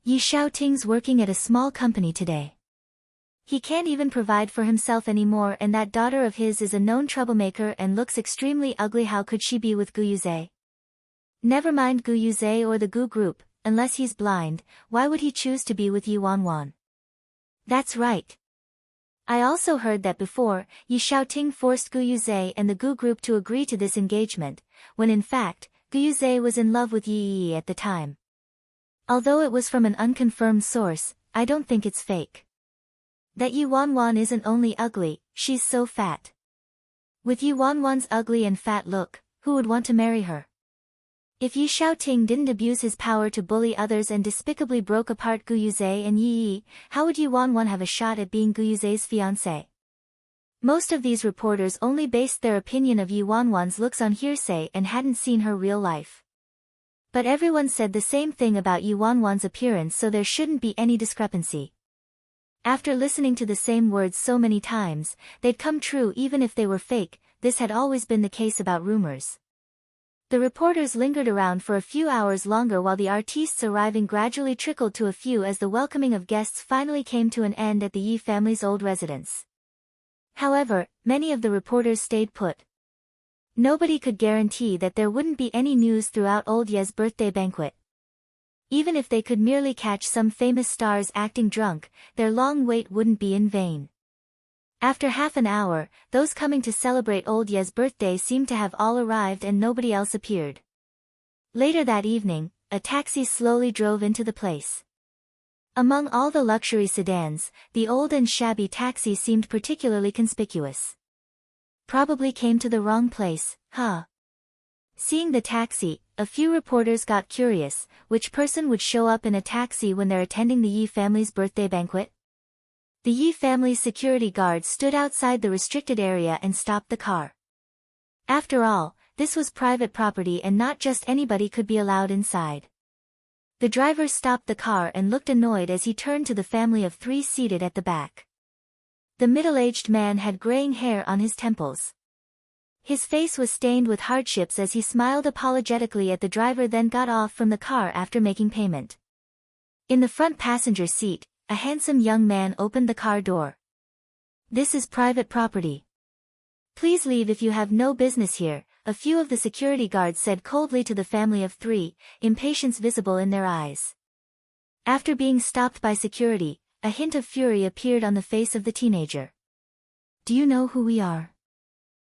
Ye Ting's working at a small company today. He can't even provide for himself anymore, and that daughter of his is a known troublemaker and looks extremely ugly. How could she be with Gu Yuze? Never mind Gu Yuze or the Gu group, unless he's blind, why would he choose to be with Ye Wanwan? That's right. I also heard that before, Ye Ting forced Gu Yuze and the Gu group to agree to this engagement, when in fact, Gu Yuze was in love with Yi at the time. Although it was from an unconfirmed source, I don't think it's fake. That Ye Wanwan isn't only ugly, she's so fat. With Ye Wanwan's ugly and fat look, who would want to marry her? If Ye Ting didn't abuse his power to bully others and despicably broke apart Gu Yuze and Yi, how would Ye Wanwan have a shot at being Gu Yuze's fiancé? Most of these reporters only based their opinion of Ye Wanwan's looks on hearsay and hadn't seen her real life. But everyone said the same thing about Ye Wanwan's appearance, so there shouldn't be any discrepancy. After listening to the same words so many times, they'd come true even if they were fake. This had always been the case about rumors. The reporters lingered around for a few hours longer while the artistes arriving gradually trickled to a few as the welcoming of guests finally came to an end at the Ye family's old residence. However, many of the reporters stayed put. Nobody could guarantee that there wouldn't be any news throughout old Ye's birthday banquet. Even if they could merely catch some famous stars acting drunk, their long wait wouldn't be in vain. After half an hour, those coming to celebrate old Ye's birthday seemed to have all arrived and nobody else appeared. Later that evening, a taxi slowly drove into the place. Among all the luxury sedans, the old and shabby taxi seemed particularly conspicuous. Probably came to the wrong place, huh? Seeing the taxi, a few reporters got curious, which person would show up in a taxi when they're attending the Ye family's birthday banquet? The Ye family's security guard stood outside the restricted area and stopped the car. After all, this was private property and not just anybody could be allowed inside. The driver stopped the car and looked annoyed as he turned to the family of three seated at the back. The middle-aged man had graying hair on his temples. His face was stained with hardships as he smiled apologetically at the driver, then got off from the car after making payment. In the front passenger seat, a handsome young man opened the car door. "This is private property. Please leave if you have no business here," a few of the security guards said coldly to the family of three, impatience visible in their eyes. After being stopped by security, a hint of fury appeared on the face of the teenager. "Do you know who we are?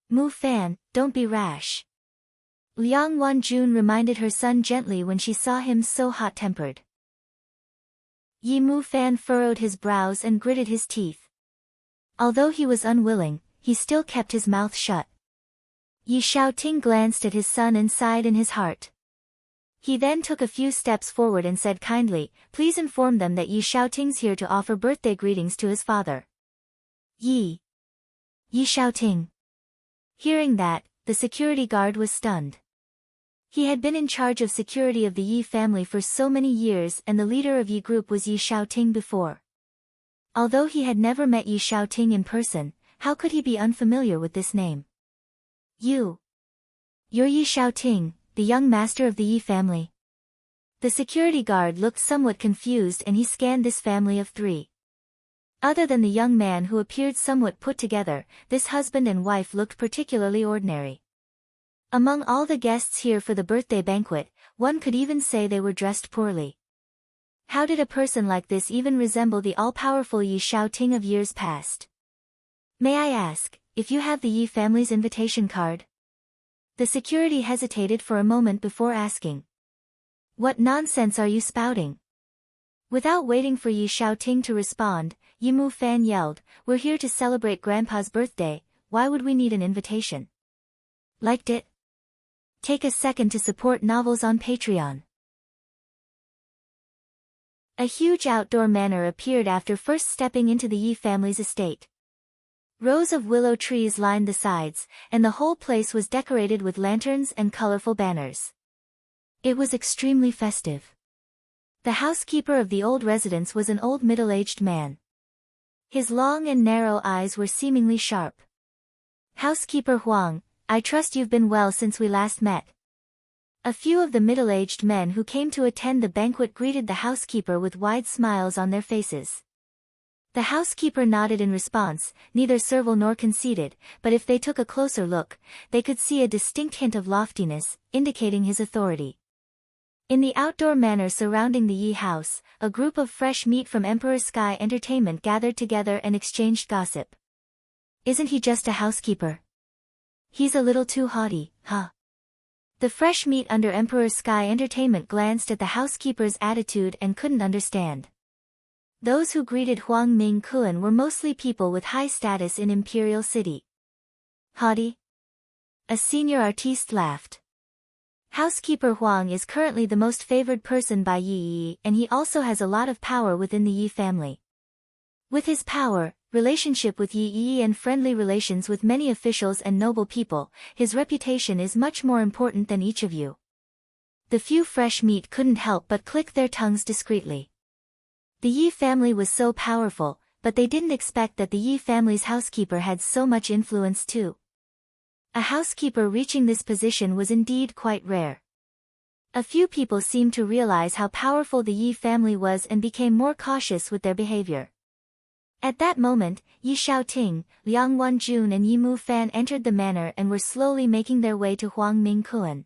Mu Fan, don't be rash." Liang Wanjun reminded her son gently when she saw him so hot-tempered. Ye Mu Fan furrowed his brows and gritted his teeth. Although he was unwilling, he still kept his mouth shut. Ye Ting glanced at his son and sighed in his heart. He then took a few steps forward and said kindly, "Please inform them that Ye Ting's here to offer birthday greetings to his father." Ye Ting. Hearing that, the security guard was stunned. He had been in charge of security of the Ye family for so many years, and the leader of Ye group was Ye Ting before. Although he had never met Ye Ting in person, how could he be unfamiliar with this name? You're Ye Ting, the young master of the Ye family. The security guard looked somewhat confused and he scanned this family of three. Other than the young man who appeared somewhat put together, this husband and wife looked particularly ordinary. Among all the guests here for the birthday banquet, one could even say they were dressed poorly. How did a person like this even resemble the all-powerful Ye Ting of years past? "May I ask, if you have the Ye family's invitation card?" The security hesitated for a moment before asking. "What nonsense are you spouting?" Without waiting for Ye Ting to respond, Ye Mu Fan yelled, "We're here to celebrate Grandpa's birthday, why would we need an invitation? Liked it? Take a second to support novels on Patreon." A huge outdoor manor appeared after first stepping into the Ye family's estate. Rows of willow trees lined the sides, and the whole place was decorated with lanterns and colorful banners. It was extremely festive. The housekeeper of the old residence was an old middle-aged man. His long and narrow eyes were seemingly sharp. "Housekeeper Huang, I trust you've been well since we last met." A few of the middle-aged men who came to attend the banquet greeted the housekeeper with wide smiles on their faces. The housekeeper nodded in response, neither servile nor conceited, but if they took a closer look, they could see a distinct hint of loftiness, indicating his authority. In the outdoor manor surrounding the Ye house, a group of fresh meat from Emperor Sky Entertainment gathered together and exchanged gossip. Isn't he just a housekeeper? He's a little too haughty, huh? The fresh meat under Emperor Sky Entertainment glanced at the housekeeper's attitude and couldn't understand. Those who greeted Huang Ming Kuan were mostly people with high status in Imperial City. Haughty? A senior artiste laughed. Housekeeper Huang is currently the most favored person by Yi, and he also has a lot of power within the Yi family. With his power, relationship with Yi and friendly relations with many officials and noble people, his reputation is much more important than each of you. The few fresh meat couldn't help but click their tongues discreetly. The Yi family was so powerful, but they didn't expect that the Yi family's housekeeper had so much influence too. A housekeeper reaching this position was indeed quite rare. A few people seemed to realize how powerful the Yi family was and became more cautious with their behavior. At that moment, Ye Xiaoting, Liang Wanjun and Yi Mufan entered the manor and were slowly making their way to Huang Ming Kuan.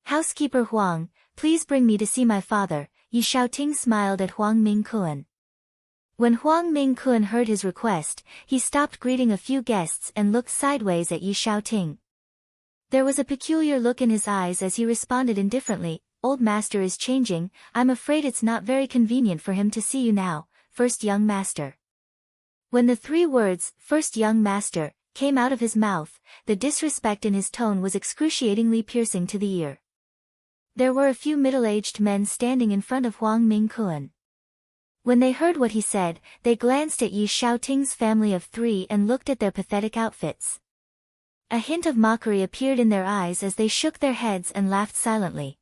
Housekeeper Huang, please bring me to see my father, Ye Xiaoting smiled at Huang Ming Kuan. When Huang Ming Kuan heard his request, he stopped greeting a few guests and looked sideways at Ye Xiaoting. There was a peculiar look in his eyes as he responded indifferently, "Old master is changing, I'm afraid it's not very convenient for him to see you now, first young master." When the three words, "first young master," came out of his mouth, the disrespect in his tone was excruciatingly piercing to the ear. There were a few middle-aged men standing in front of Huang Ming Kuan. When they heard what he said, they glanced at Ye Xiaoting's family of three and looked at their pathetic outfits. A hint of mockery appeared in their eyes as they shook their heads and laughed silently.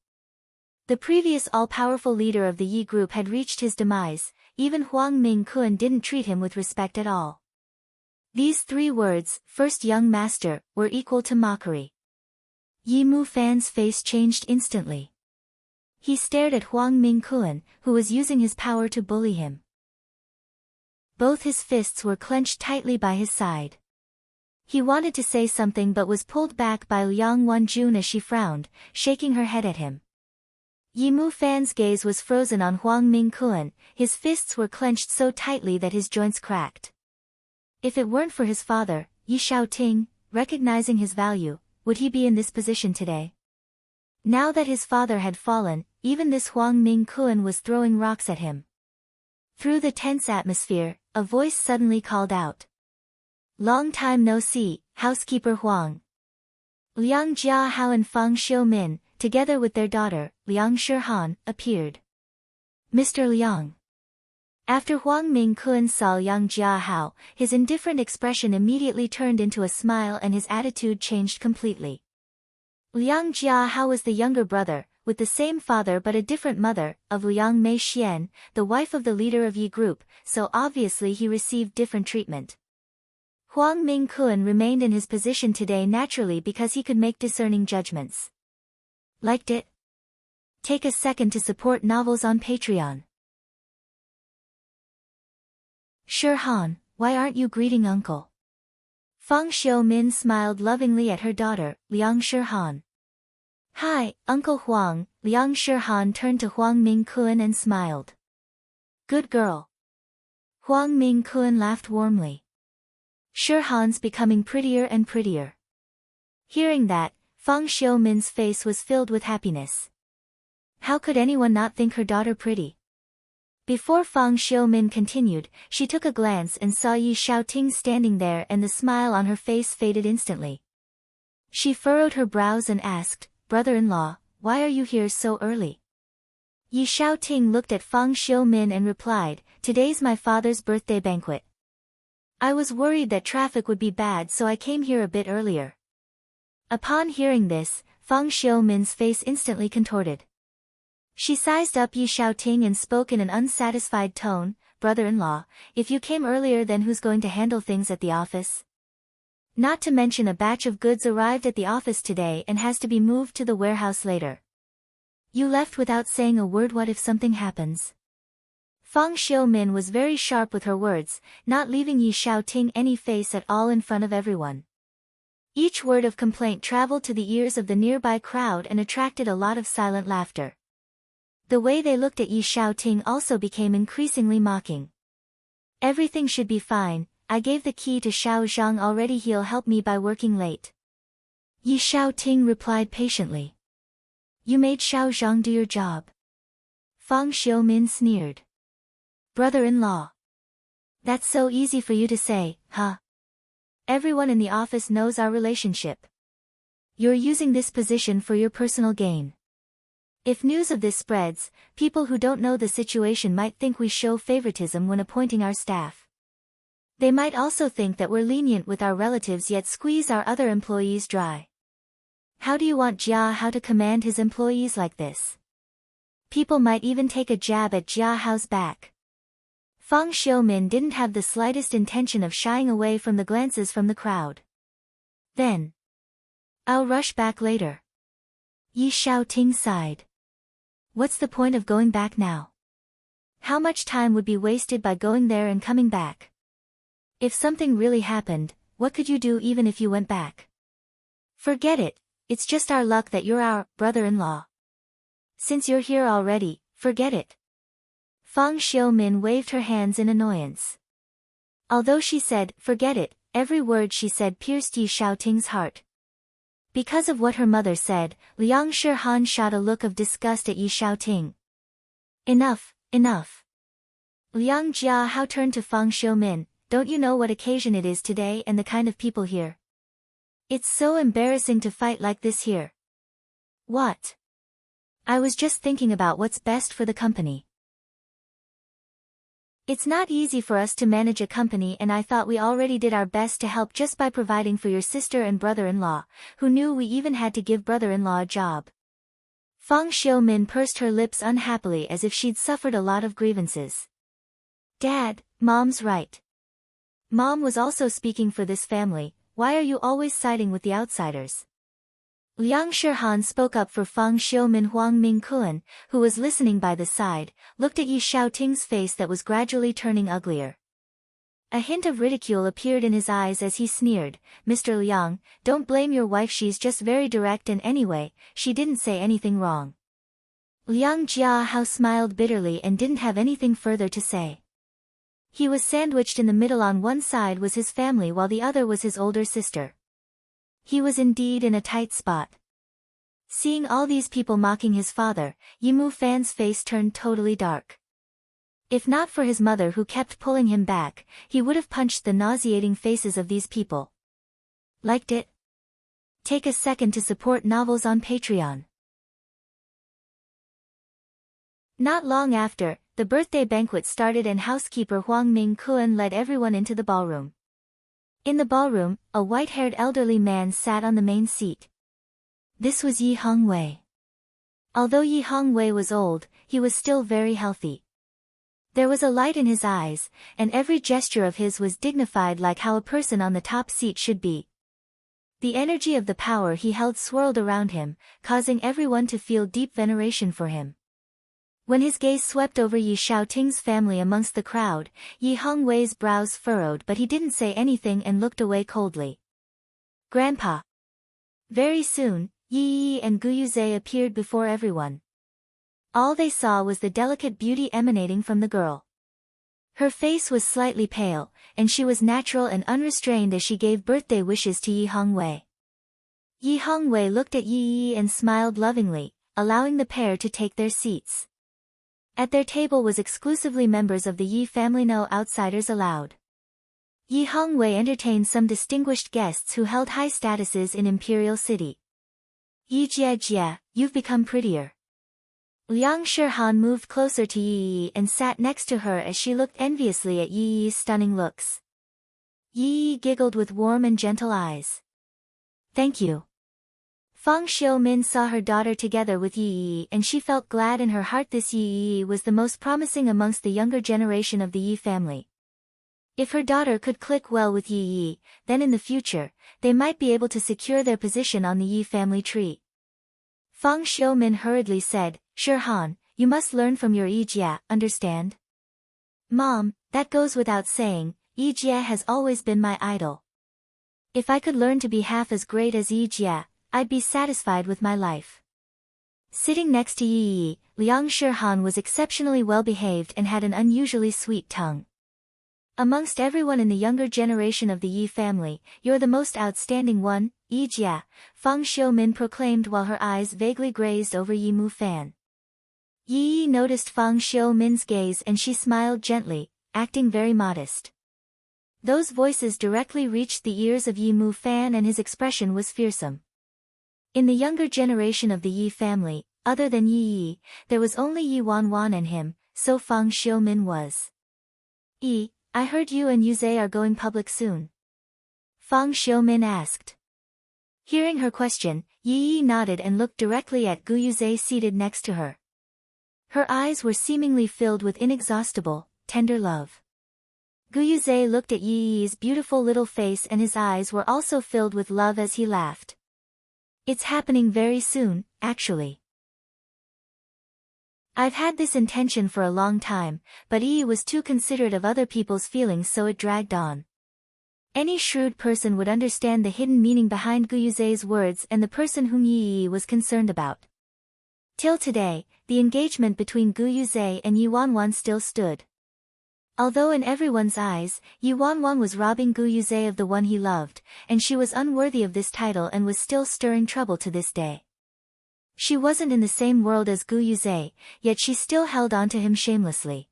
The previous all-powerful leader of the Yi group had reached his demise, even Huang Ming Kuan didn't treat him with respect at all. These three words, "first young master," were equal to mockery. Yi Mufan's face changed instantly. He stared at Huang Ming Kuan, who was using his power to bully him. Both his fists were clenched tightly by his side. He wanted to say something but was pulled back by Liang Wanjun as she frowned, shaking her head at him. Yi Mufan's gaze was frozen on Huang Ming Kuan, his fists were clenched so tightly that his joints cracked. If it weren't for his father, Ye Xiaoting, recognizing his value, would he be in this position today? Now that his father had fallen, even this Huang Ming Kuan was throwing rocks at him. Through the tense atmosphere, a voice suddenly called out. "Long time no see, housekeeper Huang." Liang Jiahao and Fang Xiumin, together with their daughter, Liang Shihan, appeared. "Mr. Liang." After Huang Ming Kuan saw Liang Jiahao, his indifferent expression immediately turned into a smile and his attitude changed completely. Liang Jiahao was the younger brother, with the same father but a different mother, of Liang Mei Xian, the wife of the leader of Yi group, so obviously he received different treatment. Huang Ming Kuan remained in his position today naturally because he could make discerning judgments. Liked it? Take a second to support novels on Patreon. Shihan, why aren't you greeting uncle? Fang Xiumin smiled lovingly at her daughter, Liang Shihan. "Hi, Uncle Huang," Liang Shihan turned to Huang Ming Kuan and smiled. "Good girl." Huang Ming Kuan laughed warmly. Shihan's becoming prettier and prettier. Hearing that, Fang Xiumin's face was filled with happiness. How could anyone not think her daughter pretty? Before Fang Xiumin continued, she took a glance and saw Ye Xiaoting standing there and the smile on her face faded instantly. She furrowed her brows and asked, "Brother-in-law, why are you here so early?" Ye Xiaoting looked at Fang Xiumin and replied, "Today's my father's birthday banquet. I was worried that traffic would be bad so I came here a bit earlier." Upon hearing this, Fang Xiumin's face instantly contorted. She sized up Ye Xiaoting and spoke in an unsatisfied tone, "Brother-in-law, if you came earlier then who's going to handle things at the office? Not to mention a batch of goods arrived at the office today and has to be moved to the warehouse later." You left without saying a word. What if something happens? Fang Xiumin was very sharp with her words, not leaving Ye Xiaoting any face at all in front of everyone. Each word of complaint traveled to the ears of the nearby crowd and attracted a lot of silent laughter. The way they looked at Ye Xiaoting also became increasingly mocking. Everything should be fine. I gave the key to Xiao Zhang already. He'll help me by working late. Ye Xiaoting replied patiently. You made Xiao Zhang do your job. Fang Xiumin sneered. Brother-in-law. That's so easy for you to say, huh? Everyone in the office knows our relationship. You're using this position for your personal gain. If news of this spreads, people who don't know the situation might think we show favoritism when appointing our staff. They might also think that we're lenient with our relatives yet squeeze our other employees dry. How do you want Jia Hao to command his employees like this? People might even take a jab at Jia Hao's back. Fang Xiumin didn't have the slightest intention of shying away from the glances from the crowd. Then. I'll rush back later. Ye Xiaoting sighed. What's the point of going back now? How much time would be wasted by going there and coming back? If something really happened, what could you do even if you went back? Forget it, it's just our luck that you're our brother-in-law. Since you're here already, forget it. Fang Xiumin waved her hands in annoyance. Although she said, forget it, every word she said pierced Ye Xiaoting's heart. Because of what her mother said, Liang Shihan shot a look of disgust at Ye Xiaoting. Enough, enough. Liang Jia Hao turned to Fang Xiumin, don't you know what occasion it is today and the kind of people here? It's so embarrassing to fight like this here. What? I was just thinking about what's best for the company. It's not easy for us to manage a company and I thought we already did our best to help just by providing for your sister and brother-in-law, who knew we even had to give brother-in-law a job. Fang Xiumin pursed her lips unhappily as if she'd suffered a lot of grievances. Dad, Mom's right. Mom was also speaking for this family, why are you always siding with the outsiders? Liang Shihan spoke up for Fang Xiumin. Huang Mingkuan, who was listening by the side, looked at Ye Xiaoting's face that was gradually turning uglier. A hint of ridicule appeared in his eyes as he sneered, Mr. Liang, don't blame your wife, she's just very direct and anyway, she didn't say anything wrong. Liang Jia Hao smiled bitterly and didn't have anything further to say. He was sandwiched in the middle. On one side was his family while the other was his older sister. He was indeed in a tight spot. Seeing all these people mocking his father, Ye Mu Fan's face turned totally dark. If not for his mother who kept pulling him back, he would have punched the nauseating faces of these people. Liked it? Take a second to support novels on Patreon. Not long after, the birthday banquet started and housekeeper Huang Mingkuan led everyone into the ballroom. In the ballroom, a white-haired elderly man sat on the main seat. This was Yi Hongwei. Although Yi Hongwei was old, he was still very healthy. There was a light in his eyes, and every gesture of his was dignified like how a person on the top seat should be. The energy of the power he held swirled around him, causing everyone to feel deep veneration for him. When his gaze swept over Ye Xiaoting's family amongst the crowd, Yi Hongwei's brows furrowed but he didn't say anything and looked away coldly. Grandpa. Very soon, Yi and Guyuze appeared before everyone. All they saw was the delicate beauty emanating from the girl. Her face was slightly pale, and she was natural and unrestrained as she gave birthday wishes to Yi Hongwei. Yi Hongwei looked at Yi and smiled lovingly, allowing the pair to take their seats. At their table was exclusively members of the Yi family, no outsiders allowed. Yi Hongwei entertained some distinguished guests who held high statuses in Imperial City. Yi Jie, you've become prettier. Liang Shihan moved closer to Yi and sat next to her as she looked enviously at Yi's stunning looks. Yi giggled with warm and gentle eyes. Thank you. Fang Xiumin saw her daughter together with Yi and she felt glad in her heart. This Yi was the most promising amongst the younger generation of the Yi family. If her daughter could click well with Yi, then in the future, they might be able to secure their position on the Yi family tree. Fang Xiumin hurriedly said, Shirhan, you must learn from your Ye Jia, understand? Mom, that goes without saying, Ye Jia has always been my idol. If I could learn to be half as great as Ye Jia, I'd be satisfied with my life. Sitting next to Yi, Liang Shirhan was exceptionally well behaved and had an unusually sweet tongue. Amongst everyone in the younger generation of the Yi family, you're the most outstanding one, Ye Jia, Fang Xiumin proclaimed while her eyes vaguely grazed over Yi Fan. Yi noticed Fang Xiumin's gaze and she smiled gently, acting very modest. Those voices directly reached the ears of Yi Fan and his expression was fearsome. In the younger generation of the Yi family, other than Yi, there was only Ye Wanwan and him, so Fang Xiumin was. I heard you and Yuze are going public soon. Fang Xiumin asked. Hearing her question, Yi nodded and looked directly at Gu Yuze seated next to her. Her eyes were seemingly filled with inexhaustible, tender love. Gu Yuze looked at Yi's beautiful little face and his eyes were also filled with love as he laughed. It's happening very soon, actually. I've had this intention for a long time, but Yi was too considerate of other people's feelings so it dragged on. Any shrewd person would understand the hidden meaning behind Gu Yuze's words and the person whom Yi was concerned about. Till today, the engagement between Gu Yuze and Ye Wanwan still stood. Although in everyone's eyes, Ye Wanwan was robbing Gu Yuze of the one he loved, and she was unworthy of this title and was still stirring trouble to this day. She wasn't in the same world as Gu Yuze, yet she still held on to him shamelessly.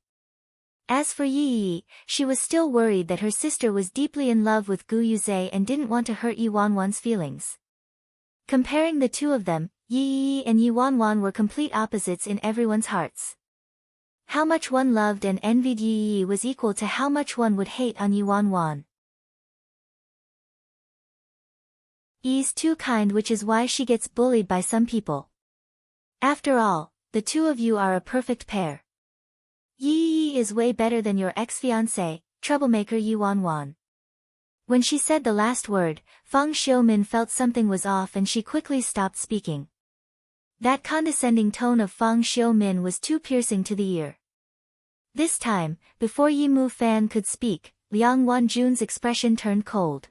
As for Yi, she was still worried that her sister was deeply in love with Gu Yuze and didn't want to hurt Ye Wanwan's feelings. Comparing the two of them, Yi and Ye Wanwan were complete opposites in everyone's hearts. How much one loved and envied Yi was equal to how much one would hate on Ye Wanwan. Yi's too kind, which is why she gets bullied by some people. After all, the two of you are a perfect pair. Yi is way better than your ex-fiancé, troublemaker Ye Wanwan. When she said the last word, Fang Xiumin felt something was off and she quickly stopped speaking. That condescending tone of Fang Xiumin was too piercing to the ear. This time, before Yi Fan could speak, Liang Wanjun's expression turned cold.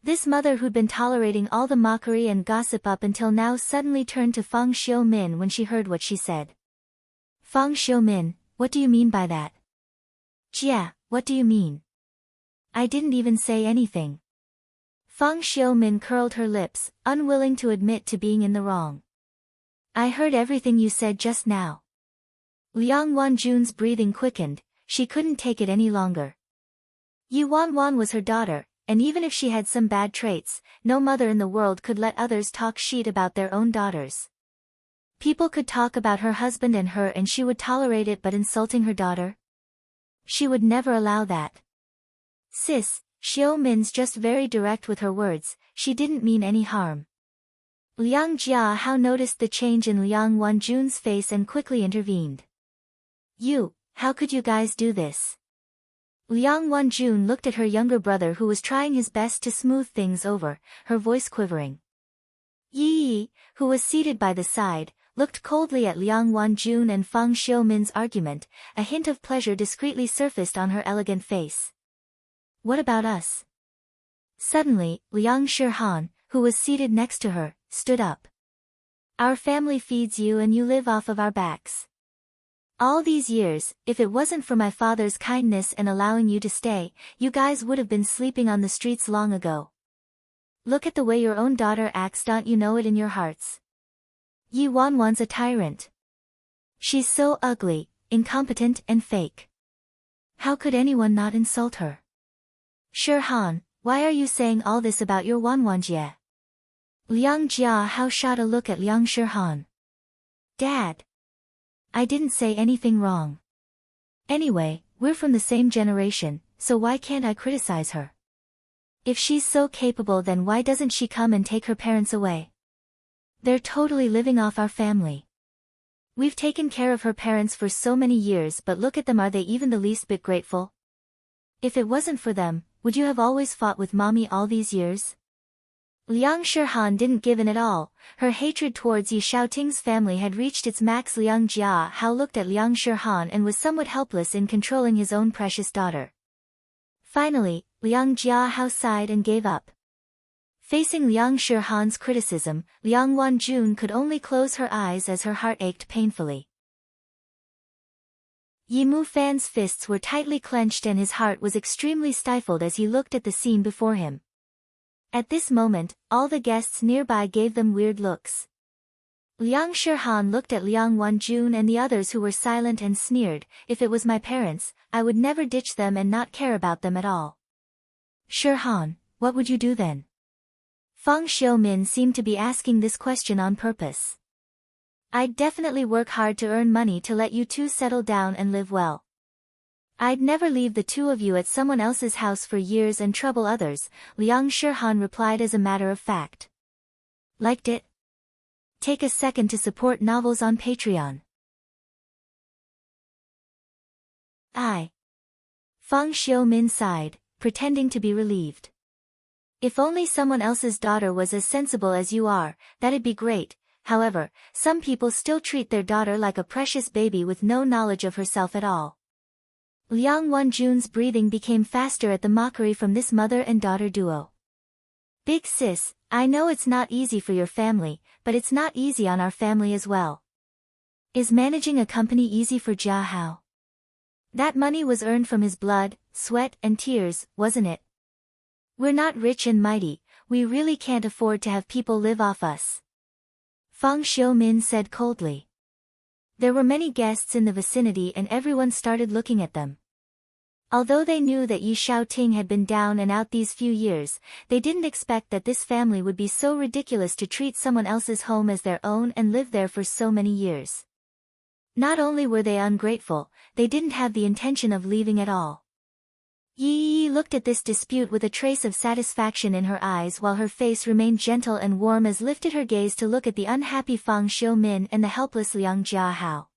This mother who'd been tolerating all the mockery and gossip up until now suddenly turned to Fang Xiumin when she heard what she said. Fang Xiumin, what do you mean by that? Jia, what do you mean? I didn't even say anything. Fang Xiumin curled her lips, unwilling to admit to being in the wrong. I heard everything you said just now. Liang Wanjun's breathing quickened, she couldn't take it any longer. Ye Wanwan was her daughter, and even if she had some bad traits, no mother in the world could let others talk shit about their own daughters. People could talk about her husband and her and she would tolerate it, but insulting her daughter? She would never allow that. Sis, Xiumin's just very direct with her words, she didn't mean any harm. Liang Jiahao noticed the change in Liang Wanjun's face and quickly intervened. How could you guys do this? Liang Wanjun looked at her younger brother who was trying his best to smooth things over, her voice quivering. Yi, who was seated by the side, looked coldly at Liang Wanjun and Fang Xiumin's argument, a hint of pleasure discreetly surfaced on her elegant face. What about us? Suddenly, Liang Shirhan, who was seated next to her, stood up. Our family feeds you and you live off of our backs. All these years, if it wasn't for my father's kindness and allowing you to stay, you guys would have been sleeping on the streets long ago. Look at the way your own daughter acts, don't you know it in your hearts? Ye Wanwan's a tyrant. She's so ugly, incompetent and fake. How could anyone not insult her? Shirhan, why are you saying all this about your Wanwanjie? Liang Jiahao shot a look at Liang Shirhan. Dad. I didn't say anything wrong. Anyway, we're from the same generation, so why can't I criticize her? If she's so capable, then why doesn't she come and take her parents away? They're totally living off our family. We've taken care of her parents for so many years, but look at them, are they even the least bit grateful? If it wasn't for them, would you have always fought with mommy all these years? Liang Shihan didn't give in at all. Her hatred towards Ye Xiaoting's family had reached its max. Liang Jiahao looked at Liang Shihan and was somewhat helpless in controlling his own precious daughter. Finally, Liang Jiahao sighed and gave up. Facing Liang Shihan's criticism, Liang Wanjun could only close her eyes as her heart ached painfully. Ye Mufan's fists were tightly clenched and his heart was extremely stifled as he looked at the scene before him. At this moment, all the guests nearby gave them weird looks. Liang Shihan looked at Liang Wanjun and the others who were silent and sneered, "If it was my parents, I would never ditch them and not care about them at all." "Shihan, what would you do then?" Feng Xiumin seemed to be asking this question on purpose. "I'd definitely work hard to earn money to let you two settle down and live well. I'd never leave the two of you at someone else's house for years and trouble others," Liang Shihan replied as a matter of fact. Liked it? Take a second to support novels on Patreon. Feng Xiumin sighed, pretending to be relieved. "If only someone else's daughter was as sensible as you are, that'd be great. However, some people still treat their daughter like a precious baby with no knowledge of herself at all." Liang Wanjun's breathing became faster at the mockery from this mother and daughter duo. "Big sis, I know it's not easy for your family, but it's not easy on our family as well. Is managing a company easy for Jiahao? That money was earned from his blood, sweat and tears, wasn't it? We're not rich and mighty, we really can't afford to have people live off us," Feng Xiumin said coldly. There were many guests in the vicinity and everyone started looking at them. Although they knew that Ye Xiaoting had been down and out these few years, they didn't expect that this family would be so ridiculous to treat someone else's home as their own and live there for so many years. Not only were they ungrateful, they didn't have the intention of leaving at all. Yi looked at this dispute with a trace of satisfaction in her eyes while her face remained gentle and warm as lifted her gaze to look at the unhappy Feng Xiumin and the helpless Liang Jiahao.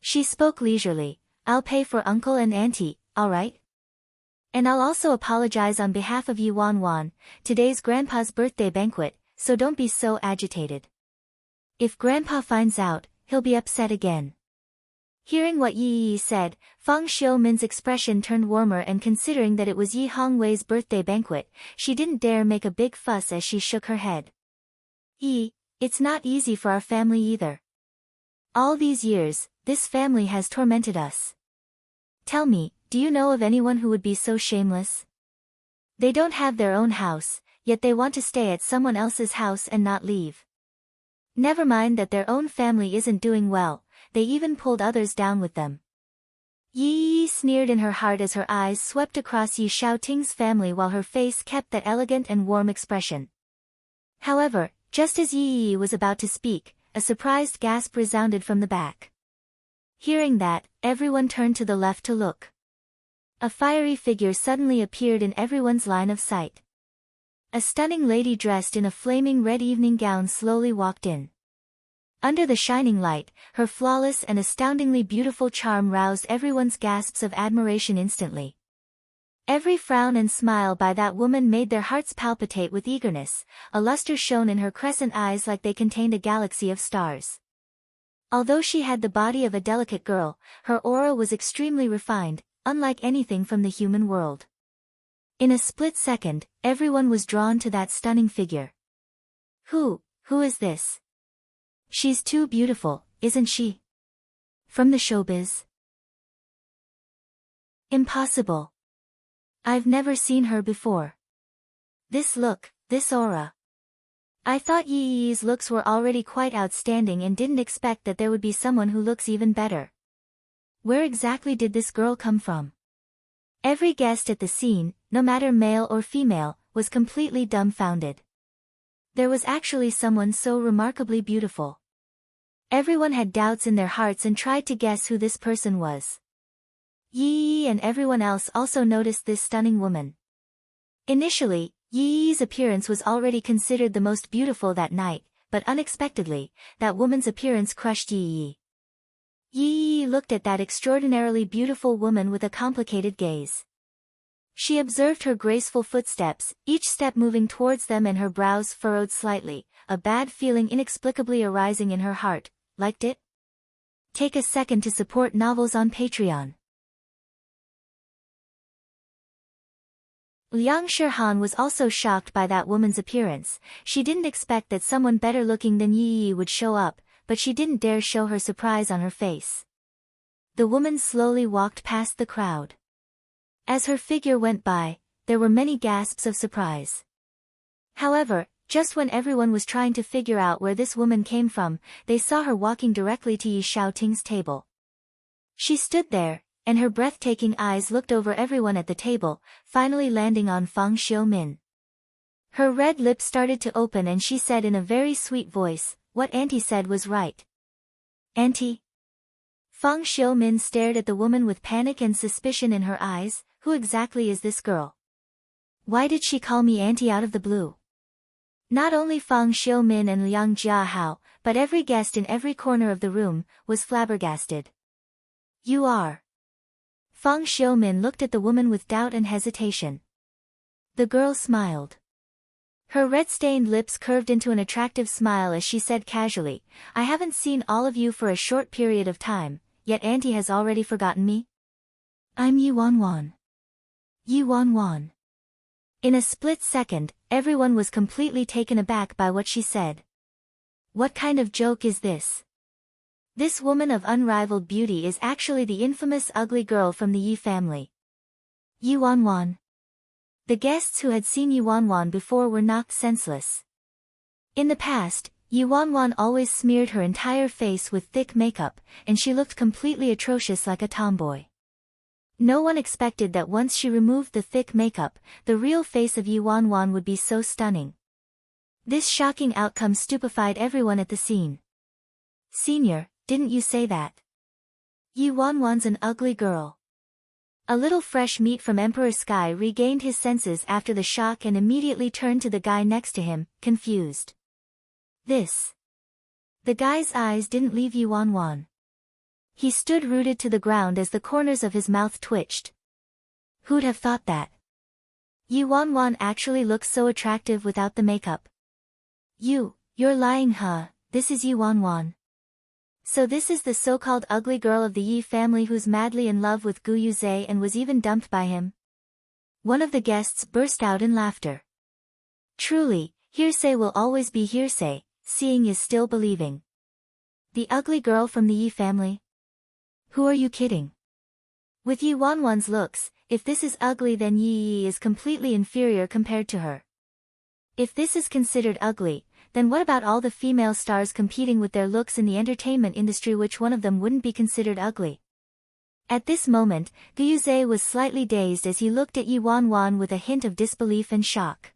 She spoke leisurely, "I'll pay for uncle and auntie, alright? And I'll also apologize on behalf of Ye Wanwan. Today's grandpa's birthday banquet, so don't be so agitated. If grandpa finds out, he'll be upset again." Hearing what Yi said, Feng Xiumin's expression turned warmer, and considering that it was Yi Hongwei's birthday banquet, she didn't dare make a big fuss as she shook her head. "Yi, it's not easy for our family either. All these years, this family has tormented us. Tell me, do you know of anyone who would be so shameless? They don't have their own house, yet they want to stay at someone else's house and not leave. Never mind that their own family isn't doing well, they even pulled others down with them." Yi sneered in her heart as her eyes swept across Ye Xiaoting's family while her face kept that elegant and warm expression. However, just as Yi was about to speak, a surprised gasp resounded from the back. Hearing that, everyone turned to the left to look. A fiery figure suddenly appeared in everyone's line of sight. A stunning lady dressed in a flaming red evening gown slowly walked in. Under the shining light, her flawless and astoundingly beautiful charm roused everyone's gasps of admiration instantly. Every frown and smile by that woman made their hearts palpitate with eagerness, a luster shone in her crescent eyes like they contained a galaxy of stars. Although she had the body of a delicate girl, her aura was extremely refined, unlike anything from the human world. In a split second, everyone was drawn to that stunning figure. Who is this? She's too beautiful, isn't she? From the showbiz? Impossible. I've never seen her before. This look, this aura. I thought Yi's looks were already quite outstanding and didn't expect that there would be someone who looks even better. Where exactly did this girl come from? Every guest at the scene, no matter male or female, was completely dumbfounded. There was actually someone so remarkably beautiful. Everyone had doubts in their hearts and tried to guess who this person was. Yi and everyone else also noticed this stunning woman. Initially, Yi's appearance was already considered the most beautiful that night, but unexpectedly, that woman's appearance crushed Yi. Yi looked at that extraordinarily beautiful woman with a complicated gaze. She observed her graceful footsteps, each step moving towards them and her brows furrowed slightly, a bad feeling inexplicably arising in her heart. Liked it? Take a second to support novels on Patreon. Liang Shirhan was also shocked by that woman's appearance. She didn't expect that someone better looking than Yi would show up, but she didn't dare show her surprise on her face. The woman slowly walked past the crowd. As her figure went by, there were many gasps of surprise. However, just when everyone was trying to figure out where this woman came from, they saw her walking directly to Yi Xiaoting's table. She stood there, and her breathtaking eyes looked over everyone at the table, finally landing on Fang Xiumin. Her red lips started to open and she said in a very sweet voice, "What Auntie said was right." "Auntie?" Fang Xiumin stared at the woman with panic and suspicion in her eyes. Who exactly is this girl? Why did she call me auntie out of the blue? Not only Fang Xiumin and Liang Jiahao, but every guest in every corner of the room, was flabbergasted. "You are?" Fang Xiumin looked at the woman with doubt and hesitation. The girl smiled. Her red-stained lips curved into an attractive smile as she said casually, "I haven't seen all of you for a short period of time, yet auntie has already forgotten me? I'm Ye Wanwan." Ye Wanwan. In a split second, everyone was completely taken aback by what she said. What kind of joke is this? This woman of unrivaled beauty is actually the infamous ugly girl from the Ye family. Ye Wanwan. The guests who had seen Ye Wanwan before were knocked senseless. In the past, Ye Wanwan always smeared her entire face with thick makeup, and she looked completely atrocious like a tomboy. No one expected that once she removed the thick makeup, the real face of Ye Wanwan would be so stunning. This shocking outcome stupefied everyone at the scene. "Senior, didn't you say that? Ye Wanwan's an ugly girl." A little fresh meat from Emperor Sky regained his senses after the shock and immediately turned to the guy next to him, confused. This. The guy's eyes didn't leave Ye Wanwan. He stood rooted to the ground as the corners of his mouth twitched. Who'd have thought that? Ye Wanwan actually looks so attractive without the makeup. You're lying, huh? This is Ye Wanwan. So this is the so-called ugly girl of the Yi family who's madly in love with Gu Yuze and was even dumped by him? One of the guests burst out in laughter. Truly, hearsay will always be hearsay, seeing is still believing. The ugly girl from the Yi family? Who are you kidding? With Ye Wanwan's looks, if this is ugly then Yi is completely inferior compared to her. If this is considered ugly, then what about all the female stars competing with their looks in the entertainment industry? Which one of them wouldn't be considered ugly? At this moment, Gu Yuze was slightly dazed as he looked at Ye Wanwan with a hint of disbelief and shock.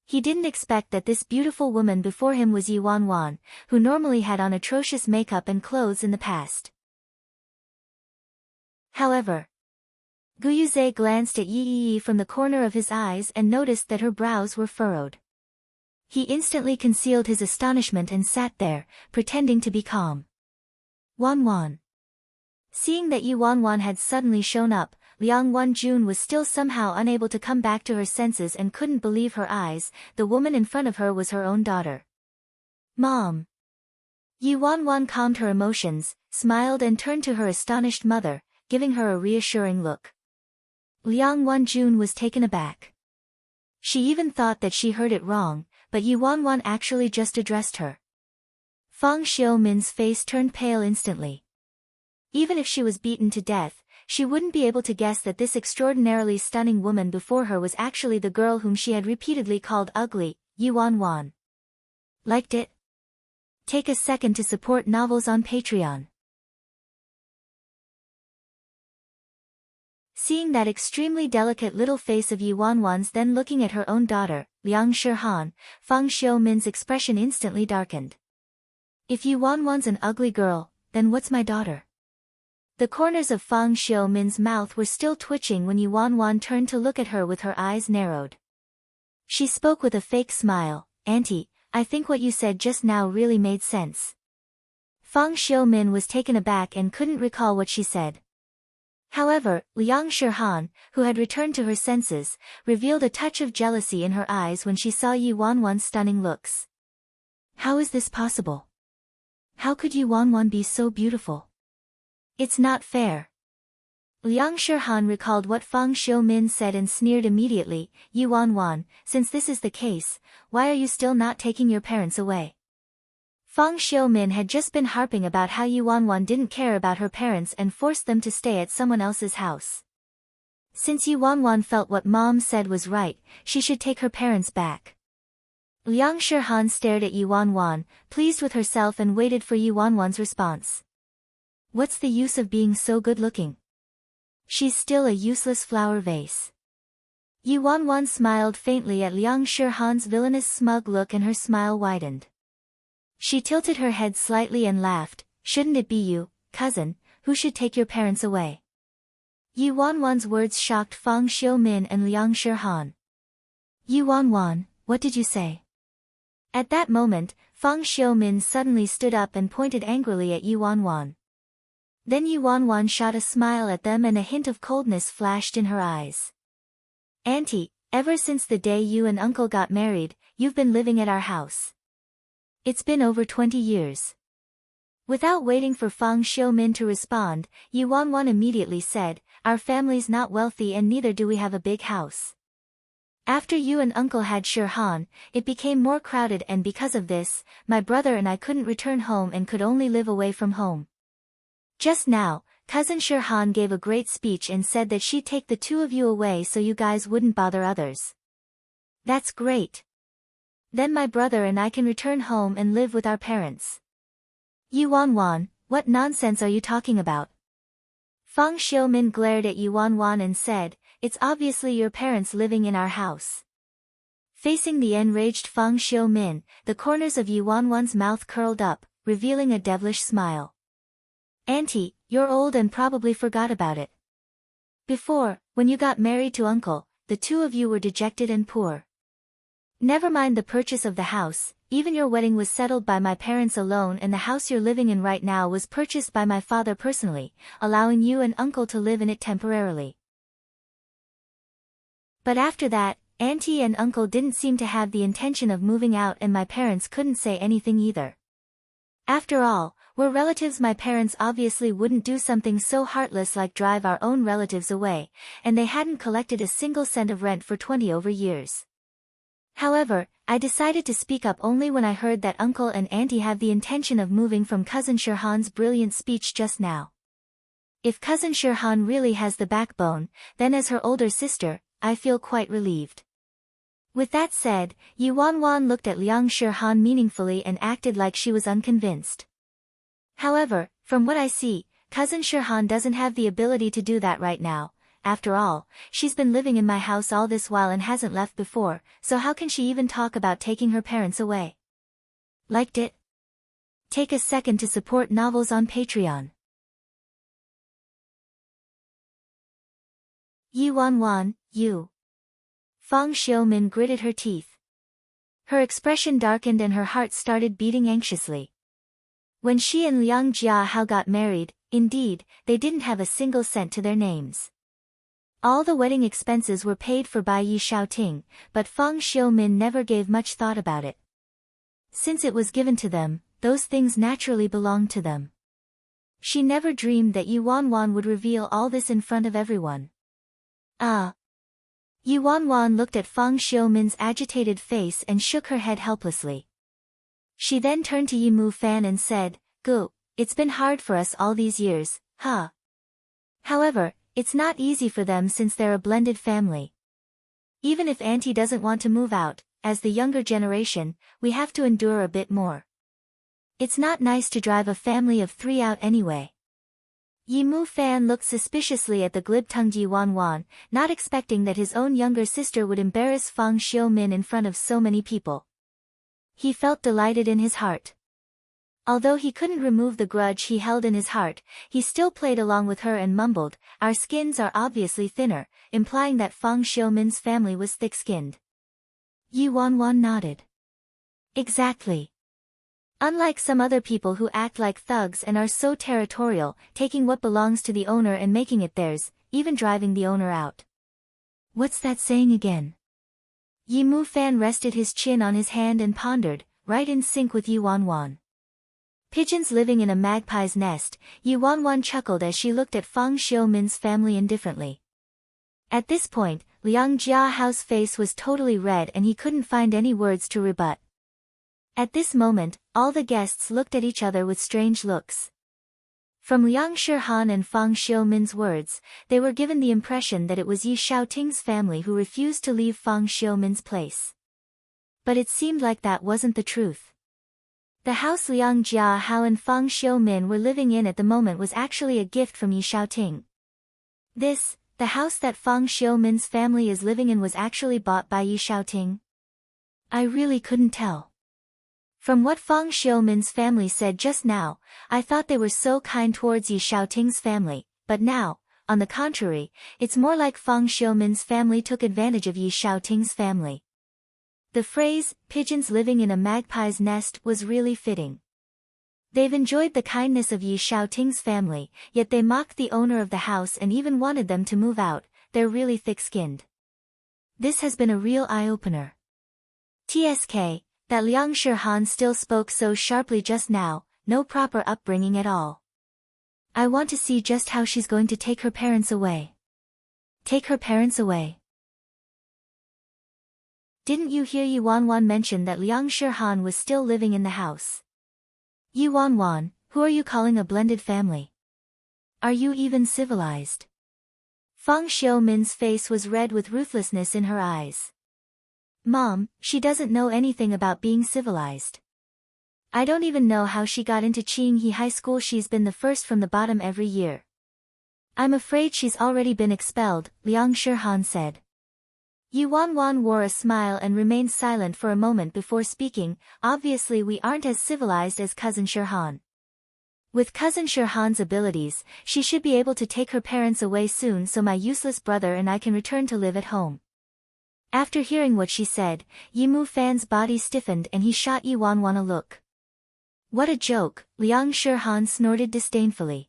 He didn't expect that this beautiful woman before him was Ye Wanwan, who normally had on atrocious makeup and clothes in the past. However, Gu Yuze glanced at Yi from the corner of his eyes and noticed that her brows were furrowed. He instantly concealed his astonishment and sat there, pretending to be calm. Wanwan. Seeing that Ye Wanwan had suddenly shown up, Liang Wanjun was still somehow unable to come back to her senses and couldn't believe her eyes. The woman in front of her was her own daughter. Mom. Ye Wanwan calmed her emotions, smiled and turned to her astonished mother, giving her a reassuring look. Liang Wanjun was taken aback. She even thought that she heard it wrong, but Ye Wanwan actually just addressed her. Fang Xiumin's face turned pale instantly. Even if she was beaten to death, she wouldn't be able to guess that this extraordinarily stunning woman before her was actually the girl whom she had repeatedly called ugly, Ye Wanwan. Liked it? Take a second to support novels on Patreon. Seeing that extremely delicate little face of Ye Wanwan's then looking at her own daughter, Liang Shirhan, Fang Xiumin's expression instantly darkened. If Ye Wanwan's an ugly girl, then what's my daughter? The corners of Fang Xiumin's mouth were still twitching when Ye Wanwan turned to look at her with her eyes narrowed. She spoke with a fake smile, "Auntie, I think what you said just now really made sense." Fang Xiumin was taken aback and couldn't recall what she said. However, Liang Shihan, who had returned to her senses, revealed a touch of jealousy in her eyes when she saw Ye Wanwan's stunning looks. How is this possible? How could Ye Wanwan be so beautiful? It's not fair. Liang Shihan recalled what Fang Xiumin said and sneered immediately. Ye Wanwan, since this is the case, why are you still not taking your parents away? Fang Xiumin had just been harping about how Ye Wanwan didn't care about her parents and forced them to stay at someone else's house. Since Ye Wanwan felt what Mom said was right, she should take her parents back. Liang Shihan stared at Ye Wanwan, pleased with herself, and waited for Ye Wanwan's response. What's the use of being so good-looking? She's still a useless flower vase. Ye Wanwan smiled faintly at Liang Shihan's villainous smug look, and her smile widened. She tilted her head slightly and laughed. Shouldn't it be you, cousin, who should take your parents away? Ye Wanwan's words shocked Fang Xiumin and Liang Shihan. Ye Wanwan, what did you say? At that moment, Fang Xiumin suddenly stood up and pointed angrily at Ye Wanwan. Then Ye Wanwan shot a smile at them, and a hint of coldness flashed in her eyes. Auntie, ever since the day you and uncle got married, you've been living at our house. It's been over 20 years. Without waiting for Fang Xiumin to respond, Ye Wanwan immediately said, our family's not wealthy and neither do we have a big house. After you and uncle had Shihan, it became more crowded, and because of this, my brother and I couldn't return home and could only live away from home. Just now, cousin Shihan gave a great speech and said that she'd take the two of you away so you guys wouldn't bother others. That's great. Then my brother and I can return home and live with our parents. Ye Wanwan, what nonsense are you talking about? Fang Xiumin glared at Ye Wanwan and said, it's obviously your parents living in our house. Facing the enraged Fang Xiumin, the corners of Ye Wanwan's mouth curled up, revealing a devilish smile. Auntie, you're old and probably forgot about it. Before, when you got married to uncle, the two of you were dejected and poor. Never mind the purchase of the house, even your wedding was settled by my parents alone, and the house you're living in right now was purchased by my father personally, allowing you and uncle to live in it temporarily. But after that, auntie and uncle didn't seem to have the intention of moving out, and my parents couldn't say anything either. After all, we're relatives. My parents obviously wouldn't do something so heartless like drive our own relatives away, and they hadn't collected a single cent of rent for 20 over years. However, I decided to speak up only when I heard that uncle and auntie have the intention of moving from cousin Shihan's brilliant speech just now. If cousin Shihan really has the backbone, then as her older sister, I feel quite relieved. With that said, Ye Wanwan looked at Liang Shihan meaningfully and acted like she was unconvinced. However, from what I see, cousin Shihan doesn't have the ability to do that right now. After all, she's been living in my house all this while and hasn't left before, so how can she even talk about taking her parents away? Liked it? Take a second to support novels on Patreon. Ye Wanwan, you. Fang Xiumin gritted her teeth. Her expression darkened and her heart started beating anxiously. When she and Liang Jiahao got married, indeed, they didn't have a single cent to their names. All the wedding expenses were paid for by Yi Shaoting, but Fang Xiumin never gave much thought about it. Since it was given to them, those things naturally belonged to them. She never dreamed that Ye Wanwan would reveal all this in front of everyone. Ah! Ye Wanwan looked at Fang Xiumin's agitated face and shook her head helplessly. She then turned to Ye Mufan and said, Gu, it's been hard for us all these years, huh? However, it's not easy for them since they're a blended family. Even if auntie doesn't want to move out, as the younger generation, we have to endure a bit more. It's not nice to drive a family of 3 out anyway. Ye Mufan looked suspiciously at the glib-tongued Ye Wanwan, not expecting that his own younger sister would embarrass Fang Xiumin in front of so many people. He felt delighted in his heart. Although he couldn't remove the grudge he held in his heart, he still played along with her and mumbled, our skins are obviously thinner, implying that Fang Xiumin's family was thick-skinned. Ye Wanwan nodded. Exactly. Unlike some other people who act like thugs and are so territorial, taking what belongs to the owner and making it theirs, even driving the owner out. What's that saying again? Ye Wanwan rested his chin on his hand and pondered, right in sync with Ye Wanwan. Pigeons living in a magpie's nest, Ye Wanwan chuckled as she looked at Fang Xiumin's family indifferently. At this point, Liang Jiahao's face was totally red and he couldn't find any words to rebut. At this moment, all the guests looked at each other with strange looks. From Liang Shihan and Fang Xiumin's words, they were given the impression that it was Ye Xiaoting's family who refused to leave Fang Xiumin's place. But it seemed like that wasn't the truth. The house Liang Jiahao and Fang Xiumin were living in at the moment was actually a gift from Ye Xiaoting. The house that Fang Xiumin's family is living in was actually bought by Ye Xiaoting. I really couldn't tell. From what Fang Xiumin's family said just now, I thought they were so kind towards Ye Xiaoting's family, but now, on the contrary, it's more like Fang Xiumin's family took advantage of Ye Xiaoting's family. The phrase, pigeons living in a magpie's nest, was really fitting. They've enjoyed the kindness of Ye Xiaoting's family, yet they mocked the owner of the house and even wanted them to move out. They're really thick-skinned. This has been a real eye-opener. TSK, that Liang Shihan still spoke so sharply just now, no proper upbringing at all. I want to see just how she's going to take her parents away. Take her parents away. Didn't you hear Ye Wanwan mention that Liang Shihan was still living in the house? Ye Wanwan, who are you calling a blended family? Are you even civilized? Fang Xiumin's face was red with ruthlessness in her eyes. Mom, she doesn't know anything about being civilized. I don't even know how she got into Qinghe High School. She's been the first from the bottom every year. I'm afraid she's already been expelled, Liang Shihan said. Ye Wanwan wore a smile and remained silent for a moment before speaking. Obviously we aren't as civilized as Cousin Shihan. With Cousin Shihan's abilities, she should be able to take her parents away soon so my useless brother and I can return to live at home. After hearing what she said, Ye Wanwan's body stiffened and he shot Ye Wanwan a look. What a joke, Liang Shihan snorted disdainfully.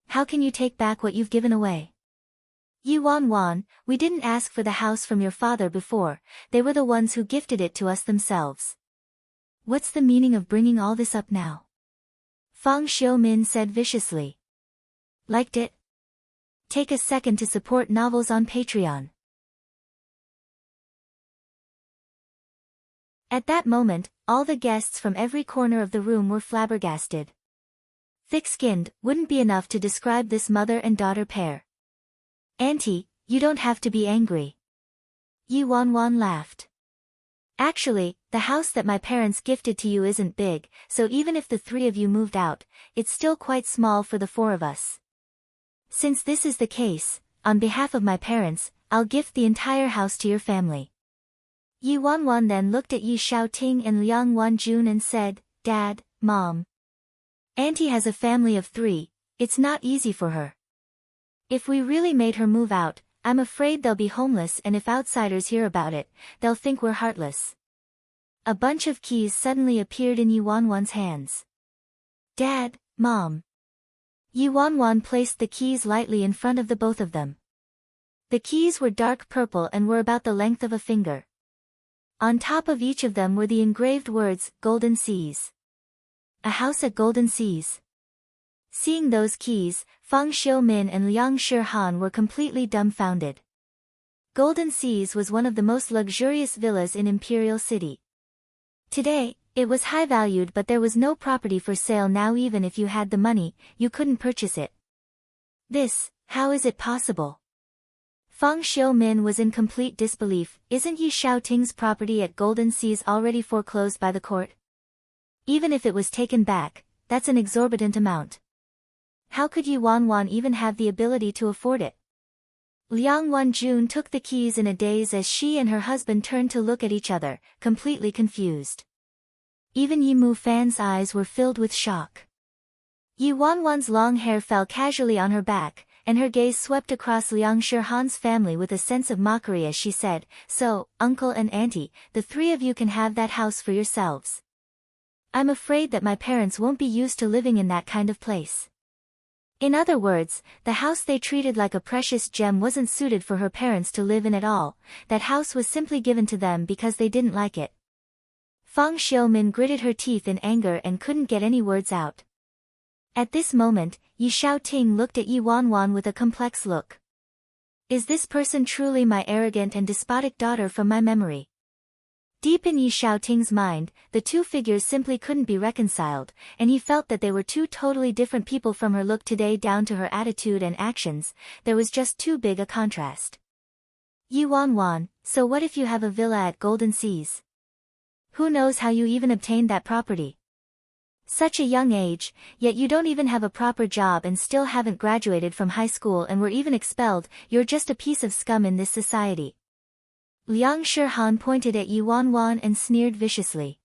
How can you take back what you've given away? Ye Wanwan, we didn't ask for the house from your father before, they were the ones who gifted it to us themselves. What's the meaning of bringing all this up now? Fang Xiumin said viciously. Liked it? Take a second to support novels on Patreon. At that moment, all the guests from every corner of the room were flabbergasted. Thick-skinned wouldn't be enough to describe this mother and daughter pair. Auntie, you don't have to be angry. Ye Wanwan laughed. Actually, the house that my parents gifted to you isn't big, so even if the three of you moved out, it's still quite small for the four of us. Since this is the case, on behalf of my parents, I'll gift the entire house to your family. Ye Wanwan then looked at Ye Xiaoting and Liang Wanjun and said, Dad, Mom. Auntie has a family of 3, it's not easy for her. If we really made her move out, I'm afraid they'll be homeless, and if outsiders hear about it, they'll think we're heartless. A bunch of keys suddenly appeared in Ye Wanwan's hands. Dad, Mom. Ye Wanwan placed the keys lightly in front of the both of them. The keys were dark purple and were about the length of a finger. On top of each of them were the engraved words, Golden Seas. A house at Golden Seas. Seeing those keys, Fang Xiumin and Liang Shihan were completely dumbfounded. Golden Seas was one of the most luxurious villas in Imperial City. Today, it was high valued, but there was no property for sale now. Even if you had the money, you couldn't purchase it. How is it possible? Fang Xiumin was in complete disbelief. Isn't Ye Xiaoting's property at Golden Seas already foreclosed by the court? Even if it was taken back, that's an exorbitant amount. How could Ye Wanwan even have the ability to afford it? Liang Wanjun took the keys in a daze as she and her husband turned to look at each other, completely confused. Even Ye Wanwan's eyes were filled with shock. Ye Wanwan's long hair fell casually on her back, and her gaze swept across Liang Shihan's family with a sense of mockery as she said, So, Uncle and Auntie, the 3 of you can have that house for yourselves. I'm afraid that my parents won't be used to living in that kind of place. In other words, the house they treated like a precious gem wasn't suited for her parents to live in at all. That house was simply given to them because they didn't like it. Fang Xiaomin gritted her teeth in anger and couldn't get any words out. At this moment, Ye Xiaoting looked at Ye Wanwan with a complex look. Is this person truly my arrogant and despotic daughter from my memory? Deep in Ye Xiaoting's mind, the two figures simply couldn't be reconciled, and he felt that they were two totally different people from her look today down to her attitude and actions. There was just too big a contrast. Ye Wanwan, so what if you have a villa at Golden Seas? Who knows how you even obtained that property? Such a young age, yet you don't even have a proper job and still haven't graduated from high school and were even expelled. You're just a piece of scum in this society. Liang Shihan pointed at Ye Wanwan and sneered viciously.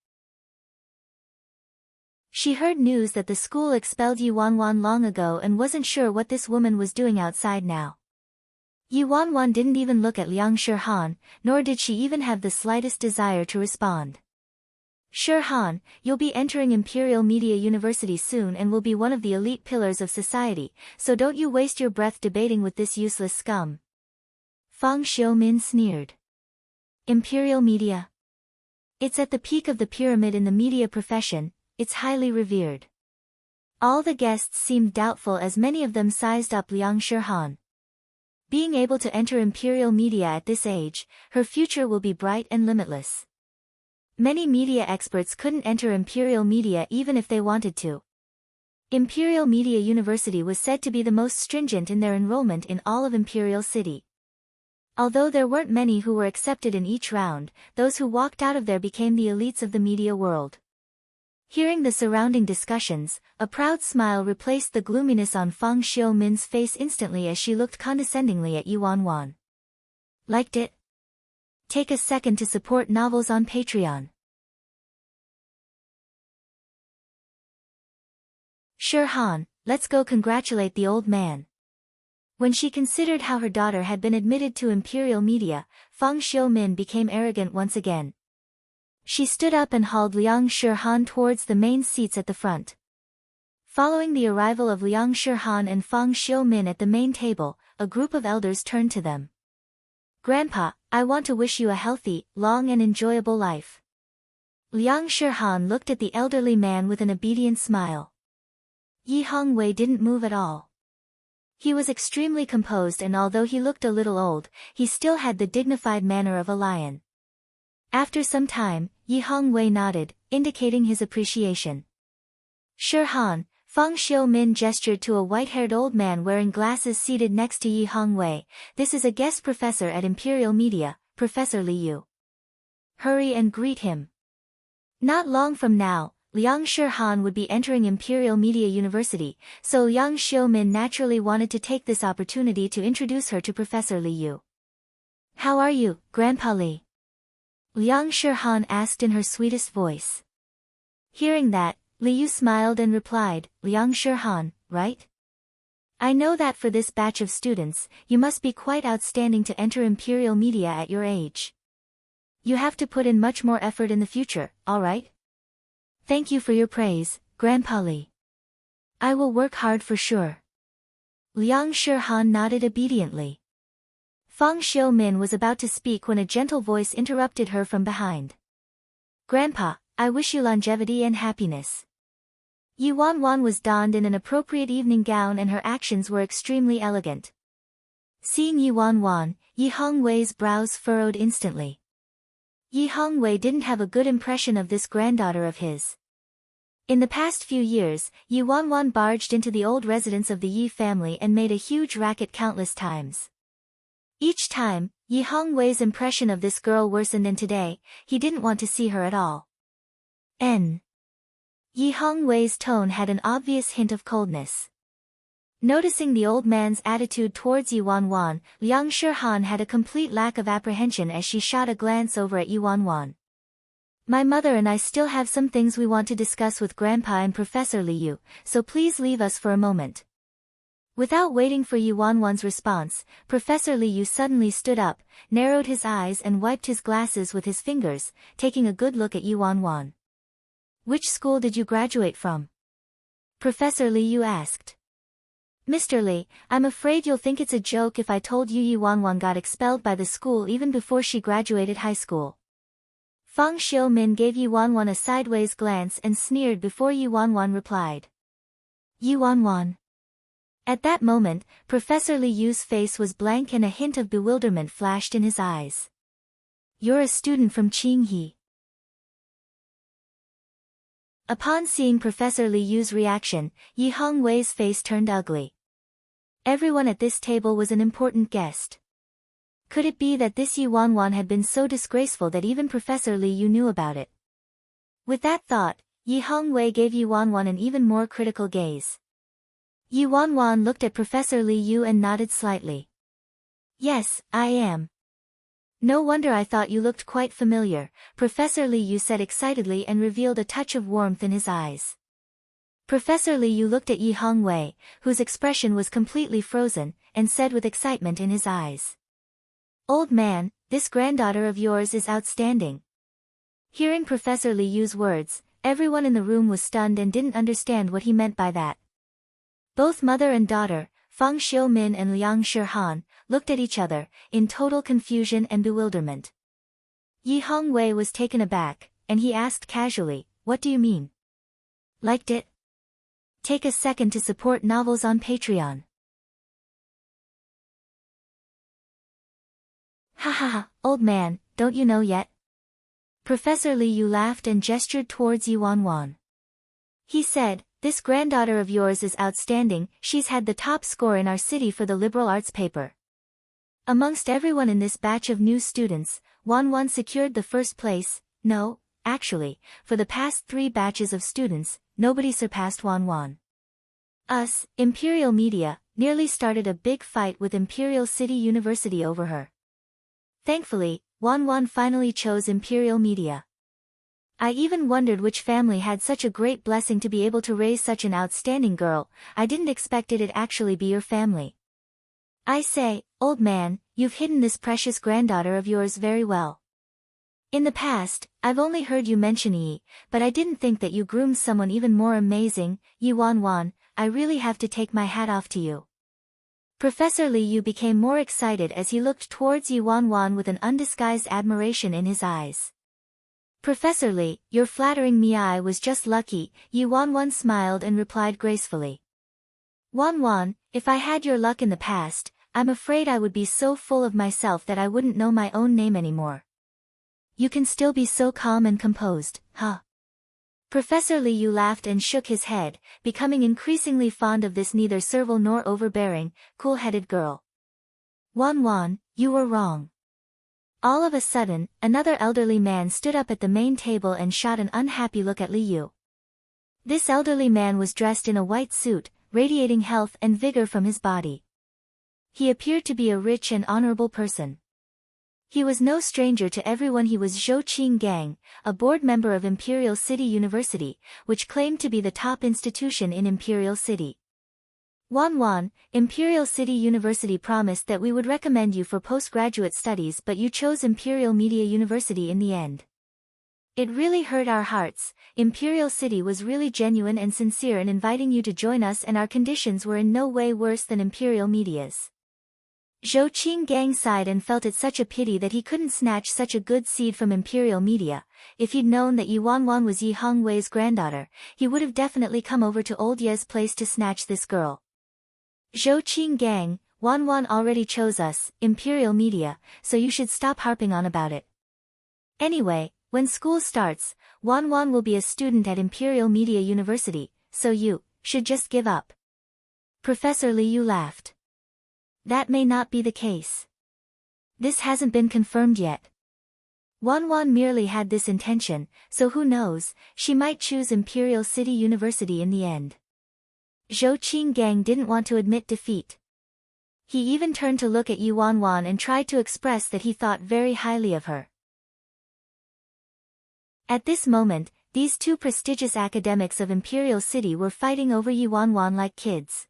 She heard news that the school expelled Ye Wanwan long ago and wasn't sure what this woman was doing outside now. Ye Wanwan didn't even look at Liang Shihan, nor did she even have the slightest desire to respond. Shihan, you'll be entering Imperial Media University soon and will be one of the elite pillars of society, so don't you waste your breath debating with this useless scum. Fang Xiaomin sneered. Imperial Media. It's at the peak of the pyramid in the media profession, it's highly revered. All the guests seemed doubtful as many of them sized up Liang Shihan. Being able to enter Imperial Media at this age, her future will be bright and limitless. Many media experts couldn't enter Imperial Media even if they wanted to. Imperial Media University was said to be the most stringent in their enrollment in all of Imperial City. Although there weren't many who were accepted in each round, those who walked out of there became the elites of the media world. Hearing the surrounding discussions, a proud smile replaced the gloominess on Fang Xiaomin's face instantly as she looked condescendingly at Ye Wanwan. Liked it? Take a second to support novels on Patreon. Shihan, let's go congratulate the old man. When she considered how her daughter had been admitted to Imperial Media, Fang Xiaomin became arrogant once again. She stood up and hauled Liang Shihan towards the main seats at the front. Following the arrival of Liang Shihan and Fang Xiaomin at the main table, a group of elders turned to them. Grandpa, I want to wish you a healthy, long and enjoyable life. Liang Shihan looked at the elderly man with an obedient smile. Yi Hongwei didn't move at all. He was extremely composed and although he looked a little old, he still had the dignified manner of a lion. After some time, Yi Hongwei nodded, indicating his appreciation. Shihan, Fang Xiaomin gestured to a white-haired old man wearing glasses seated next to Yi Hongwei. This is a guest professor at Imperial Media, Professor Liu. Hurry and greet him. Not long from now, Liang Shihan would be entering Imperial Media University, so Liang Xiaomin naturally wanted to take this opportunity to introduce her to Professor Liu. How are you, Grandpa Li? Liang Shihan asked in her sweetest voice. Hearing that, Liu smiled and replied, Liang Shihan, right? I know that for this batch of students, you must be quite outstanding to enter Imperial Media at your age. You have to put in much more effort in the future, alright? Thank you for your praise, Grandpa Li. I will work hard for sure. Liang Shihan nodded obediently. Fang Xiaomin was about to speak when a gentle voice interrupted her from behind. Grandpa, I wish you longevity and happiness. Ye Wanwan was donned in an appropriate evening gown and her actions were extremely elegant. Seeing Ye Wanwan, Yi Hongwei's brows furrowed instantly. Yi Hongwei didn't have a good impression of this granddaughter of his. In the past few years, Ye Wanwan barged into the old residence of the Ye family and made a huge racket countless times. Each time, Yi Hongwei's impression of this girl worsened and today, he didn't want to see her at all. Yi Hongwei's tone had an obvious hint of coldness. Noticing the old man's attitude towards Ye Wanwan, Liang Shihan had a complete lack of apprehension as she shot a glance over at Ye Wanwan. My mother and I still have some things we want to discuss with Grandpa and Professor Liu, so please leave us for a moment. Without waiting for Ye Wanwan's response, Professor Liu suddenly stood up, narrowed his eyes and wiped his glasses with his fingers, taking a good look at Ye Wanwan. Which school did you graduate from? Professor Liu asked. Mr. Li, I'm afraid you'll think it's a joke if I told you Ye Wanwan got expelled by the school even before she graduated high school. Fang Xiumin gave Ye Wanwan a sideways glance and sneered before Ye Wanwan replied. Ye Wanwan. At that moment, Professor Liu's face was blank and a hint of bewilderment flashed in his eyes. You're a student from Qinghe. Upon seeing Professor Liu's reaction, Yi Hongwei's face turned ugly. Everyone at this table was an important guest. Could it be that this Ye Wanwan had been so disgraceful that even Professor Liu knew about it? With that thought, Yi Hongwei gave Ye Wanwan an even more critical gaze. Ye Wanwan looked at Professor Liu and nodded slightly. Yes, I am. No wonder I thought you looked quite familiar, Professor Liu said excitedly and revealed a touch of warmth in his eyes. Professor Liu looked at Yi Hongwei, whose expression was completely frozen, and said with excitement in his eyes. Old man, this granddaughter of yours is outstanding. Hearing Professor Liu's words, everyone in the room was stunned and didn't understand what he meant by that. Both mother and daughter, Fang Xiumin and Liang Shihan, looked at each other, in total confusion and bewilderment. Yi Hongwei was taken aback, and he asked casually, what do you mean? Liked it? Take a second to support novels on Patreon. Ha ha ha, old man, don't you know yet? Professor Liu laughed and gestured towards Ye Wanwan. He said, this granddaughter of yours is outstanding, she's had the top score in our city for the liberal arts paper. Amongst everyone in this batch of new students, Wanwan secured the first place. No, actually, for the past 3 batches of students, nobody surpassed Wanwan. Us, Imperial Media, nearly started a big fight with Imperial City University over her. Thankfully, Wanwan finally chose Imperial Media. I even wondered which family had such a great blessing to be able to raise such an outstanding girl. I didn't expect it'd actually be your family. I say, old man, you've hidden this precious granddaughter of yours very well. In the past, I've only heard you mention Yi, but I didn't think that you groomed someone even more amazing. Ye Wanwan, I really have to take my hat off to you. Professor Liu became more excited as he looked towards Ye Wanwan with an undisguised admiration in his eyes. Professor Li, your flattering me I was just lucky, Ye Wanwan smiled and replied gracefully. Wanwan, if I had your luck in the past, I'm afraid I would be so full of myself that I wouldn't know my own name anymore. You can still be so calm and composed, huh? Professor Liu laughed and shook his head, becoming increasingly fond of this neither servile nor overbearing, cool-headed girl. Wanwan, you were wrong. All of a sudden, another elderly man stood up at the main table and shot an unhappy look at Liu. This elderly man was dressed in a white suit, radiating health and vigor from his body. He appeared to be a rich and honorable person. He was no stranger to everyone. He was Zhou Qinggang, a board member of Imperial City University, which claimed to be the top institution in Imperial City. Wanwan, Imperial City University promised that we would recommend you for postgraduate studies, but you chose Imperial Media University in the end. It really hurt our hearts. Imperial City was really genuine and sincere in inviting you to join us, and our conditions were in no way worse than Imperial Media's. Zhou Qinggang sighed and felt it such a pity that he couldn't snatch such a good seed from Imperial Media. If he'd known that Ye Wanwan was Yi Hongwei's granddaughter, he would have definitely come over to old Ye's place to snatch this girl. Zhou Qinggang, Wanwan already chose us, Imperial Media, so you should stop harping on about it. Anyway, when school starts, Wanwan will be a student at Imperial Media University, so you should just give up. Professor Liu laughed. That may not be the case. This hasn't been confirmed yet. Wanwan merely had this intention, so who knows, she might choose Imperial City University in the end. Zhou Qinggang didn't want to admit defeat. He even turned to look at Ye Wanwan and tried to express that he thought very highly of her. At this moment, these 2 prestigious academics of Imperial City were fighting over Ye Wanwan like kids.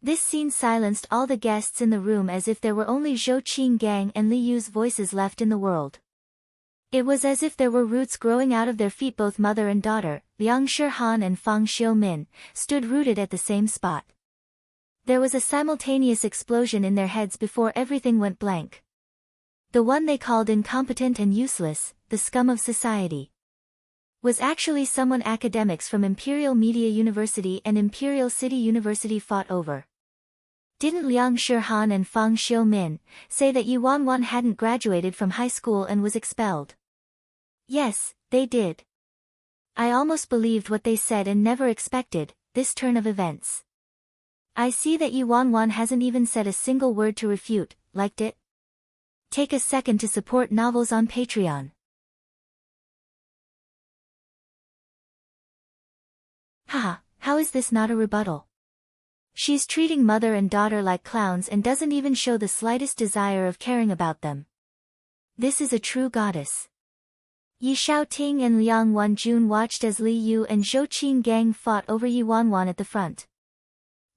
This scene silenced all the guests in the room as if there were only Zhou Qinggang and Liu's voices left in the world. It was as if there were roots growing out of their feet. Both mother and daughter, Liang Shihan and Fang Xiumin, stood rooted at the same spot. There was a simultaneous explosion in their heads before everything went blank. The one they called incompetent and useless, the scum of society, was actually someone academics from Imperial Media University and Imperial City University fought over. Didn't Liang Shihan and Fang Xiumin say that Ye Wanwan hadn't graduated from high school and was expelled? Yes, they did. I almost believed what they said and never expected this turn of events. I see that Ye Wanwan hasn't even said a single word to refute. Liked it? Take a second to support novels on Patreon. Haha, how is this not a rebuttal? She's treating mother and daughter like clowns and doesn't even show the slightest desire of caring about them. This is a true goddess. Yi Xiaoting and Liang Wanjun watched as Li Yu and Zhou Qinggang fought over Ye Wanwan at the front.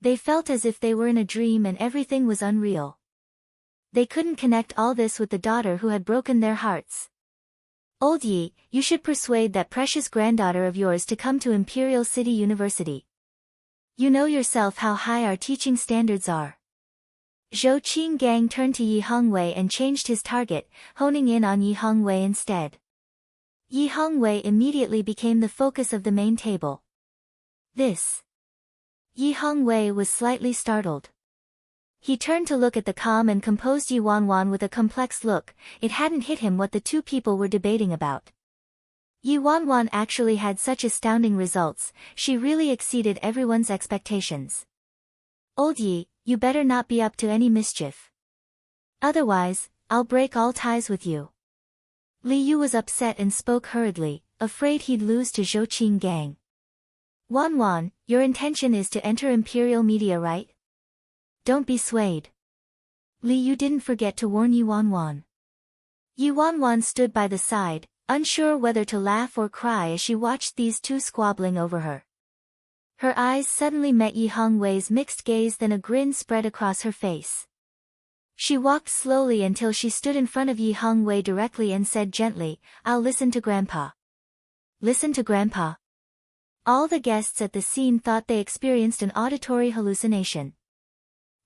They felt as if they were in a dream and everything was unreal. They couldn't connect all this with the daughter who had broken their hearts. Old Yi, you should persuade that precious granddaughter of yours to come to Imperial City University. You know yourself how high our teaching standards are. Zhou Qinggang turned to Yi Hongwei and changed his target, honing in on Yi Hongwei instead. Yi Hongwei immediately became the focus of the main table. Yi Hongwei was slightly startled. He turned to look at the calm and composed Ye Wanwan with a complex look. It hadn't hit him what the two people were debating about. Ye Wanwan actually had such astounding results, she really exceeded everyone's expectations. Old Yi, you better not be up to any mischief. Otherwise, I'll break all ties with you. Li Yu was upset and spoke hurriedly, afraid he'd lose to Zhou Qinggang. Wanwan, your intention is to enter Imperial Media, right? Don't be swayed. Li Yu didn't forget to warn Ye Wanwan. Ye Wanwan stood by the side, unsure whether to laugh or cry as she watched these two squabbling over her. Her eyes suddenly met Yi Hongwei's mixed gaze, then a grin spread across her face. She walked slowly until she stood in front of Yi Hongwei directly and said gently, I'll listen to Grandpa. Listen to Grandpa? All the guests at the scene thought they experienced an auditory hallucination.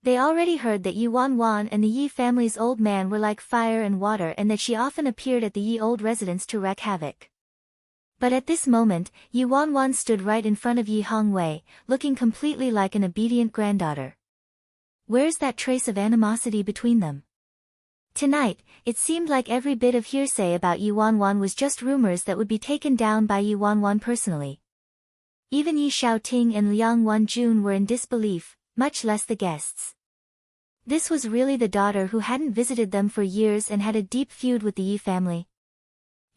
They already heard that Ye Wanwan and the Yi family's old man were like fire and water and that she often appeared at the Yi old residence to wreak havoc. But at this moment, Ye Wanwan stood right in front of Yi Hongwei, looking completely like an obedient granddaughter. Where's that trace of animosity between them? Tonight, it seemed like every bit of hearsay about Ye Wanwan was just rumors that would be taken down by Ye Wanwan personally. Even Yi Xiaoting and Liang Wanjun were in disbelief, much less the guests. This was really the daughter who hadn't visited them for years and had a deep feud with the Yi family.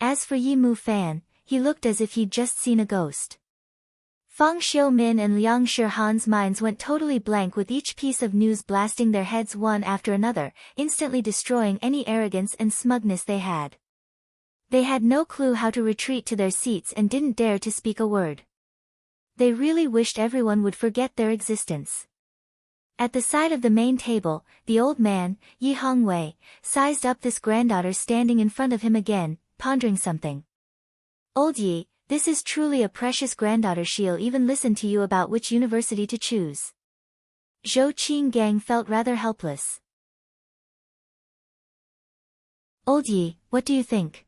As for Yi Mufan, he looked as if he'd just seen a ghost. Fang Xiumin and Liang Shihan's minds went totally blank with each piece of news blasting their heads one after another, instantly destroying any arrogance and smugness they had. They had no clue how to retreat to their seats and didn't dare to speak a word. They really wished everyone would forget their existence. At the side of the main table, the old man, Yi Hongwei, sized up this granddaughter standing in front of him again, pondering something. Old Yi, this is truly a precious granddaughter. She'll even listen to you about which university to choose. Zhou Qinggang felt rather helpless. Old Yi, what do you think?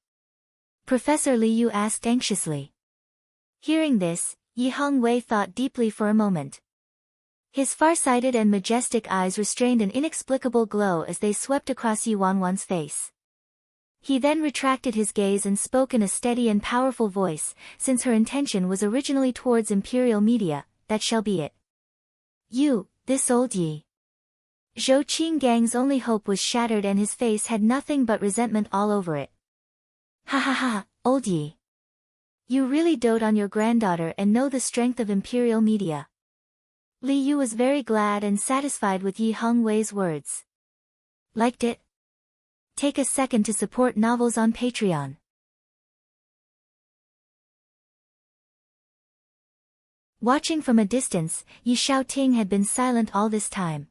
Professor Li Yu asked anxiously. Hearing this, Yi Hongwei thought deeply for a moment. His far-sighted and majestic eyes restrained an inexplicable glow as they swept across Ye Wanwan's face. He then retracted his gaze and spoke in a steady and powerful voice, since her intention was originally towards Imperial Media, that shall be it. You, this old Yi. Zhou Qinggang's only hope was shattered and his face had nothing but resentment all over it. Ha ha ha, old Yi. You really dote on your granddaughter and know the strength of Imperial Media. Li Yu was very glad and satisfied with Yi Hongwei's words. Liked it? Take a second to support novels on Patreon. Watching from a distance, Yi Xiaoting had been silent all this time.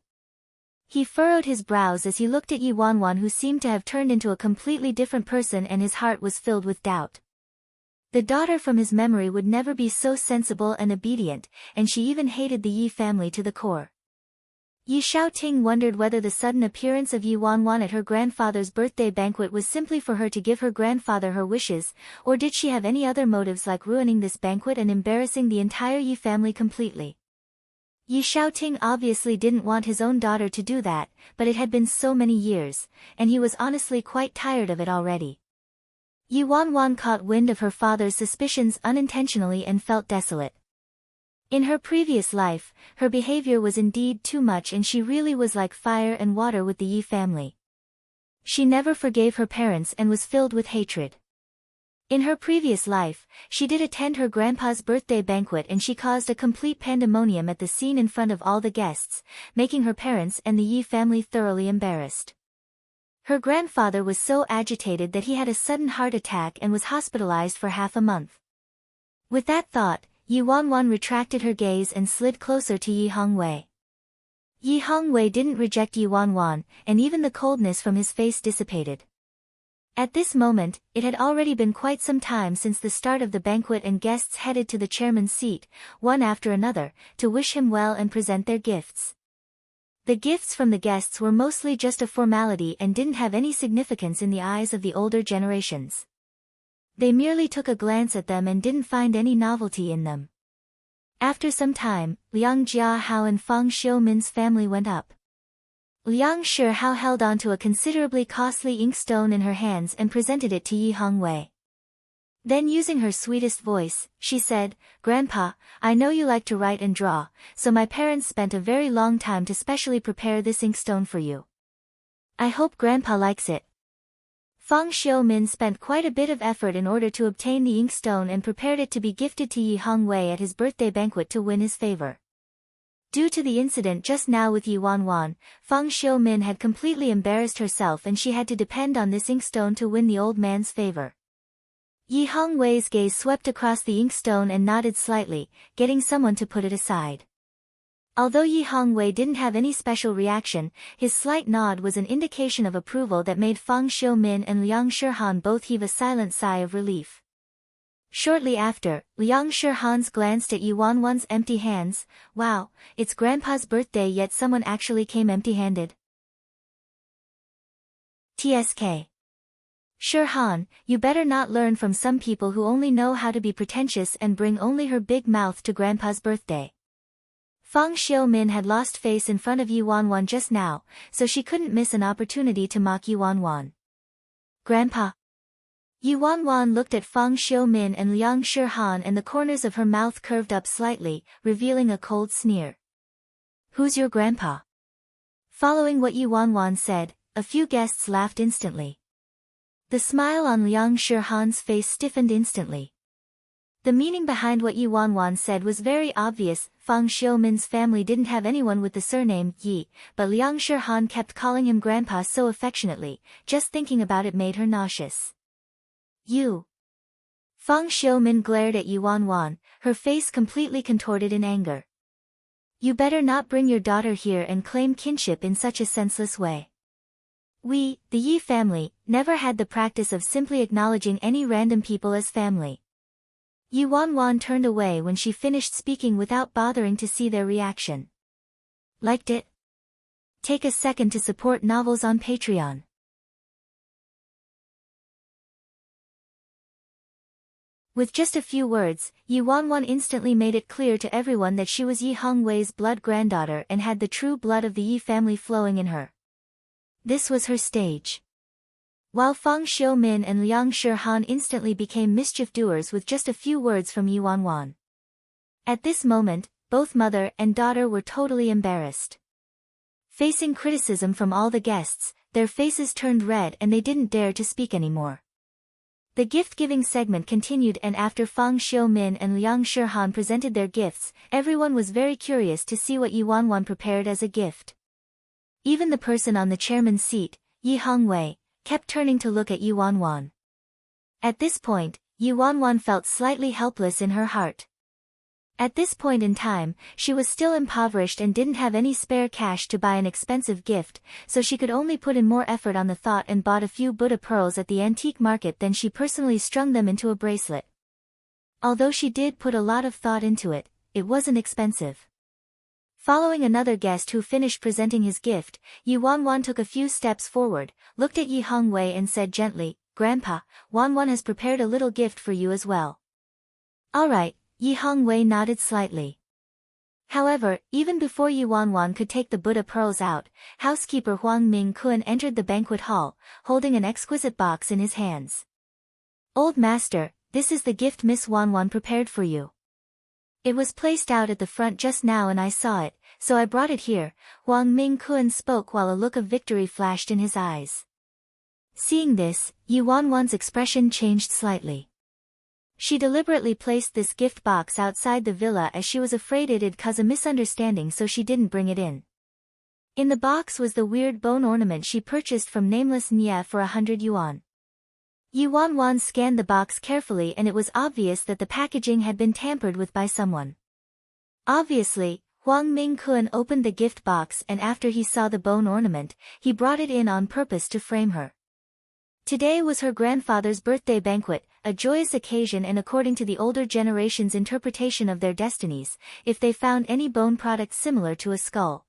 He furrowed his brows as he looked at Ye Wanwan, who seemed to have turned into a completely different person, and his heart was filled with doubt. The daughter from his memory would never be so sensible and obedient, and she even hated the Ye family to the core. Ye Xiaoting wondered whether the sudden appearance of Ye Wanwan at her grandfather's birthday banquet was simply for her to give her grandfather her wishes, or did she have any other motives, like ruining this banquet and embarrassing the entire Ye family completely. Ye Xiaoting obviously didn't want his own daughter to do that, but it had been so many years, and he was honestly quite tired of it already. Ye Wanwan caught wind of her father's suspicions unintentionally and felt desolate. In her previous life, her behavior was indeed too much, and she really was like fire and water with the Ye family. She never forgave her parents and was filled with hatred. In her previous life, she did attend her grandpa's birthday banquet, and she caused a complete pandemonium at the scene in front of all the guests, making her parents and the Ye family thoroughly embarrassed. Her grandfather was so agitated that he had a sudden heart attack and was hospitalized for half a month. With that thought, Ye Wanwan retracted her gaze and slid closer to Ye Hongwei. Ye Hongwei didn't reject Ye Wanwan, and even the coldness from his face dissipated. At this moment, it had already been quite some time since the start of the banquet, and guests headed to the chairman's seat, one after another, to wish him well and present their gifts. The gifts from the guests were mostly just a formality and didn't have any significance in the eyes of the older generations. They merely took a glance at them and didn't find any novelty in them. After some time, Liang Jiahao and Fang Xiumin's family went up. Liang Shihao held onto a considerably costly inkstone in her hands and presented it to Ye Hongwei. Then, using her sweetest voice, she said, "Grandpa, I know you like to write and draw, so my parents spent a very long time to specially prepare this inkstone for you. I hope Grandpa likes it." Fang Xiumin spent quite a bit of effort in order to obtain the inkstone and prepared it to be gifted to Ye Hongwei at his birthday banquet to win his favor. Due to the incident just now with Ye Wanwan, Fang Xiumin had completely embarrassed herself, and she had to depend on this inkstone to win the old man's favor. Ye Hongwei's gaze swept across the inkstone and nodded slightly, getting someone to put it aside. Although Ye Hongwei didn't have any special reaction, his slight nod was an indication of approval that made Fang Xiumin and Liang Shihan both heave a silent sigh of relief. Shortly after, Liang Shihan glanced at Ye Wanwan's empty hands. "Wow, it's Grandpa's birthday, yet someone actually came empty-handed. TSK. Shihan, you better not learn from some people who only know how to be pretentious and bring only her big mouth to Grandpa's birthday." Fang Xiumin had lost face in front of Ye Wanwan just now, so she couldn't miss an opportunity to mock Ye Wanwan. "Grandpa." Ye Wanwan looked at Fang Xiumin and Liang Shihan, and the corners of her mouth curved up slightly, revealing a cold sneer. "Who's your grandpa?" Following what Ye Wanwan said, a few guests laughed instantly. The smile on Liang Shihan's face stiffened instantly. The meaning behind what Ye Wanwan said was very obvious. Fang Xiumin's family didn't have anyone with the surname Yi, but Liang Shihan kept calling him Grandpa so affectionately, just thinking about it made her nauseous. "You." Fang Xiumin glared at Ye Wanwan, her face completely contorted in anger. "You better not bring your daughter here and claim kinship in such a senseless way. We, the Yi family, never had the practice of simply acknowledging any random people as family." Ye Wanwan turned away when she finished speaking without bothering to see their reaction. Liked it? Take a second to support novels on Patreon. With just a few words, Ye Wanwan instantly made it clear to everyone that she was Ye Hongwei's blood granddaughter and had the true blood of the Yi family flowing in her. This was her stage. While Fang Xiumin and Liang Shihan instantly became mischief doers with just a few words from Ye Wanwan. At this moment, both mother and daughter were totally embarrassed. Facing criticism from all the guests, their faces turned red and they didn't dare to speak anymore. The gift-giving segment continued, and after Fang Xiumin and Liang Shihan presented their gifts, everyone was very curious to see what Ye Wanwan prepared as a gift. Even the person on the chairman's seat, Ye Hongwei, kept turning to look at Ye Wanwan. At this point, Ye Wanwan felt slightly helpless in her heart. At this point in time, she was still impoverished and didn't have any spare cash to buy an expensive gift, so she could only put in more effort on the thought and bought a few Buddha pearls at the antique market. Then she personally strung them into a bracelet. Although she did put a lot of thought into it, it wasn't expensive. Following another guest who finished presenting his gift, Ye Wanwan took a few steps forward, looked at Ye Hongwei and said gently, "Grandpa, Wanwan has prepared a little gift for you as well." "All right," Ye Hongwei nodded slightly. However, even before Ye Wanwan could take the Buddha pearls out, housekeeper Huang Ming-kun entered the banquet hall, holding an exquisite box in his hands. "Old master, this is the gift Miss Wanwan prepared for you. It was placed out at the front just now and I saw it, so I brought it here," Huang Ming-kun spoke while a look of victory flashed in his eyes. Seeing this, Ye Wanwan's expression changed slightly. She deliberately placed this gift box outside the villa as she was afraid it'd cause a misunderstanding, so she didn't bring it in. In the box was the weird bone ornament she purchased from nameless Nye for 100 yuan. Ye Wanwan scanned the box carefully and it was obvious that the packaging had been tampered with by someone. Obviously, Huang Ming-kun opened the gift box and after he saw the bone ornament, he brought it in on purpose to frame her. Today was her grandfather's birthday banquet, a joyous occasion, and according to the older generation's interpretation of their destinies, if they found any bone product similar to a skull.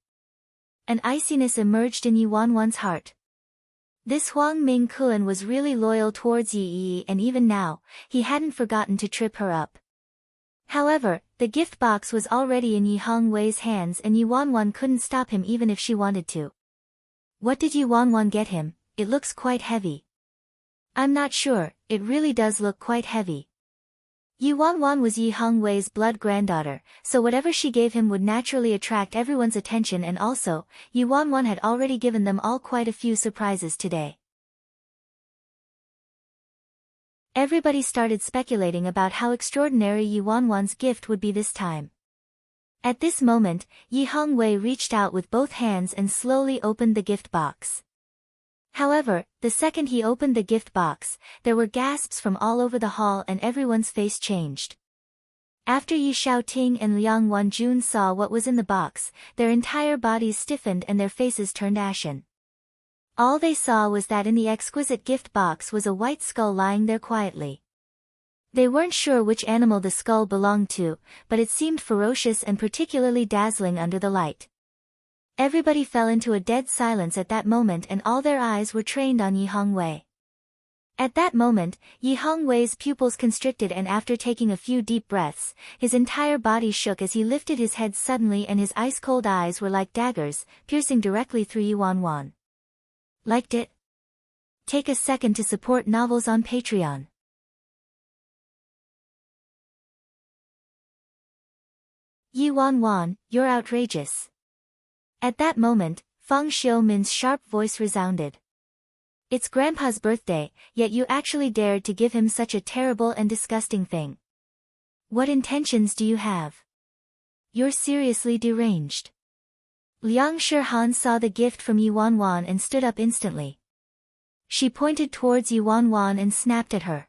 An iciness emerged in Ye Wanwan's heart. This Huang Ming-kun was really loyal towards Yi, and even now, he hadn't forgotten to trip her up. However, the gift box was already in Ye Hongwei's hands and Ye Wanwan couldn't stop him even if she wanted to. "What did Ye Wanwan get him? It looks quite heavy." "I'm not sure, it really does look quite heavy." Ye Wanwan was Ye Hongwei's blood granddaughter, so whatever she gave him would naturally attract everyone's attention, and also, Ye Wanwan had already given them all quite a few surprises today. Everybody started speculating about how extraordinary Ye Wanwan's gift would be this time. At this moment, Ye Hongwei reached out with both hands and slowly opened the gift box. However, the second he opened the gift box, there were gasps from all over the hall and everyone's face changed. After Ye Xiaoting and Liang Wanjun saw what was in the box, their entire bodies stiffened and their faces turned ashen. All they saw was that in the exquisite gift box was a white skull lying there quietly. They weren't sure which animal the skull belonged to, but it seemed ferocious and particularly dazzling under the light. Everybody fell into a dead silence at that moment and all their eyes were trained on Ye Hongwei. At that moment, Ye Hongwei's pupils constricted and after taking a few deep breaths, his entire body shook as he lifted his head suddenly and his ice-cold eyes were like daggers, piercing directly through Ye Wanwan. Liked it? Take a second to support novels on Patreon. Ye Wanwan, you're outrageous. At that moment, Feng Xiumin's sharp voice resounded. It's Grandpa's birthday, yet you actually dared to give him such a terrible and disgusting thing. What intentions do you have? You're seriously deranged. Liang Shihan saw the gift from Ye Wanwan and stood up instantly. She pointed towards Ye Wanwan and snapped at her.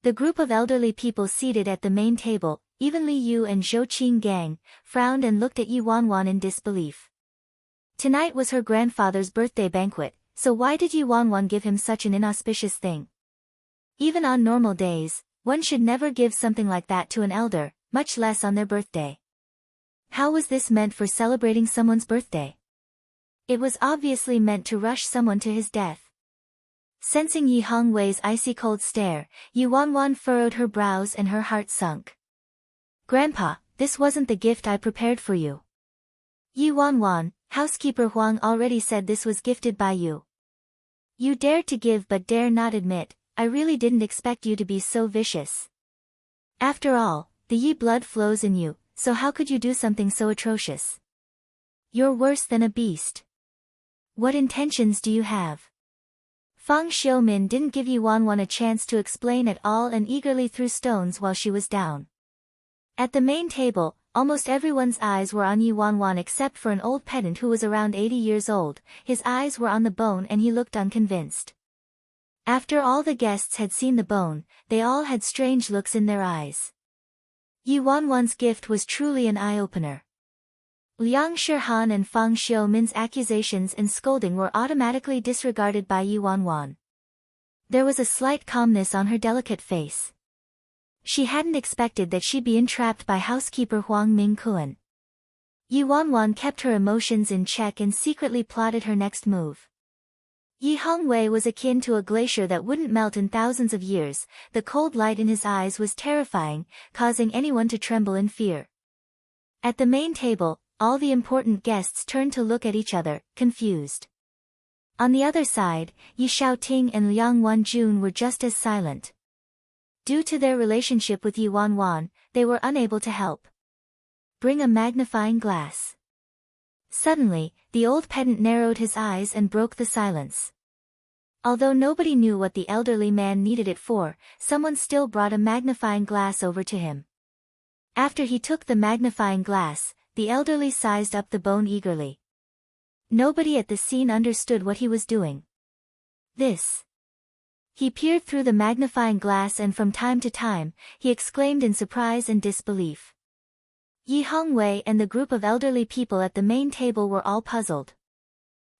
The group of elderly people seated at the main table, even Li Yu and Zhou Qinggang, frowned and looked at Ye Wanwan in disbelief. Tonight was her grandfather's birthday banquet, so why did Ye Wanwan give him such an inauspicious thing? Even on normal days, one should never give something like that to an elder, much less on their birthday. How was this meant for celebrating someone's birthday? It was obviously meant to rush someone to his death. Sensing Ye Hongwei's icy cold stare, Ye Wanwan furrowed her brows and her heart sunk. Grandpa, this wasn't the gift I prepared for you. Ye Wanwan, housekeeper Huang already said this was gifted by you. You dared to give but dare not admit, I really didn't expect you to be so vicious. After all, the Yi blood flows in you, so how could you do something so atrocious? You're worse than a beast. What intentions do you have? Feng Xiumin didn't give Ye Wanwan a chance to explain at all and eagerly threw stones while she was down. At the main table, almost everyone's eyes were on Ye Wanwan except for an old pedant who was around 80 years old. His eyes were on the bone and he looked unconvinced. After all the guests had seen the bone, they all had strange looks in their eyes. Ye Wanwan's gift was truly an eye-opener. Liang Shihan and Fang Xiumin's accusations and scolding were automatically disregarded by Ye Wanwan. There was a slight calmness on her delicate face. She hadn't expected that she'd be entrapped by housekeeper Huang Mingkuan. Ye Wanwan kept her emotions in check and secretly plotted her next move. Yi Hongwei was akin to a glacier that wouldn't melt in thousands of years. The cold light in his eyes was terrifying, causing anyone to tremble in fear. At the main table, all the important guests turned to look at each other, confused. On the other side, Yi Xiaoting and Liang Wanjun were just as silent. Due to their relationship with Ye Wanwan, they were unable to help. Bring a magnifying glass. Suddenly, the old pedant narrowed his eyes and broke the silence. Although nobody knew what the elderly man needed it for, someone still brought a magnifying glass over to him. After he took the magnifying glass, the elderly sized up the bone eagerly. Nobody at the scene understood what he was doing. This. He peered through the magnifying glass and from time to time, he exclaimed in surprise and disbelief. Yi Hongwei and the group of elderly people at the main table were all puzzled.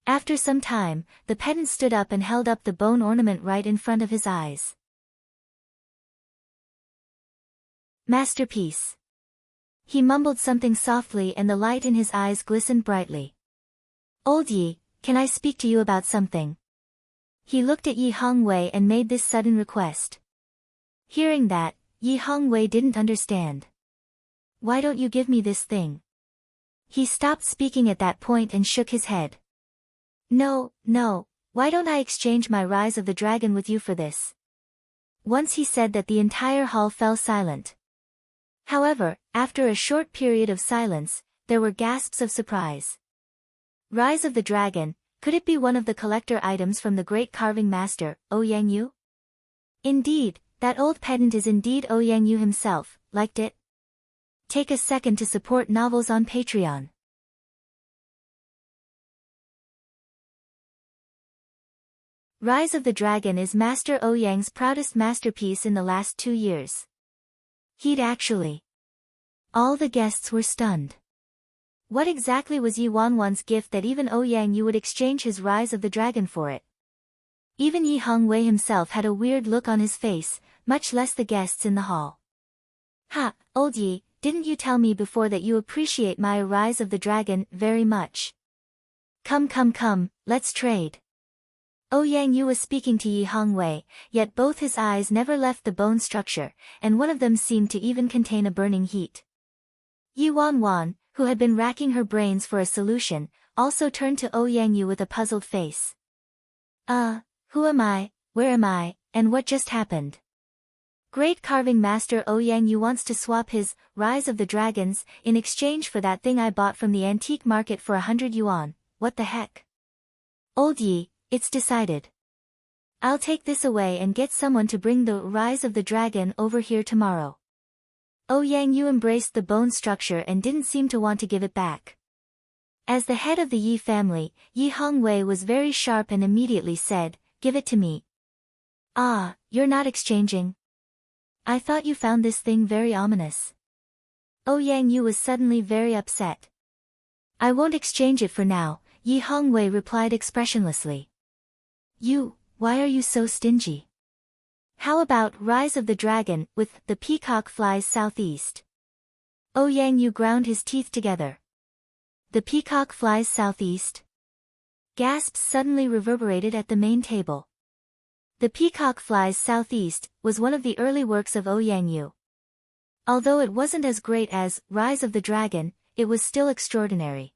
After some time, the pedant stood up and held up the bone ornament right in front of his eyes. Masterpiece. He mumbled something softly and the light in his eyes glistened brightly. Old Yi, can I speak to you about something? He looked at Yi Hongwei and made this sudden request. Hearing that, Yi Hongwei didn't understand. Why don't you give me this thing? He stopped speaking at that point and shook his head. No, why don't I exchange my Rise of the Dragon with you for this? Once he said that the entire hall fell silent. However, after a short period of silence, there were gasps of surprise. Rise of the Dragon, could it be one of the collector items from the great carving master, Ouyang Yu? Indeed, that old pedant is indeed Ouyang Yu himself. Liked it? Take a second to support novels on Patreon. Rise of the Dragon is Master Ouyang's proudest masterpiece in the last 2 years. He'd actually. All the guests were stunned. What exactly was Ye Wanwan's gift that even Ouyang Yu would exchange his Rise of the Dragon for it? Even Yi Hongwei himself had a weird look on his face, much less the guests in the hall. Ha, old Yi, didn't you tell me before that you appreciate my Rise of the Dragon very much? Come, let's trade. Ouyang Yu was speaking to Yi Hongwei, yet both his eyes never left the bone structure, and one of them seemed to even contain a burning heat. Ye Wanwan, who had been racking her brains for a solution, also turned to Ouyang Yu with a puzzled face. Who am I, where am I, and what just happened? Great carving master Ouyang Yu wants to swap his Rise of the Dragons in exchange for that thing I bought from the antique market for 100 yuan, what the heck? Old Yi, it's decided. I'll take this away and get someone to bring the Rise of the Dragon over here tomorrow. Ouyang Yu embraced the bone structure and didn't seem to want to give it back. As the head of the Yi family, Yi Hongwei was very sharp and immediately said, give it to me. You're not exchanging? I thought you found this thing very ominous. Ouyang Yu was suddenly very upset. I won't exchange it for now, Yi Hongwei replied expressionlessly. Why are you so stingy? How about Rise of the Dragon with the peacock flies southeast? Ouyang Yu ground his teeth together. The peacock flies southeast? Gasps suddenly reverberated at the main table. The Peacock Flies Southeast was one of the early works of Ouyang Yu. Although it wasn't as great as Rise of the Dragon, it was still extraordinary.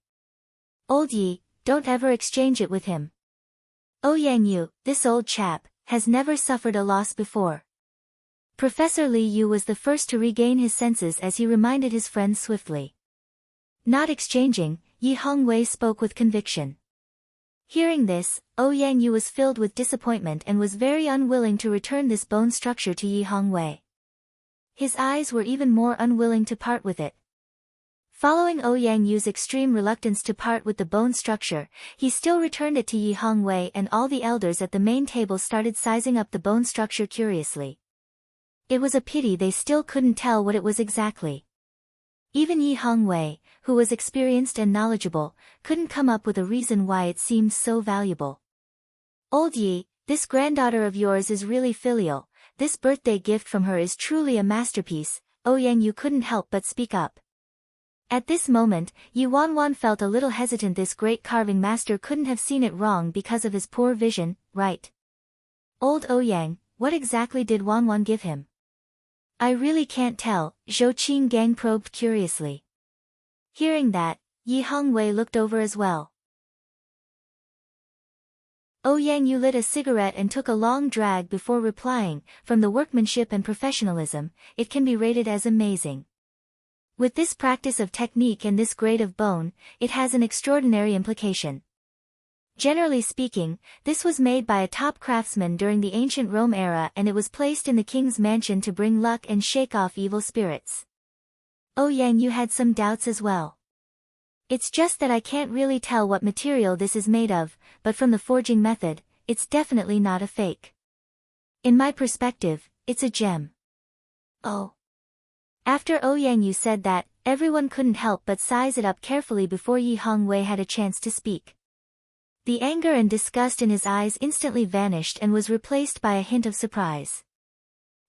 Old Yi, don't ever exchange it with him. Ouyang Yu, this old chap, has never suffered a loss before. Professor Li Yu was the first to regain his senses as he reminded his friends swiftly. Not exchanging, Yi Hongwei spoke with conviction. Hearing this, Ouyang Yu was filled with disappointment and was very unwilling to return this bone structure to Yi Hongwei. His eyes were even more unwilling to part with it. Following Ouyang Yu's extreme reluctance to part with the bone structure, he still returned it to Yi Hongwei and all the elders at the main table started sizing up the bone structure curiously. It was a pity they still couldn't tell what it was exactly. Even Ye Wanwan, who was experienced and knowledgeable, couldn't come up with a reason why it seemed so valuable. Old Ye, this granddaughter of yours is really filial, this birthday gift from her is truly a masterpiece. You couldn't help but speak up. At this moment, Ye Wanwan felt a little hesitant. This great carving master couldn't have seen it wrong because of his poor vision, right? Old Ouyang, what exactly did Wanwan give him? I really can't tell, Zhou Qinggang probed curiously. Hearing that, Ye Wanwan looked over as well. Ouyang Yu lit a cigarette and took a long drag before replying, from the workmanship and professionalism, it can be rated as amazing. With this practice of technique and this grade of bone, it has an extraordinary implication. Generally speaking, this was made by a top craftsman during the ancient Rome era and it was placed in the king's mansion to bring luck and shake off evil spirits. Ouyang Yu had some doubts as well. It's just that I can't really tell what material this is made of, but from the forging method, it's definitely not a fake. In my perspective, it's a gem. Oh. After Ouyang Yu said that, everyone couldn't help but size it up carefully before Ye Wanwan had a chance to speak. The anger and disgust in his eyes instantly vanished and was replaced by a hint of surprise.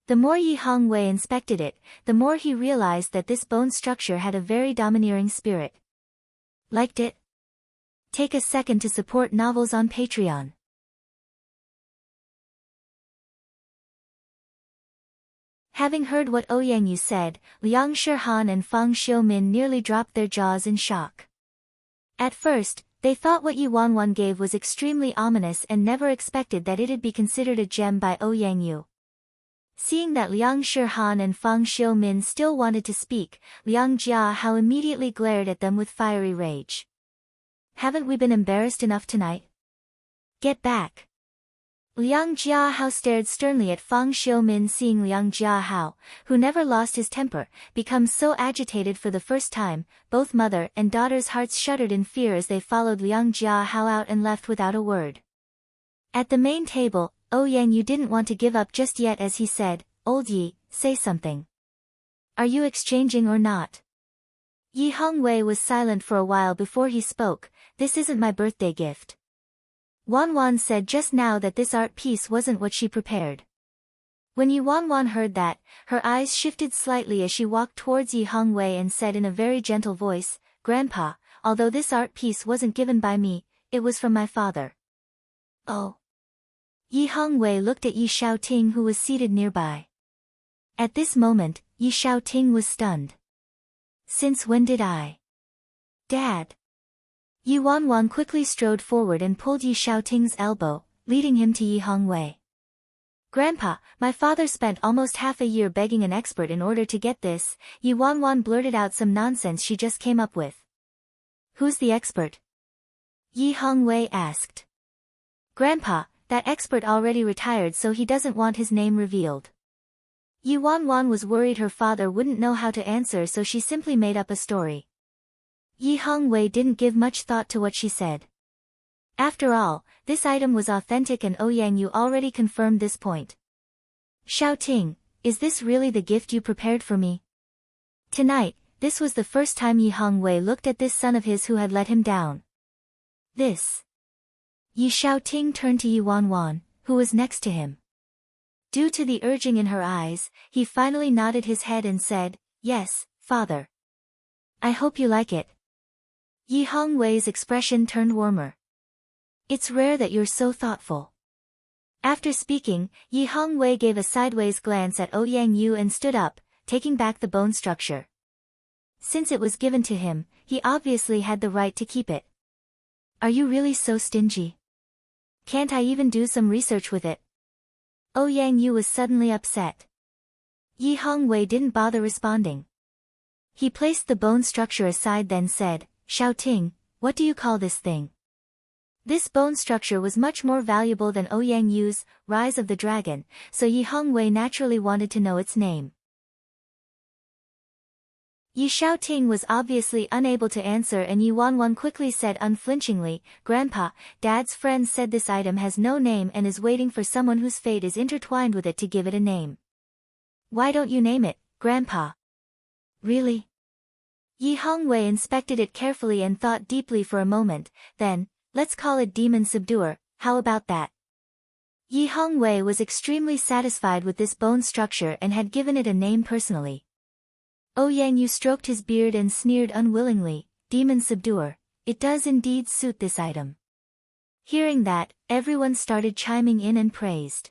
The more Ye Wanwan inspected it, the more he realized that this bone structure had a very domineering spirit. Liked it? Take a second to support novels on Patreon. Having heard what Ouyang Yu said, Liang Shihan and Fang Xiumin nearly dropped their jaws in shock. At first, they thought what Ye Wanwan gave was extremely ominous and never expected that it'd be considered a gem by Ouyang Yu. Seeing that Liang Shihan and Fang Xiumin still wanted to speak, Liang Jiahao immediately glared at them with fiery rage. Haven't we been embarrassed enough tonight? Get back! Liang Jiahao stared sternly at Fang Xiumin. Seeing Liang Jiahao, who never lost his temper, become so agitated for the first time, both mother and daughter's hearts shuddered in fear as they followed Liang Jiahao out and left without a word. At the main table, Ouyang Yu didn't want to give up just yet as he said, Old Ye, say something. Are you exchanging or not? Ye Wanwan was silent for a while before he spoke. This isn't my birthday gift. Wanwan said just now that this art piece wasn't what she prepared. When Ye Wanwan heard that, her eyes shifted slightly as she walked towards Ye Wanwan and said in a very gentle voice, Grandpa, although this art piece wasn't given by me, it was from my father. Oh. Ye Wanwan looked at Ye Xiaoting who was seated nearby. At this moment, Ye Xiaoting was stunned. Since when did I? Dad. Ye Wanwan quickly strode forward and pulled Ye Xiaoting's elbow, leading him to Ye Wanwan. Grandpa, my father spent almost half a year begging an expert in order to get this. Ye Wanwan blurted out some nonsense she just came up with. Who's the expert? Ye Wanwan asked. Grandpa, that expert already retired so he doesn't want his name revealed. Ye Wanwan was worried her father wouldn't know how to answer so she simply made up a story. Ye Wanwan didn't give much thought to what she said. After all, this item was authentic and Ouyang Yu already confirmed this point. Xiaoting, is this really the gift you prepared for me? Tonight, this was the first time Ye Wanwan looked at this son of his who had let him down. This. Ye Xiaoting turned to Ye Wanwan, who was next to him. Due to the urging in her eyes, he finally nodded his head and said, Yes, father. I hope you like it. Ye Wanwan's expression turned warmer. It's rare that you're so thoughtful. After speaking, Ye Wanwan gave a sideways glance at Ouyang Yu and stood up, taking back the bone structure. Since it was given to him, he obviously had the right to keep it. Are you really so stingy? Can't I even do some research with it? Ouyang Yu was suddenly upset. Ye Wanwan didn't bother responding. He placed the bone structure aside then said, Xiaoting, what do you call this thing? This bone structure was much more valuable than Ouyang Yu's Rise of the Dragon, so Ye Wanwan naturally wanted to know its name. Ye Xiaoting was obviously unable to answer and Ye Wanwan quickly said unflinchingly, Grandpa, Dad's friend said this item has no name and is waiting for someone whose fate is intertwined with it to give it a name. Why don't you name it, Grandpa? Really? Ye Hongwei inspected it carefully and thought deeply for a moment, then, let's call it Demon Subduer, how about that? Ye Hongwei was extremely satisfied with this bone structure and had given it a name personally. Yang Yu stroked his beard and sneered unwillingly, Demon Subduer, it does indeed suit this item. Hearing that, everyone started chiming in and praised.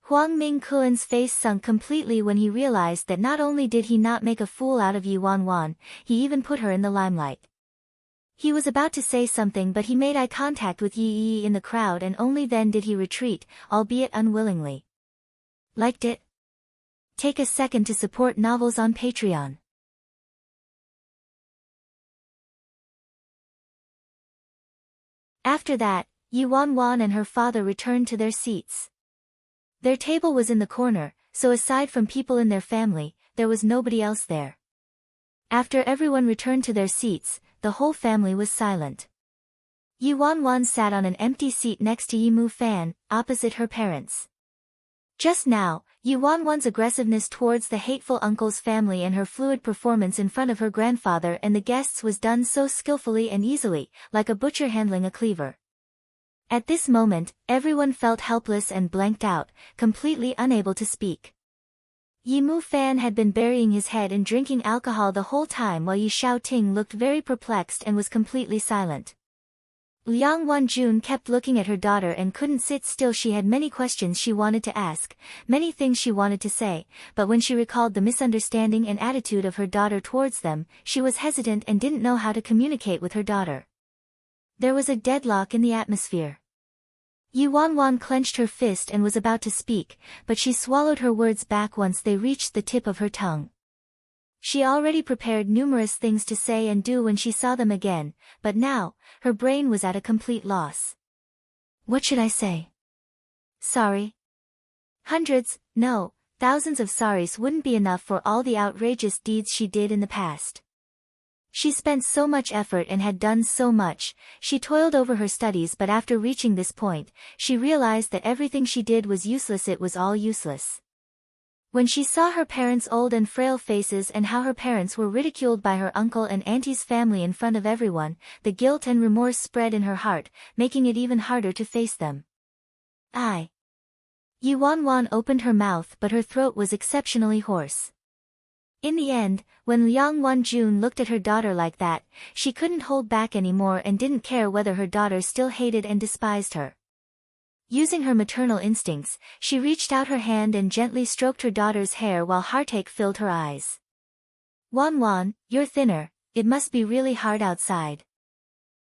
Huang Mingkuan's face sunk completely when he realized that not only did he not make a fool out of Ye Wanwan, he even put her in the limelight. He was about to say something but he made eye contact with Yi Yi in the crowd and only then did he retreat, albeit unwillingly. Liked it? Take a second to support novels on Patreon. After that, Ye Wanwan and her father returned to their seats. Their table was in the corner, so aside from people in their family, there was nobody else there. After everyone returned to their seats, the whole family was silent. Ye Wanwan sat on an empty seat next to Ye Mu Fan, opposite her parents. Just now, Ye Wanwan's aggressiveness towards the hateful uncle's family and her fluid performance in front of her grandfather and the guests was done so skillfully and easily, like a butcher handling a cleaver. At this moment, everyone felt helpless and blanked out, completely unable to speak. Ye Mu Fan had been burying his head in drinking alcohol the whole time while Ye Xiaoting looked very perplexed and was completely silent. Liang Wanjun kept looking at her daughter and couldn't sit still. She had many questions she wanted to ask, many things she wanted to say, but when she recalled the misunderstanding and attitude of her daughter towards them, she was hesitant and didn't know how to communicate with her daughter. There was a deadlock in the atmosphere. Ye Wanwan clenched her fist and was about to speak, but she swallowed her words back once they reached the tip of her tongue. She already prepared numerous things to say and do when she saw them again, but now, her brain was at a complete loss. What should I say? Sorry? Hundreds, no, thousands of sorries wouldn't be enough for all the outrageous deeds she did in the past. She spent so much effort and had done so much, she toiled over her studies, but after reaching this point, she realized that everything she did was useless. It was all useless. When she saw her parents' old and frail faces and how her parents were ridiculed by her uncle and auntie's family in front of everyone, the guilt and remorse spread in her heart, making it even harder to face them. Ye Wanwan opened her mouth but her throat was exceptionally hoarse. In the end, when Liang Wanjun looked at her daughter like that, she couldn't hold back anymore and didn't care whether her daughter still hated and despised her. Using her maternal instincts, she reached out her hand and gently stroked her daughter's hair while heartache filled her eyes. Wanwan, you're thinner, it must be really hard outside.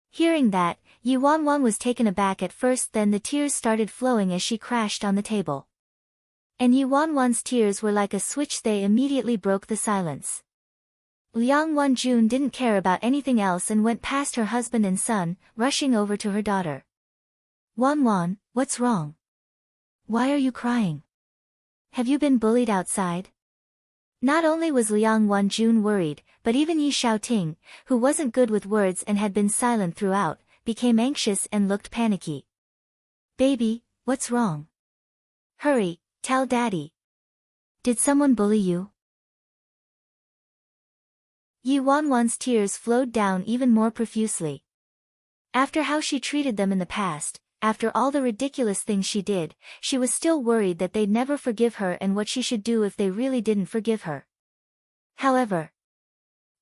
Hearing that, Ye Wanwan was taken aback at first, then the tears started flowing as she crashed on the table. And Ye Wanwan's tears were like a switch, they immediately broke the silence. Liang Wanjun didn't care about anything else and went past her husband and son, rushing over to her daughter. Wanwan, what's wrong? Why are you crying? Have you been bullied outside? Not only was Liang Wanjun worried, but even Ye Xiaoting, who wasn't good with words and had been silent throughout, became anxious and looked panicky. Baby, what's wrong? Hurry, tell Daddy. Did someone bully you? Ye Wanwan's tears flowed down even more profusely. After how she treated them in the past, after all the ridiculous things she did, she was still worried that they'd never forgive her and what she should do if they really didn't forgive her. However,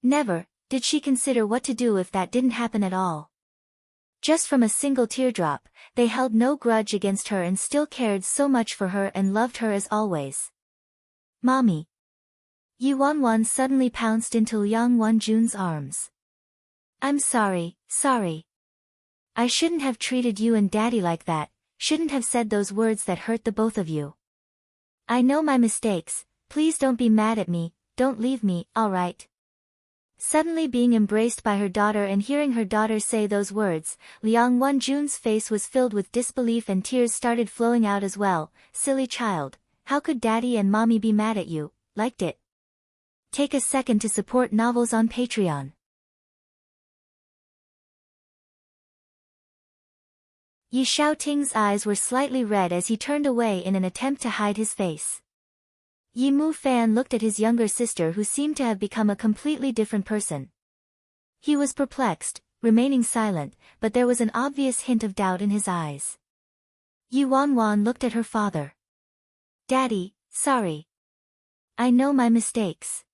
never did she consider what to do if that didn't happen at all. Just from a single teardrop, they held no grudge against her and still cared so much for her and loved her as always. Mommy. Ye Wanwan suddenly pounced into Liang Wanjun's arms. I'm sorry. I shouldn't have treated you and Daddy like that, shouldn't have said those words that hurt the both of you. I know my mistakes, please don't be mad at me, don't leave me, alright? Suddenly being embraced by her daughter and hearing her daughter say those words, Liang Wanjun's face was filled with disbelief and tears started flowing out as well. Silly child, how could Daddy and Mommy be mad at you? Liked it. Take a second to support novels on Patreon. Ye Xiaoting's eyes were slightly red as he turned away in an attempt to hide his face. Ye Fan looked at his younger sister who seemed to have become a completely different person. He was perplexed, remaining silent, but there was an obvious hint of doubt in his eyes. Ye Wanwan looked at her father. Daddy, sorry. I know my mistakes.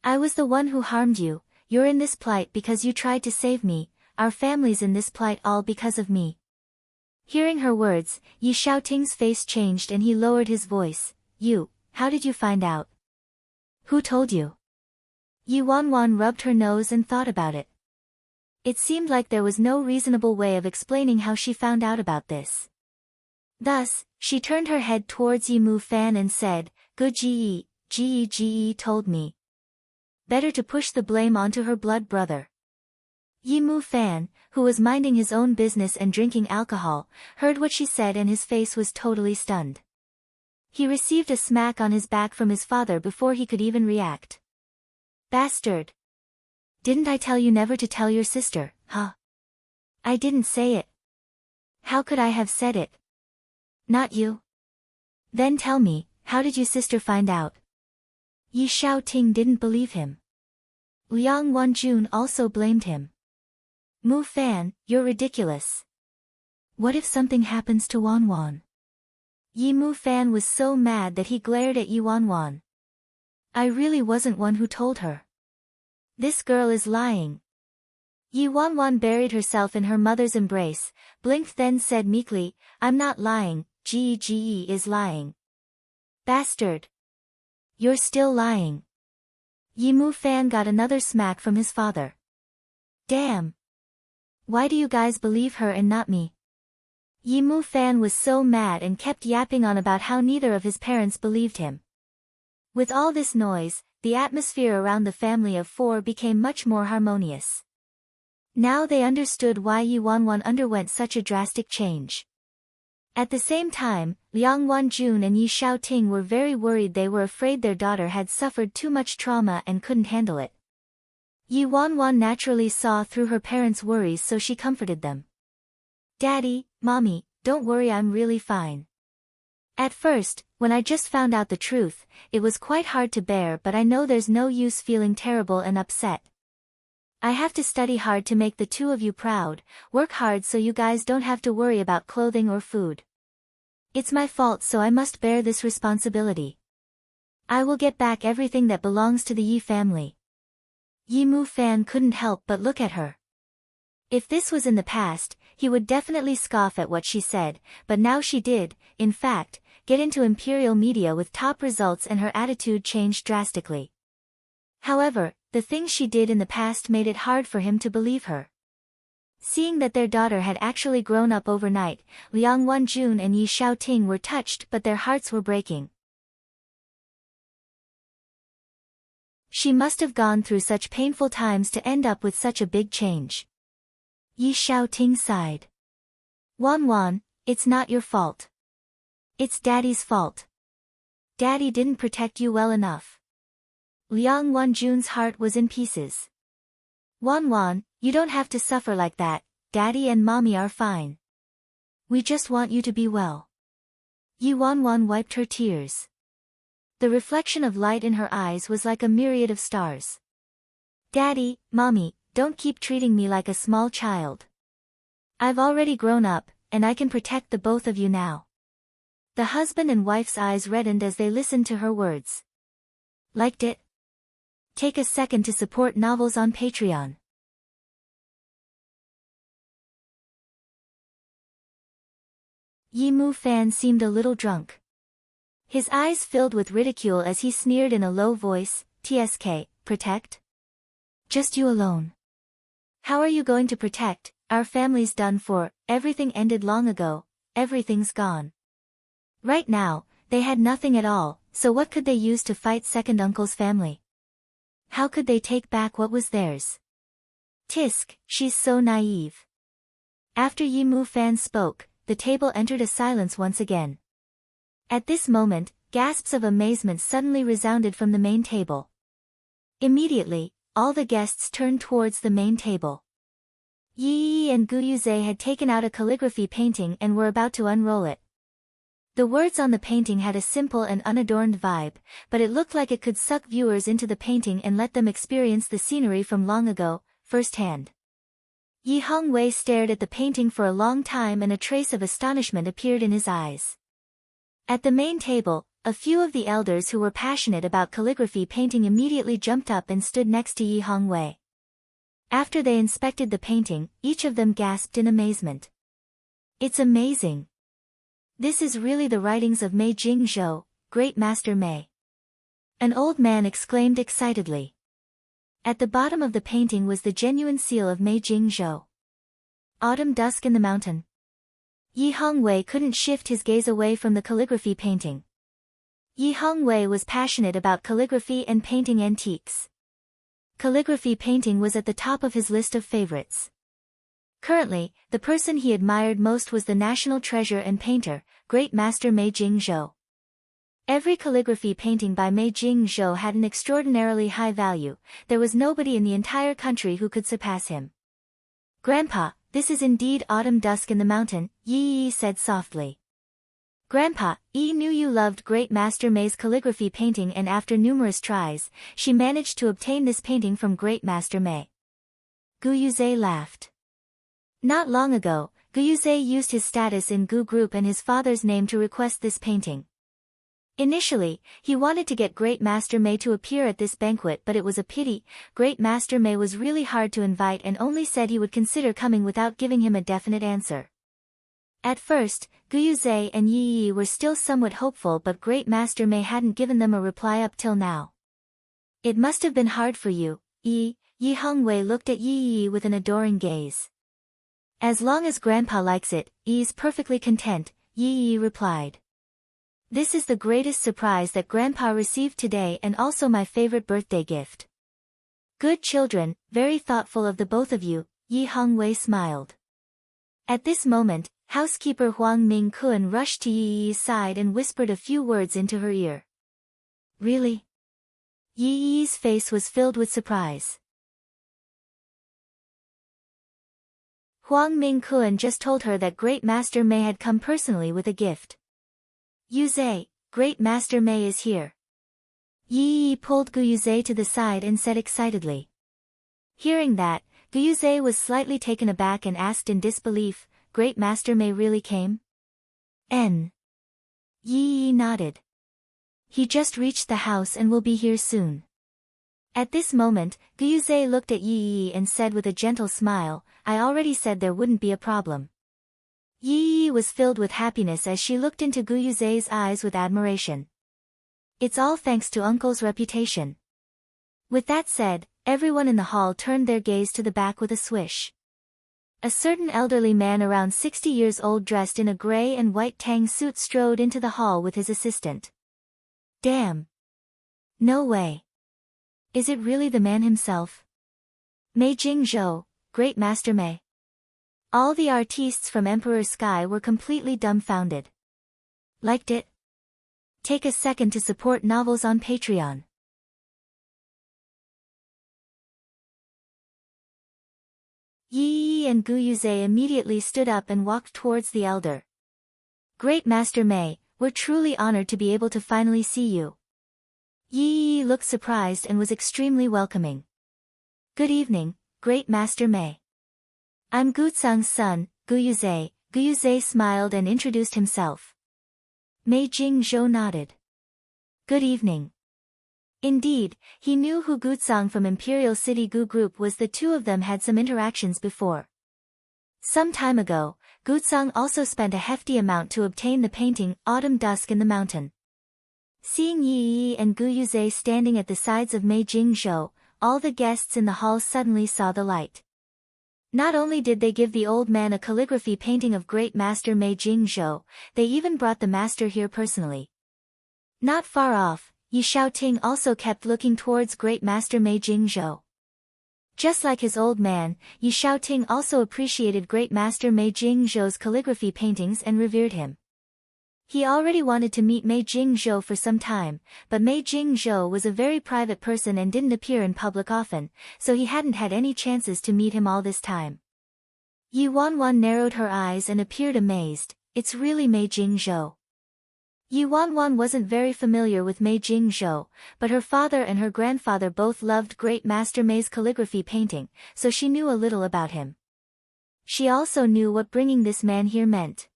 I was the one who harmed you. You're in this plight because you tried to save me, our family's in this plight all because of me. Hearing her words, Ye Ting's face changed and he lowered his voice. How did you find out? Who told you? Ye Wanwan rubbed her nose and thought about it. It seemed like there was no reasonable way of explaining how she found out about this. Thus, she turned her head towards Ye Fan and said, Good Ge told me. Better to push the blame onto her blood brother. Ye Fan, who was minding his own business and drinking alcohol, heard what she said and his face was totally stunned. He received a smack on his back from his father before he could even react. Bastard! Didn't I tell you never to tell your sister, huh? I didn't say it. How could I have said it? Not you. Then tell me, how did your sister find out? Ye Ting didn't believe him. Liang Wanjun also blamed him. Fan, you're ridiculous. What if something happens to Wanwan? Ye Fan was so mad that he glared at Ye Wanwan. I really wasn't one who told her. This girl is lying. Ye Wanwan buried herself in her mother's embrace, blinked then said meekly, I'm not lying, Ge is lying. Bastard! You're still lying. Ye Fan got another smack from his father. Damn! Why do you guys believe her and not me? Ye Fan was so mad and kept yapping on about how neither of his parents believed him. With all this noise, the atmosphere around the family of four became much more harmonious. Now they understood why Ye Wanwan underwent such a drastic change. At the same time, Liang Wanjun and Ye Ting were very worried. They were afraid their daughter had suffered too much trauma and couldn't handle it. Ye Wanwan naturally saw through her parents' worries, so she comforted them. Daddy, Mommy, don't worry, I'm really fine. At first, when I just found out the truth, it was quite hard to bear, but I know there's no use feeling terrible and upset. I have to study hard to make the two of you proud, work hard so you guys don't have to worry about clothing or food. It's my fault, so I must bear this responsibility. I will get back everything that belongs to the Ye family. Ye Fan couldn't help but look at her. If this was in the past, he would definitely scoff at what she said, but now she did, in fact, get into imperial media with top results, and her attitude changed drastically. However, the things she did in the past made it hard for him to believe her. Seeing that their daughter had actually grown up overnight, Liang Wanjun and Ye Ting were touched, but their hearts were breaking. She must have gone through such painful times to end up with such a big change. Ye Ting sighed. Wanwan, it's not your fault. It's Daddy's fault. Daddy didn't protect you well enough. Liang Wanjun's heart was in pieces. Wanwan, you don't have to suffer like that, Daddy and Mommy are fine. We just want you to be well. Ye Wanwan wiped her tears. The reflection of light in her eyes was like a myriad of stars. Daddy, Mommy, don't keep treating me like a small child. I've already grown up, and I can protect the both of you now. The husband and wife's eyes reddened as they listened to her words. Liked it? Take a second to support novels on Patreon. Ye Fan seemed a little drunk. His eyes filled with ridicule as he sneered in a low voice, TSK, protect? Just you alone. How are you going to protect? Our family's done for, everything ended long ago, everything's gone. Right now, they had nothing at all, so what could they use to fight second uncle's family? How could they take back what was theirs? Tisk, she's so naive. After Ye Fan spoke, the table entered a silence once again. At this moment, gasps of amazement suddenly resounded from the main table. Immediately, all the guests turned towards the main table. Yi and Guyuze had taken out a calligraphy painting and were about to unroll it. The words on the painting had a simple and unadorned vibe, but it looked like it could suck viewers into the painting and let them experience the scenery from long ago, firsthand. Ye Wanwan stared at the painting for a long time and a trace of astonishment appeared in his eyes. At the main table, a few of the elders who were passionate about calligraphy painting immediately jumped up and stood next to Ye Wanwan. After they inspected the painting, each of them gasped in amazement. "It's amazing. This is really the writings of Mei Jingzhou, great master Mei," an old man exclaimed excitedly. At the bottom of the painting was the genuine seal of Mei Jingzhou. Autumn dusk in the mountain. Ye Wanwan couldn't shift his gaze away from the calligraphy painting. Ye Wanwan was passionate about calligraphy and painting antiques. Calligraphy painting was at the top of his list of favorites. Currently, the person he admired most was the national treasure and painter, great master Mei Jingzhou. Every calligraphy painting by Mei Jingzhou had an extraordinarily high value. There was nobody in the entire country who could surpass him. "Grandpa, this is indeed autumn dusk in the mountain," Yi said softly. "Grandpa, Yi knew you loved great master Mei's calligraphy painting and after numerous tries, she managed to obtain this painting from great master Mei." Gu Yuze laughed. Not long ago, Gu Yuze used his status in Gu Group and his father's name to request this painting. Initially, he wanted to get Great Master Mei to appear at this banquet, but it was a pity. Great Master Mei was really hard to invite and only said he would consider coming without giving him a definite answer. At first, Gu Yuze and Yi were still somewhat hopeful, but Great Master Mei hadn't given them a reply up till now. "It must have been hard for you, Yi." Ye Wanwan looked at Yi with an adoring gaze. "As long as Grandpa likes it, Yi's perfectly content," Yi replied. "This is the greatest surprise that Grandpa received today and also my favorite birthday gift." "Good children, very thoughtful of the both of you," Ye Wanwan smiled. At this moment, housekeeper Huang Mingkun rushed to Yi's side and whispered a few words into her ear. "Really?" Yi's face was filled with surprise. Huang Mingkun just told her that Great Master Mei had come personally with a gift. "Yuze, Great Master Mei is here." Yi pulled Gu Yuze to the side and said excitedly. Hearing that, Gu Yuze was slightly taken aback and asked in disbelief, "Great Master Mei really came?" Yi nodded. "He just reached the house and will be here soon." At this moment, Gu Yuze looked at Yi and said with a gentle smile, "I already said there wouldn't be a problem." Yi was filled with happiness as she looked into Gu Yuze's eyes with admiration. "It's all thanks to Uncle's reputation." With that said, everyone in the hall turned their gaze to the back with a swish. A certain elderly man around 60 years old dressed in a gray and white tang suit strode into the hall with his assistant. "Damn! No way! Is it really the man himself? Mei Jingzhou, Great Master Mei." All the artistes from Emperor Sky were completely dumbfounded. Liked it? Take a second to support novels on Patreon. Yi and Gu Yuze immediately stood up and walked towards the elder. "Great Master Mei, we're truly honored to be able to finally see you." Yi looked surprised and was extremely welcoming. "Good evening, Great Master Mei. I'm Gutsang's son, Gu Yuze." Gu Yuze smiled and introduced himself. Mei Jingzhou nodded. "Good evening." Indeed, he knew who Gutsang from Imperial City Gu Group was. The two of them had some interactions before. Some time ago, Gutsang also spent a hefty amount to obtain the painting Autumn Dusk in the Mountain. Seeing Yi and Gu Yuze standing at the sides of Mei Jingzhou, all the guests in the hall suddenly saw the light. Not only did they give the old man a calligraphy painting of Great Master Mei Jingzhou, they even brought the master here personally. Not far off, Yi Shaoting also kept looking towards Great Master Mei Jingzhou. Just like his old man, Yi Shaoting also appreciated Great Master Mei Jingzhou's calligraphy paintings and revered him. He already wanted to meet Mei Jingzhou for some time, but Mei Jingzhou was a very private person and didn't appear in public often, so he hadn't had any chances to meet him all this time. Ye Wanwan narrowed her eyes and appeared amazed. "It's really Mei Jingzhou." Ye Wanwan wasn't very familiar with Mei Jingzhou, but her father and her grandfather both loved Great Master Mei's calligraphy painting, so she knew a little about him. She also knew what bringing this man here meant.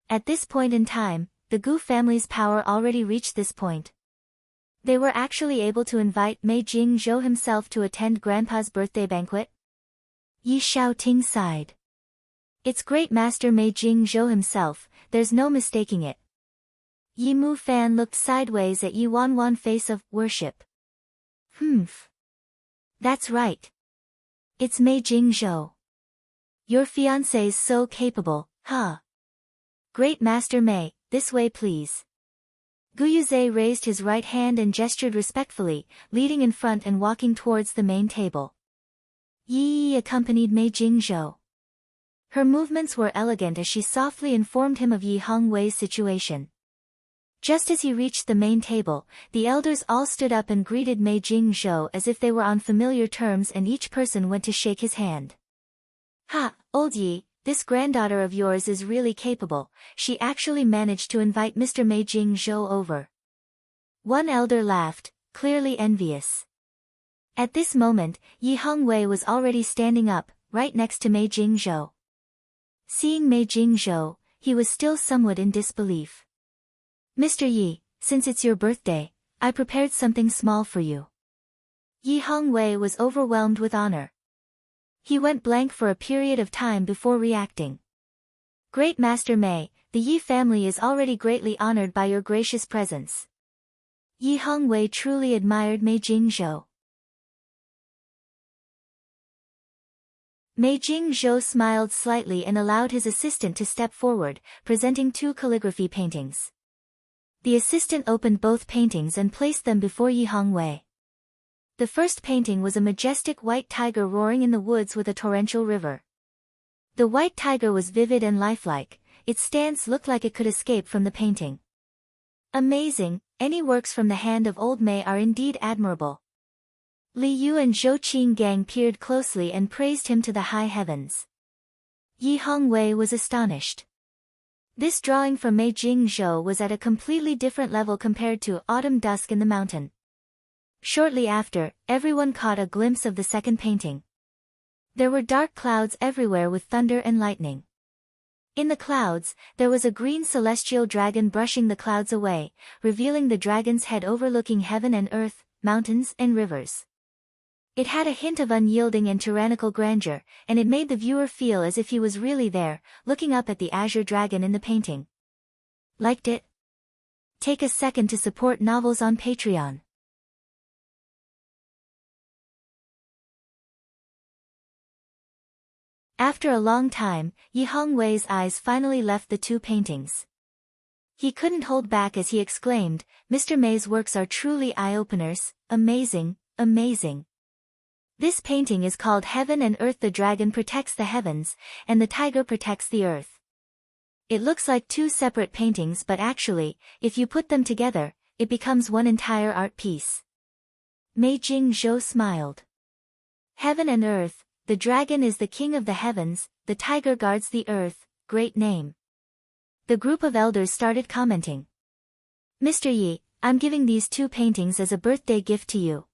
At this point in time, the Gu family's power already reached this point. They were actually able to invite Mei Jingzhou himself to attend Grandpa's birthday banquet. Yi Shaoting sighed. It's Great Master Mei Jingzhou himself, there's no mistaking it. Yi Mu Fan looked sideways at Ye Wanwan face of worship. Humph. That's right. It's Mei Jingzhou. Your fiancé's so capable, huh? Great Master Mei, this way please. Guyuze raised his right hand and gestured respectfully, leading in front and walking towards the main table. Yi accompanied Mei Jingzhou. Her movements were elegant as she softly informed him of Yi Hongwei's situation. Just as he reached the main table, the elders all stood up and greeted Mei Jingzhou as if they were on familiar terms, and each person went to shake his hand. Ha, old Yi, this granddaughter of yours is really capable, she actually managed to invite Mr. Mei Jingzhou over. One elder laughed, clearly envious. At this moment, Yi Hongwei was already standing up, right next to Mei Jingzhou. Seeing Mei Jingzhou, he was still somewhat in disbelief. Mr. Yi, since it's your birthday, I prepared something small for you. Yi Hongwei was overwhelmed with honor. He went blank for a period of time before reacting. Great Master Mei, the Yi family is already greatly honored by your gracious presence. Yi Hongwei truly admired Mei Jingzhou. Mei Jingzhou smiled slightly and allowed his assistant to step forward, presenting 2 calligraphy paintings. The assistant opened both paintings and placed them before Yi Hongwei. The first painting was a majestic white tiger roaring in the woods with a torrential river. The white tiger was vivid and lifelike, its stance looked like it could escape from the painting. Amazing, any works from the hand of old Mei are indeed admirable. Li Yu and Zhou Qinggang peered closely and praised him to the high heavens. Yi Hongwei was astonished. This drawing from Mei Jingzhou was at a completely different level compared to Autumn Dusk in the Mountain. Shortly after, everyone caught a glimpse of the second painting. There were dark clouds everywhere with thunder and lightning. In the clouds, there was a green celestial dragon brushing the clouds away, revealing the dragon's head overlooking heaven and earth, mountains and rivers. It had a hint of unyielding and tyrannical grandeur, and it made the viewer feel as if he was really there, looking up at the azure dragon in the painting. Liked it? Take a second to support novels on Patreon. After a long time, Yi Hongwei's eyes finally left the 2 paintings. He couldn't hold back as he exclaimed, Mr. Mei's works are truly eye-openers, amazing, amazing. This painting is called Heaven and Earth. The dragon protects the heavens, and the tiger protects the earth. It looks like 2 separate paintings, but actually, if you put them together, it becomes one entire art piece. Mei Jingzhou smiled. Heaven and Earth, the dragon is the king of the heavens, the tiger guards the earth, great name. The group of elders started commenting. Mr. Yi, I'm giving these 2 paintings as a birthday gift to you.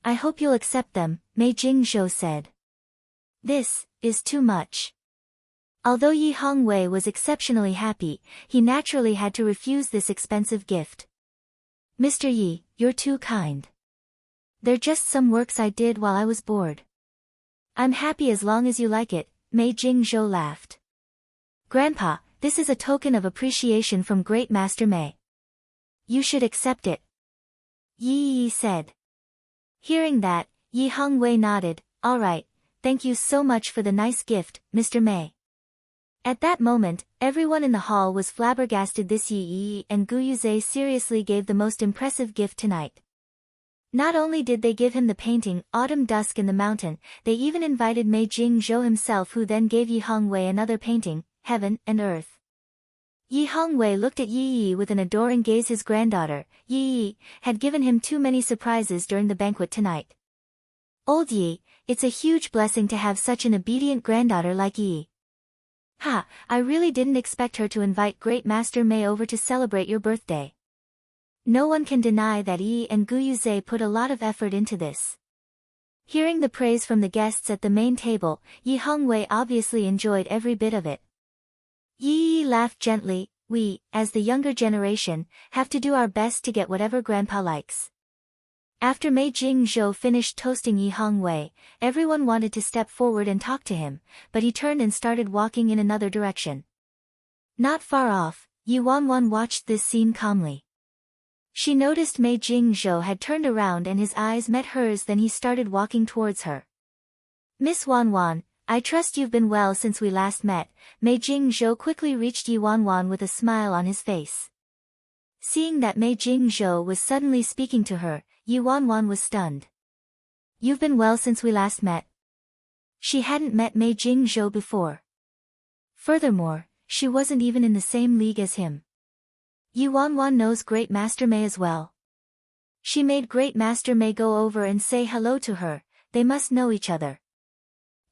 I hope you'll accept them, Mei Jingzhou said. This is too much. Although Yi Hongwei was exceptionally happy, he naturally had to refuse this expensive gift. Mr. Yi, you're too kind. They're just some works I did while I was bored. I'm happy as long as you like it, Mei Jingzhou laughed. Grandpa, this is a token of appreciation from Great Master Mei. You should accept it. Yi said. Hearing that, Yi Hongwei nodded, all right, thank you so much for the nice gift, Mr. Mei. At that moment, everyone in the hall was flabbergasted. This Yi and Guyuze seriously gave the most impressive gift tonight. Not only did they give him the painting, Autumn Dusk in the Mountain, they even invited Mei Jingzhou himself, who then gave Yi Hongwei another painting, Heaven and Earth. Yi Hongwei looked at Yi with an adoring gaze. His granddaughter, Yi, had given him too many surprises during the banquet tonight. Old Yi, it's a huge blessing to have such an obedient granddaughter like Yi. Ha, I really didn't expect her to invite Great Master Mei over to celebrate your birthday. No one can deny that Yi and Guyuze put a lot of effort into this. Hearing the praise from the guests at the main table, Yi Hongwei obviously enjoyed every bit of it. Yi laughed gently. We, as the younger generation, have to do our best to get whatever Grandpa likes. After Mei Jingzhou finished toasting Yi Hongwei, everyone wanted to step forward and talk to him, but he turned and started walking in another direction. Not far off, Ye Wanwan watched this scene calmly. She noticed Mei Jingzhou had turned around and his eyes met hers, then he started walking towards her. Miss Wanwan, I trust you've been well since we last met. Mei Jingzhou quickly reached Ye Wanwan with a smile on his face. Seeing that Mei Jingzhou was suddenly speaking to her, Ye Wanwan was stunned. You've been well since we last met? She hadn't met Mei Jingzhou before. Furthermore, she wasn't even in the same league as him. Ye Wanwan knows Great Master Mei as well. She made Great Master Mei go over and say hello to her. They must know each other.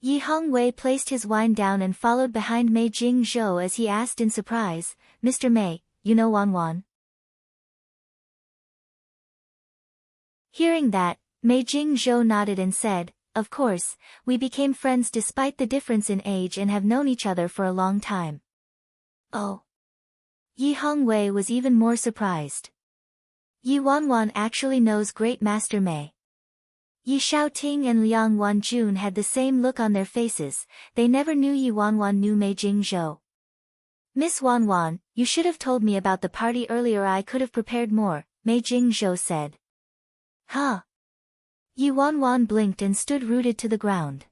Yi Hongwei placed his wine down and followed behind Mei Jingzhou as he asked in surprise, Mr. Mei, you know Wanwan? Hearing that, Mei Jingzhou nodded and said, of course, we became friends despite the difference in age and have known each other for a long time. Oh. Yi Hongwei was even more surprised. Ye Wanwan actually knows Great Master Mei. Yi Shaoting and Liang Wanjun had the same look on their faces. They never knew Ye Wanwan knew Mei Jingzhou. Miss Wanwan, you should have told me about the party earlier. I could have prepared more, Mei Jingzhou said. Huh? Ye Wanwan blinked and stood rooted to the ground.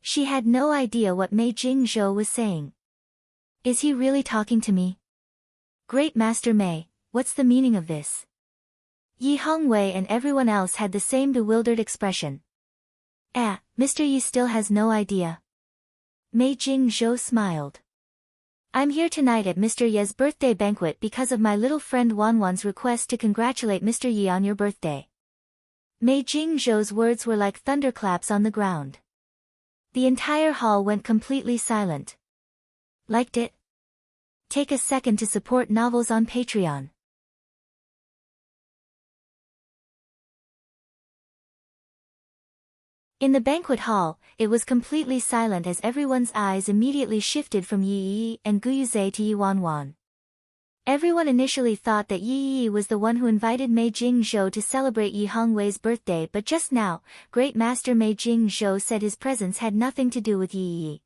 She had no idea what Mei Jingzhou was saying. Is he really talking to me? Great Master Mei, what's the meaning of this? Yi Hongwei and everyone else had the same bewildered expression. Mr. Yi still has no idea. Mei Jingzhou smiled. I'm here tonight at Mr. Ye's birthday banquet because of my little friend Wanwan's request to congratulate Mr. Yi on your birthday. Mei Jingzhou's words were like thunderclaps on the ground. The entire hall went completely silent. Liked it? Take a second to support novels on Patreon. In the banquet hall, it was completely silent as everyone's eyes immediately shifted from Yi and Guyuze to Ye Wanwan. Everyone initially thought that Yi was the one who invited Mei Jingzhou to celebrate Yi Hongwei's birthday, but just now, Great Master Mei Jingzhou said his presence had nothing to do with Yi.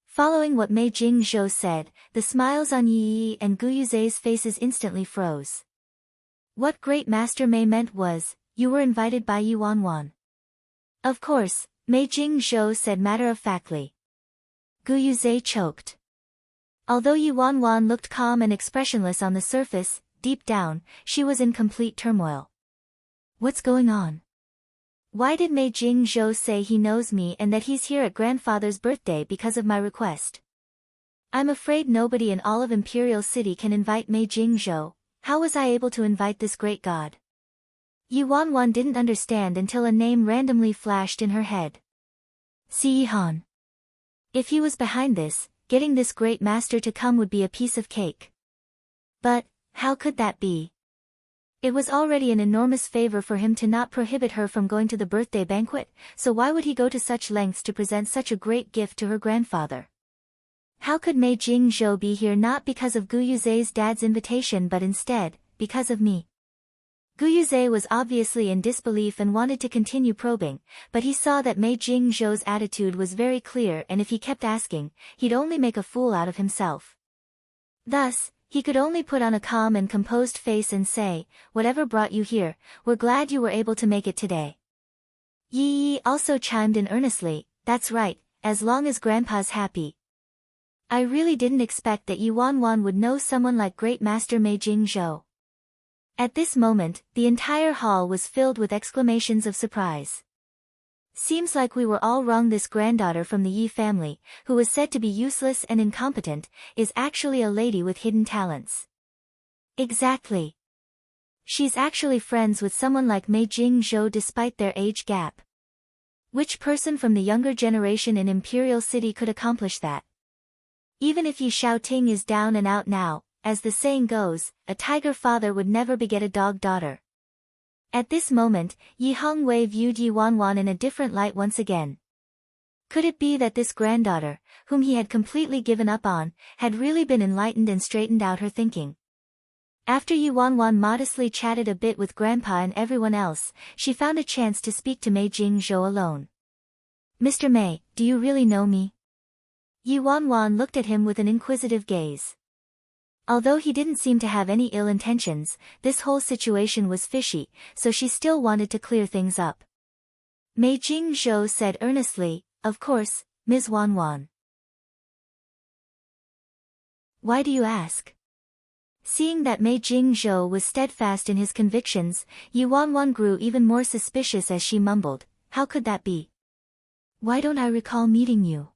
Following what Mei Jingzhou said, the smiles on Yi and Guyuze's faces instantly froze. What Great Master Mei meant was, you were invited by Ye Wanwan. Of course, Mei Jingzhou said matter-of-factly. Guyuze choked. Although Ye Wanwan looked calm and expressionless on the surface, deep down, she was in complete turmoil. What's going on? Why did Mei Jingzhou say he knows me and that he's here at grandfather's birthday because of my request? I'm afraid nobody in all of Imperial City can invite Mei Jingzhou. How was I able to invite this great god? Ye Wanwan didn't understand until a name randomly flashed in her head. Si Han. If he was behind this, getting this great master to come would be a piece of cake. But, how could that be? It was already an enormous favor for him to not prohibit her from going to the birthday banquet, so why would he go to such lengths to present such a great gift to her grandfather? How could Mei Jingzhou be here not because of Guyuze's dad's invitation but instead, because of me? Guyuze was obviously in disbelief and wanted to continue probing, but he saw that Mei Jingzhou's attitude was very clear and if he kept asking, he'd only make a fool out of himself. Thus, he could only put on a calm and composed face and say, whatever brought you here, we're glad you were able to make it today. Yi also chimed in earnestly, that's right, as long as Grandpa's happy. I really didn't expect that Ye Wanwan would know someone like Great Master Mei Jingzhou. At this moment, the entire hall was filled with exclamations of surprise. Seems like we were all wrong. This granddaughter from the Yi family, who was said to be useless and incompetent, is actually a lady with hidden talents. Exactly. She's actually friends with someone like Mei Jingzhou despite their age gap. Which person from the younger generation in Imperial City could accomplish that? Even if Ye Xiaoting is down and out now, as the saying goes, a tiger father would never beget a dog daughter. At this moment, Yi Hongwei viewed Ye Wanwan in a different light once again. Could it be that this granddaughter, whom he had completely given up on, had really been enlightened and straightened out her thinking? After Ye Wanwan modestly chatted a bit with Grandpa and everyone else, she found a chance to speak to Mei Jingzhou alone. "Mr. Mei, do you really know me?" Ye Wanwan looked at him with an inquisitive gaze. Although he didn't seem to have any ill intentions, this whole situation was fishy, so she still wanted to clear things up. Mei Jingzhou said earnestly, "Of course, Ms. Wanwan." "Why do you ask?" Seeing that Mei Jingzhou was steadfast in his convictions, Ye Wanwan grew even more suspicious as she mumbled, "How could that be? Why don't I recall meeting you?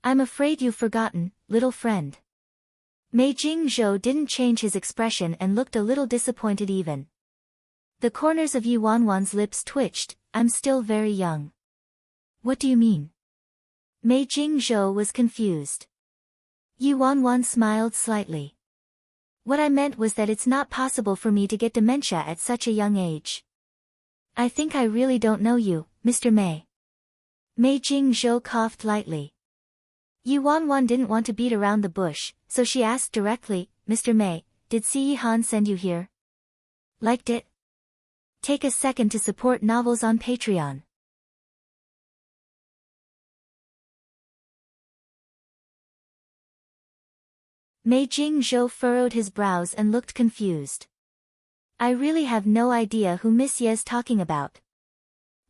I'm afraid you've forgotten, little friend." Mei Jingzhou didn't change his expression and looked a little disappointed even. The corners of Ye Wanwan's lips twitched. "I'm still very young." "What do you mean?" Mei Jingzhou was confused. Ye Wanwan smiled slightly. "What I meant was that it's not possible for me to get dementia at such a young age." "I think I really don't know you, Mr. Mei." Mei Jingzhou coughed lightly. Ye Wanwan didn't want to beat around the bush, so she asked directly, "Mr. Mei, did Si Han send you here? Liked it? Take a second to support novels on Patreon." Mei Jingzhou furrowed his brows and looked confused. "I really have no idea who Miss Ye's talking about."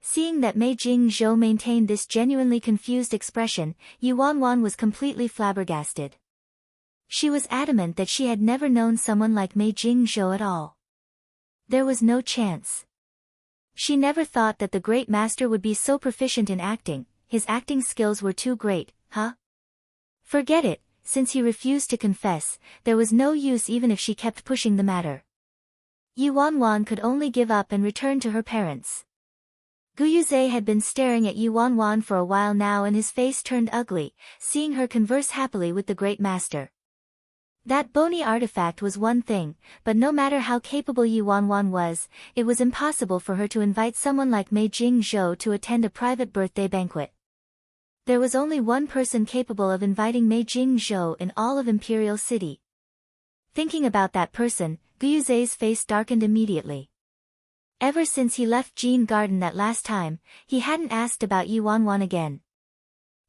Seeing that Mei Jingzhou maintained this genuinely confused expression, Ye Wanwan was completely flabbergasted. She was adamant that she had never known someone like Mei Jingzhou at all. There was no chance. She never thought that the great master would be so proficient in acting. His acting skills were too great, huh? Forget it. Since he refused to confess, there was no use even if she kept pushing the matter. Ye Wanwan could only give up and return to her parents. Guyuze had been staring at Ye Wanwan for a while now and his face turned ugly, seeing her converse happily with the great master. That bony artifact was one thing, but no matter how capable Ye Wanwan was, it was impossible for her to invite someone like Mei Jingzhou to attend a private birthday banquet. There was only one person capable of inviting Mei Jingzhou in all of Imperial City. Thinking about that person, Guyuze's face darkened immediately. Ever since he left Jean Garden that last time, he hadn't asked about Ye Wanwan again.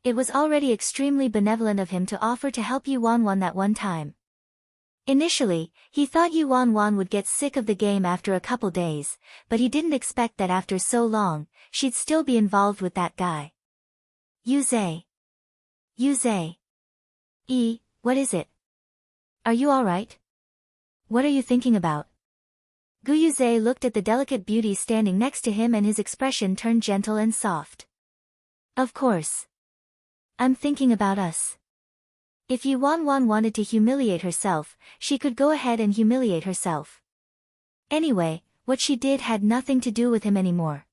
It was already extremely benevolent of him to offer to help Ye Wanwan that one time. Initially, he thought Ye Wanwan would get sick of the game after a couple days, but he didn't expect that after so long, she'd still be involved with that guy. Yuze. What is it? Are you alright? What are you thinking about? Guyuze looked at the delicate beauty standing next to him and his expression turned gentle and soft. Of course. I'm thinking about us. If Ye Wanwan wanted to humiliate herself, she could go ahead and humiliate herself. Anyway, what she did had nothing to do with him anymore.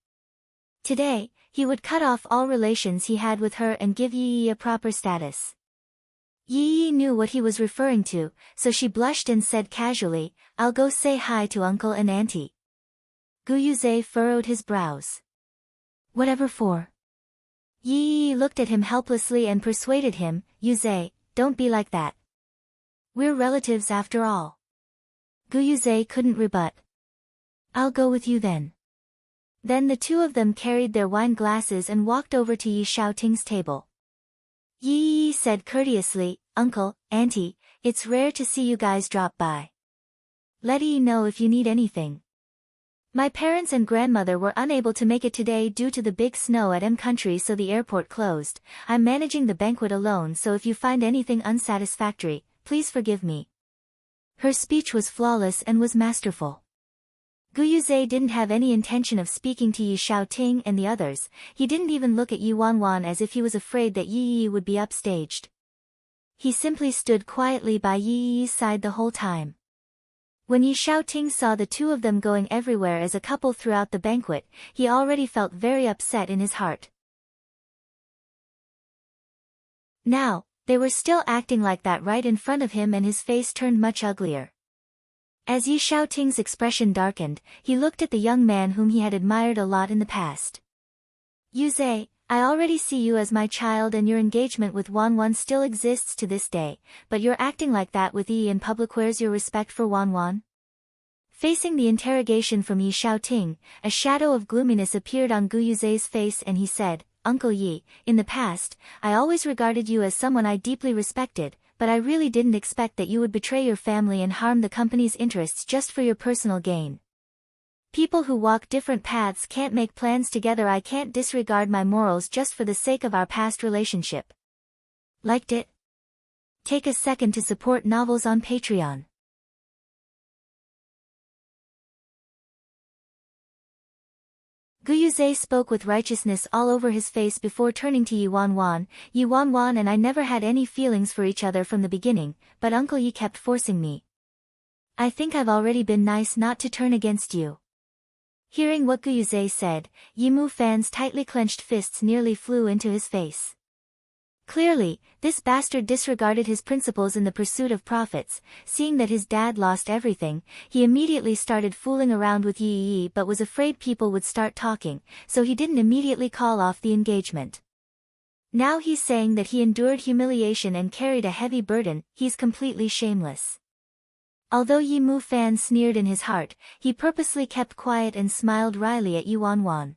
Today, he would cut off all relations he had with her and give Yi a proper status. Yi knew what he was referring to, so she blushed and said casually, "I'll go say hi to uncle and auntie." Guyuze furrowed his brows. "Whatever for?" Yi looked at him helplessly and persuaded him, "Yuze, don't be like that. We're relatives after all." Guyuze couldn't rebut. "I'll go with you then." Then the two of them carried their wine glasses and walked over to Ye Xiaoting's table. Yi said courteously, "Uncle, Auntie, it's rare to see you guys drop by. Let Yi know if you need anything. My parents and grandmother were unable to make it today due to the big snow at M Country, so the airport closed. I'm managing the banquet alone, so if you find anything unsatisfactory, please forgive me." Her speech was flawless and was masterful. Guyuze didn't have any intention of speaking to Ye Xiaoting and the others. He didn't even look at Ye Wanwan as if he was afraid that Yi would be upstaged. He simply stood quietly by Yi's side the whole time. When Ye Xiaoting saw the two of them going everywhere as a couple throughout the banquet, he already felt very upset in his heart. Now, They were still acting like that right in front of him and his face turned much uglier. As Ye Ting's expression darkened, he looked at the young man whom he had admired a lot in the past. Yuze, I already see you as my child and your engagement with Wanwan still exists to this day, but you're acting like that with Yi in public. Where's your respect for Wanwan? Facing the interrogation from Ye Ting, a shadow of gloominess appeared on Gu Yuze's face and he said, Uncle Yi, in the past, I always regarded you as someone I deeply respected, but I really didn't expect that you would betray your family and harm the company's interests just for your personal gain. People who walk different paths can't make plans together. I can't disregard my morals just for the sake of our past relationship. Liked it? Take a second to support novels on Patreon. Gu Yuze spoke with righteousness all over his face before turning to Ye Wanwan. Ye Wanwan and I never had any feelings for each other from the beginning, but Uncle Yi kept forcing me. I think I've already been nice not to turn against you. Hearing what Gu Yuze said, Ye Fan's tightly clenched fists nearly flew into his face. Clearly, this bastard disregarded his principles in the pursuit of profits. Seeing that his dad lost everything, he immediately started fooling around with Yi but was afraid people would start talking, so he didn't immediately call off the engagement. Now he's saying that he endured humiliation and carried a heavy burden. He's completely shameless. Although Ye Fan sneered in his heart, he purposely kept quiet and smiled wryly at Ye Wanwan.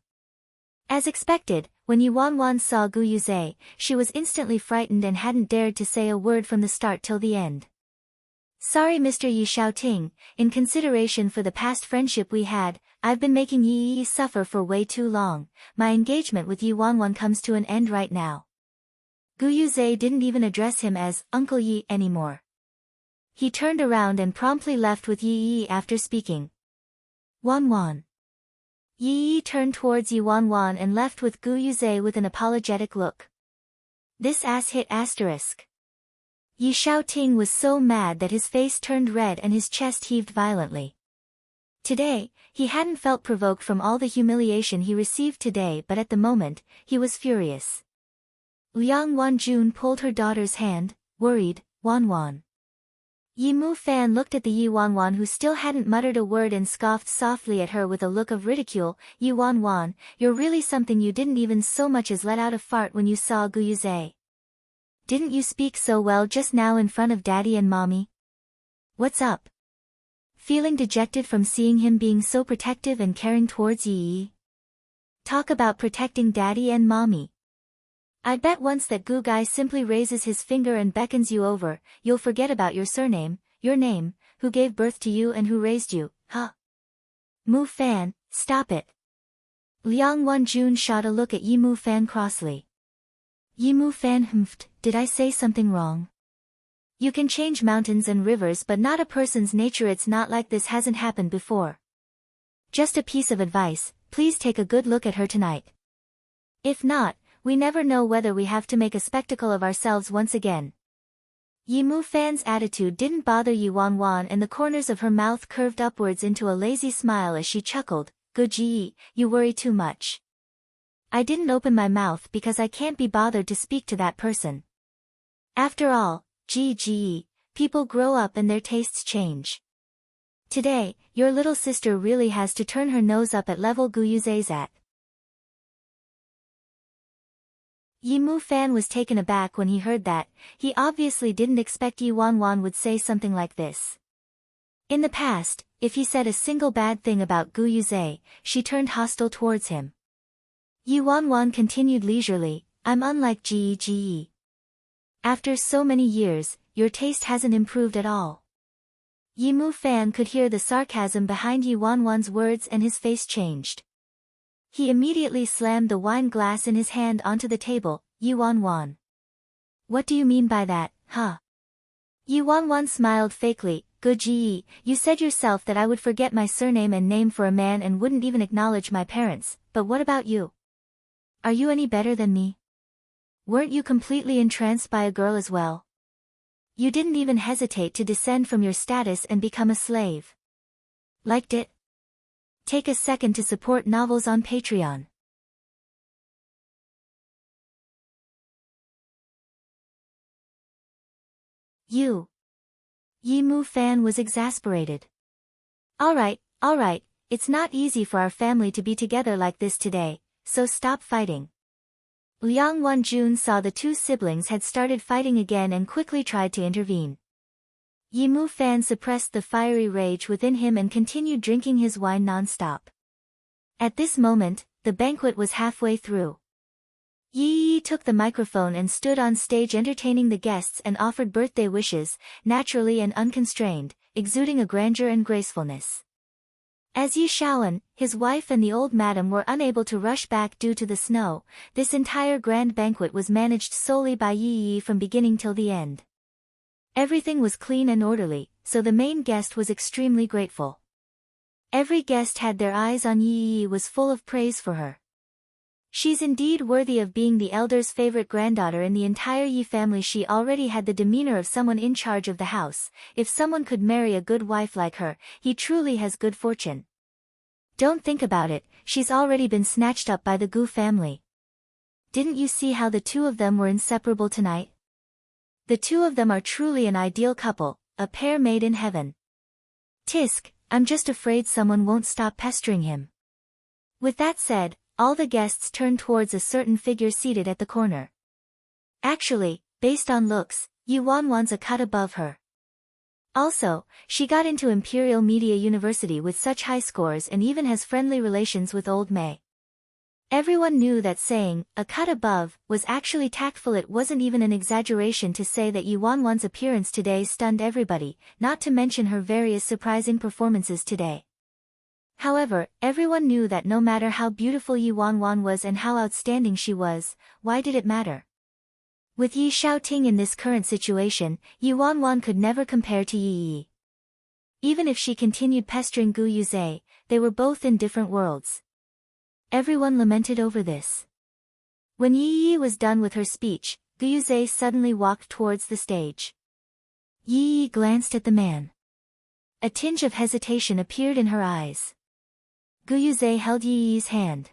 As expected, when Ye Wanwan saw Gu Yuze, she was instantly frightened and hadn't dared to say a word from the start till the end. Sorry Mr. Ye Ting, in consideration for the past friendship we had, I've been making Yi suffer for way too long. My engagement with Ye Wanwan comes to an end right now. Gu Yuze didn't even address him as Uncle Yi anymore. He turned around and promptly left with Yi after speaking. Wanwan. Yi turned towards Ye Wanwan and left with Gu Yuze with an apologetic look. This ass hit asterisk. Ye Ting was so mad that his face turned red and his chest heaved violently. Today, he hadn't felt provoked from all the humiliation he received today, but at the moment, he was furious. Liang Wanjun pulled her daughter's hand, worried. Wanwan. Ye Fan looked at the Ye Wanwan who still hadn't muttered a word and scoffed softly at her with a look of ridicule. Ye Wanwan, you're really something. You didn't even so much as let out a fart when you saw Gu Yuze. Didn't you speak so well just now in front of Daddy and Mommy? What's up? Feeling dejected from seeing him being so protective and caring towards Yi? Talk about protecting Daddy and Mommy. I bet once that Gu guy simply raises his finger and beckons you over, you'll forget about your surname, your name, who gave birth to you and who raised you, huh? Fan, stop it. Liang Wanjun shot a look at Ye Fan crossly. Ye Fan humphed, did I say something wrong? You can change mountains and rivers but not a person's nature. It's not like this hasn't happened before. Just a piece of advice, please take a good look at her tonight. If not, we never know whether we have to make a spectacle of ourselves once again. Ye Fan's attitude didn't bother Ye Wanwan and the corners of her mouth curved upwards into a lazy smile as she chuckled, Good Yi, you worry too much. I didn't open my mouth because I can't be bothered to speak to that person. After all, people grow up and their tastes change. Today, your little sister really has to turn her nose up at level Gu Yuze's at. Ye Fan was taken aback when he heard that. He obviously didn't expect Ye Wanwan would say something like this. In the past, if he said a single bad thing about Gu Yuze, she turned hostile towards him. Ye Wanwan continued leisurely, I'm unlike Ge. After so many years, your taste hasn't improved at all. Ye Fan could hear the sarcasm behind Ye Wanwan's words and his face changed. He immediately slammed the wine glass in his hand onto the table. Ye Wanwan. What do you mean by that, huh? Ye Wanwan smiled fakely. Good Ge, you said yourself that I would forget my surname and name for a man and wouldn't even acknowledge my parents, but what about you? Are you any better than me? Weren't you completely entranced by a girl as well? You didn't even hesitate to descend from your status and become a slave. Liked it? Take a second to support novels on Patreon. You. Ye Wanwan was exasperated. All right, it's not easy for our family to be together like this today, so stop fighting. Liang Wanjun saw the two siblings had started fighting again and quickly tried to intervene. Ye Wanwan suppressed the fiery rage within him and continued drinking his wine non-stop. At this moment, the banquet was halfway through. Yi took the microphone and stood on stage entertaining the guests and offered birthday wishes, naturally and unconstrained, exuding a grandeur and gracefulness. As Ye Shaoan, his wife and the old madam were unable to rush back due to the snow, this entire grand banquet was managed solely by Yi from beginning till the end. Everything was clean and orderly, so the main guest was extremely grateful. Every guest had their eyes on Yi was full of praise for her. She's indeed worthy of being the elder's favorite granddaughter in the entire Yi family. She already had the demeanor of someone in charge of the house. If someone could marry a good wife like her, he truly has good fortune. Don't think about it, she's already been snatched up by the Gu family. Didn't you see how the two of them were inseparable tonight? The two of them are truly an ideal couple, a pair made in heaven. Tisk, I'm just afraid someone won't stop pestering him. With that said, all the guests turned towards a certain figure seated at the corner. Actually, based on looks, Ye Wanwan's a cut above her. Also, she got into Imperial Media University with such high scores and even has friendly relations with old May. Everyone knew that saying, a cut above, was actually tactful. It wasn't even an exaggeration to say that Ye Wanwan's appearance today stunned everybody, not to mention her various surprising performances today. However, everyone knew that no matter how beautiful Ye Wanwan was and how outstanding she was, why did it matter? With Ye Shaoting in this current situation, Ye Wanwan could never compare to Yi. Even if she continued pestering Gu Yuze, they were both in different worlds. Everyone lamented over this. When Yi was done with her speech, Gu Yuze suddenly walked towards the stage. Yi glanced at the man. A tinge of hesitation appeared in her eyes. Gu Yuze held Yi's hand.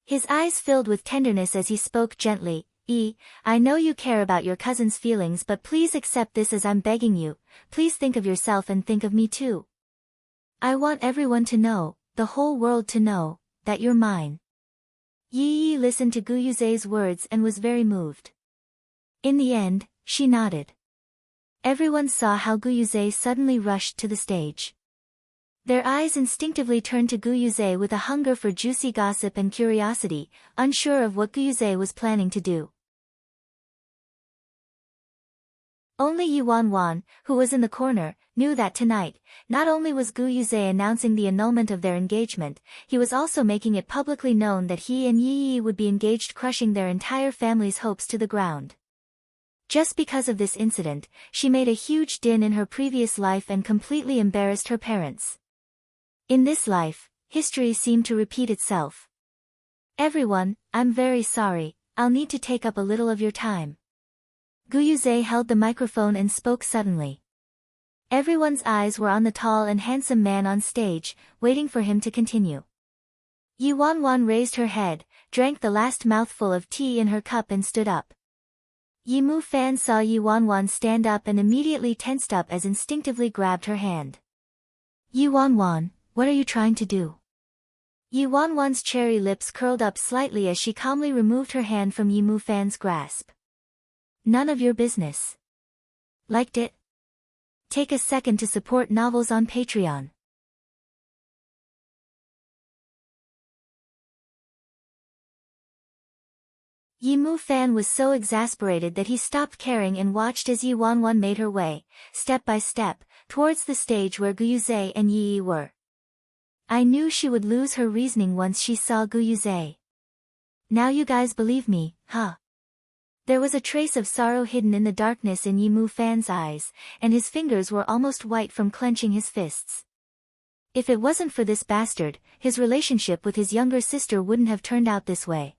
His eyes filled with tenderness as he spoke gently, I know you care about your cousin's feelings, but please accept this as I'm begging you. Please think of yourself and think of me too. I want everyone to know, the whole world to know, that you're mine. Yi listened to Gu Yuze's words and was very moved. In the end, she nodded. Everyone saw how Gu Yuze suddenly rushed to the stage. Their eyes instinctively turned to Gu Yuze with a hunger for juicy gossip and curiosity, unsure of what Gu Yuze was planning to do. Only Ye Wanwan, who was in the corner, knew that tonight, not only was Gu Yuze announcing the annulment of their engagement, he was also making it publicly known that he and Yi would be engaged, crushing their entire family's hopes to the ground. Just because of this incident, she made a huge din in her previous life and completely embarrassed her parents. In this life, history seemed to repeat itself. Everyone, I'm very sorry, I'll need to take up a little of your time. Gu Yuze held the microphone and spoke suddenly. Everyone's eyes were on the tall and handsome man on stage, waiting for him to continue. Ye Wanwan raised her head, drank the last mouthful of tea in her cup and stood up. Ye Wanwan saw Ye Wanwan stand up and immediately tensed up as instinctively grabbed her hand. Ye Wanwan, what are you trying to do? Ye Wanwan's cherry lips curled up slightly as she calmly removed her hand from Ye Wanwan's grasp. None of your business. Liked it? Take a second to support novels on Patreon. Ye Wanwan was so exasperated that he stopped caring and watched as Ye Wanwan made her way, step by step, towards the stage where Gu Yuze and Yi were. I knew she would lose her reasoning once she saw Gu Yuze. Now you guys believe me, huh? There was a trace of sorrow hidden in the darkness in Ye Wanwan's eyes, and his fingers were almost white from clenching his fists. If it wasn't for this bastard, his relationship with his younger sister wouldn't have turned out this way.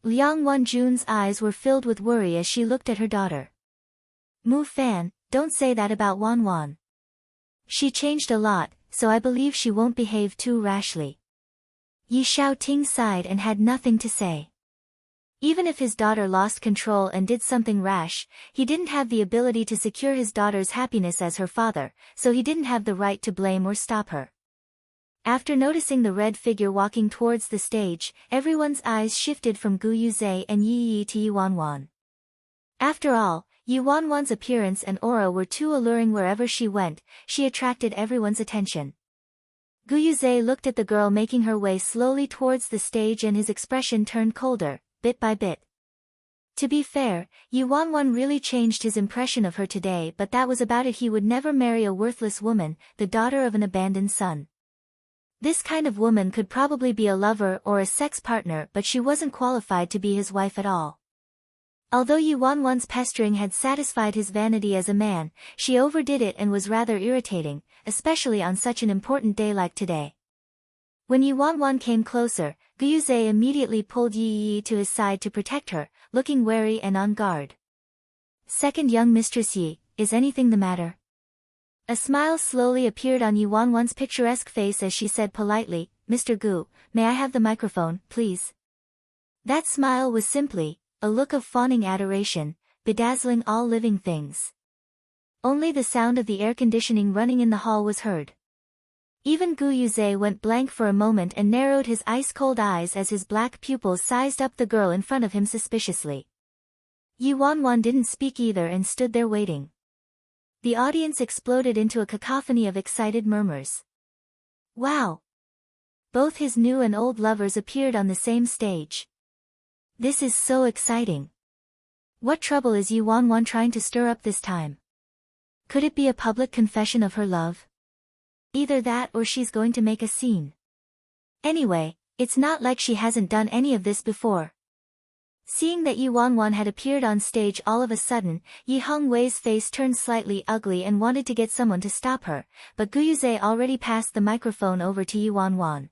Liang Wanjun's eyes were filled with worry as she looked at her daughter. Wanwan, don't say that about Wanwan. She changed a lot, so I believe she won't behave too rashly. Ye Shaoting sighed and had nothing to say. Even if his daughter lost control and did something rash, he didn't have the ability to secure his daughter's happiness as her father, so he didn't have the right to blame or stop her. After noticing the red figure walking towards the stage, everyone's eyes shifted from Gu Yuze and Yi to Ye Wanwan. After all, Ye Wanwan's appearance and aura were too alluring. Wherever she went, she attracted everyone's attention. Gu Yuze looked at the girl making her way slowly towards the stage, and his expression turned colder, bit by bit. To be fair, Ye Wanwan really changed his impression of her today, but that was about it. He would never marry a worthless woman, the daughter of an abandoned son. This kind of woman could probably be a lover or a sex partner, but she wasn't qualified to be his wife at all. Although Ye Wanwan's pestering had satisfied his vanity as a man, she overdid it and was rather irritating, especially on such an important day like today. When Ye Wanwan came closer, Gu Yuze immediately pulled Yi to his side to protect her, looking wary and on guard. "Second young Mistress Yi, is anything the matter?" A smile slowly appeared on Ye Wanwan's picturesque face as she said politely, "Mr. Gu, may I have the microphone, please?" That smile was simply a look of fawning adoration, bedazzling all living things. Only the sound of the air conditioning running in the hall was heard. Even Gu Yuze went blank for a moment and narrowed his ice-cold eyes as his black pupils sized up the girl in front of him suspiciously. Ye Wanwan didn't speak either and stood there waiting. The audience exploded into a cacophony of excited murmurs. Wow! Both his new and old lovers appeared on the same stage. This is so exciting. What trouble is Ye Wanwan trying to stir up this time? Could it be a public confession of her love? Either that or she's going to make a scene. Anyway, it's not like she hasn't done any of this before. Seeing that Ye Wanwan had appeared on stage all of a sudden, Ye Hongwei's face turned slightly ugly and wanted to get someone to stop her, but Gu Yuze already passed the microphone over to Ye Wanwan.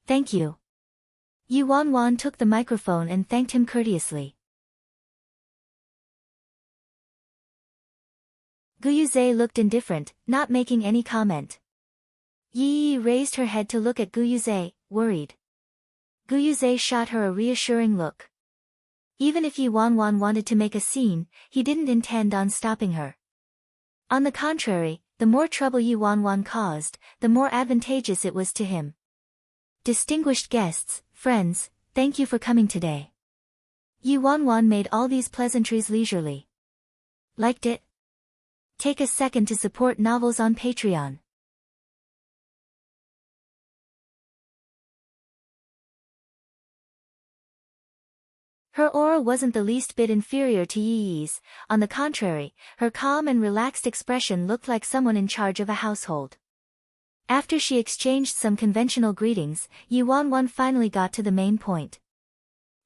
"Thank you." Ye Wanwan took the microphone and thanked him courteously. Gu Yuze looked indifferent, not making any comment. Yi raised her head to look at Gu Yuze, worried. Gu Yuze shot her a reassuring look. Even if Ye Wanwan wanted to make a scene, he didn't intend on stopping her. On the contrary, the more trouble Ye Wanwan caused, the more advantageous it was to him. "Distinguished guests, friends, thank you for coming today." Ye Wanwan made all these pleasantries leisurely. Liked it? Take a second to support novels on Patreon. Her aura wasn't the least bit inferior to Yi's. On the contrary, her calm and relaxed expression looked like someone in charge of a household. After she exchanged some conventional greetings, Ye Wanwan finally got to the main point.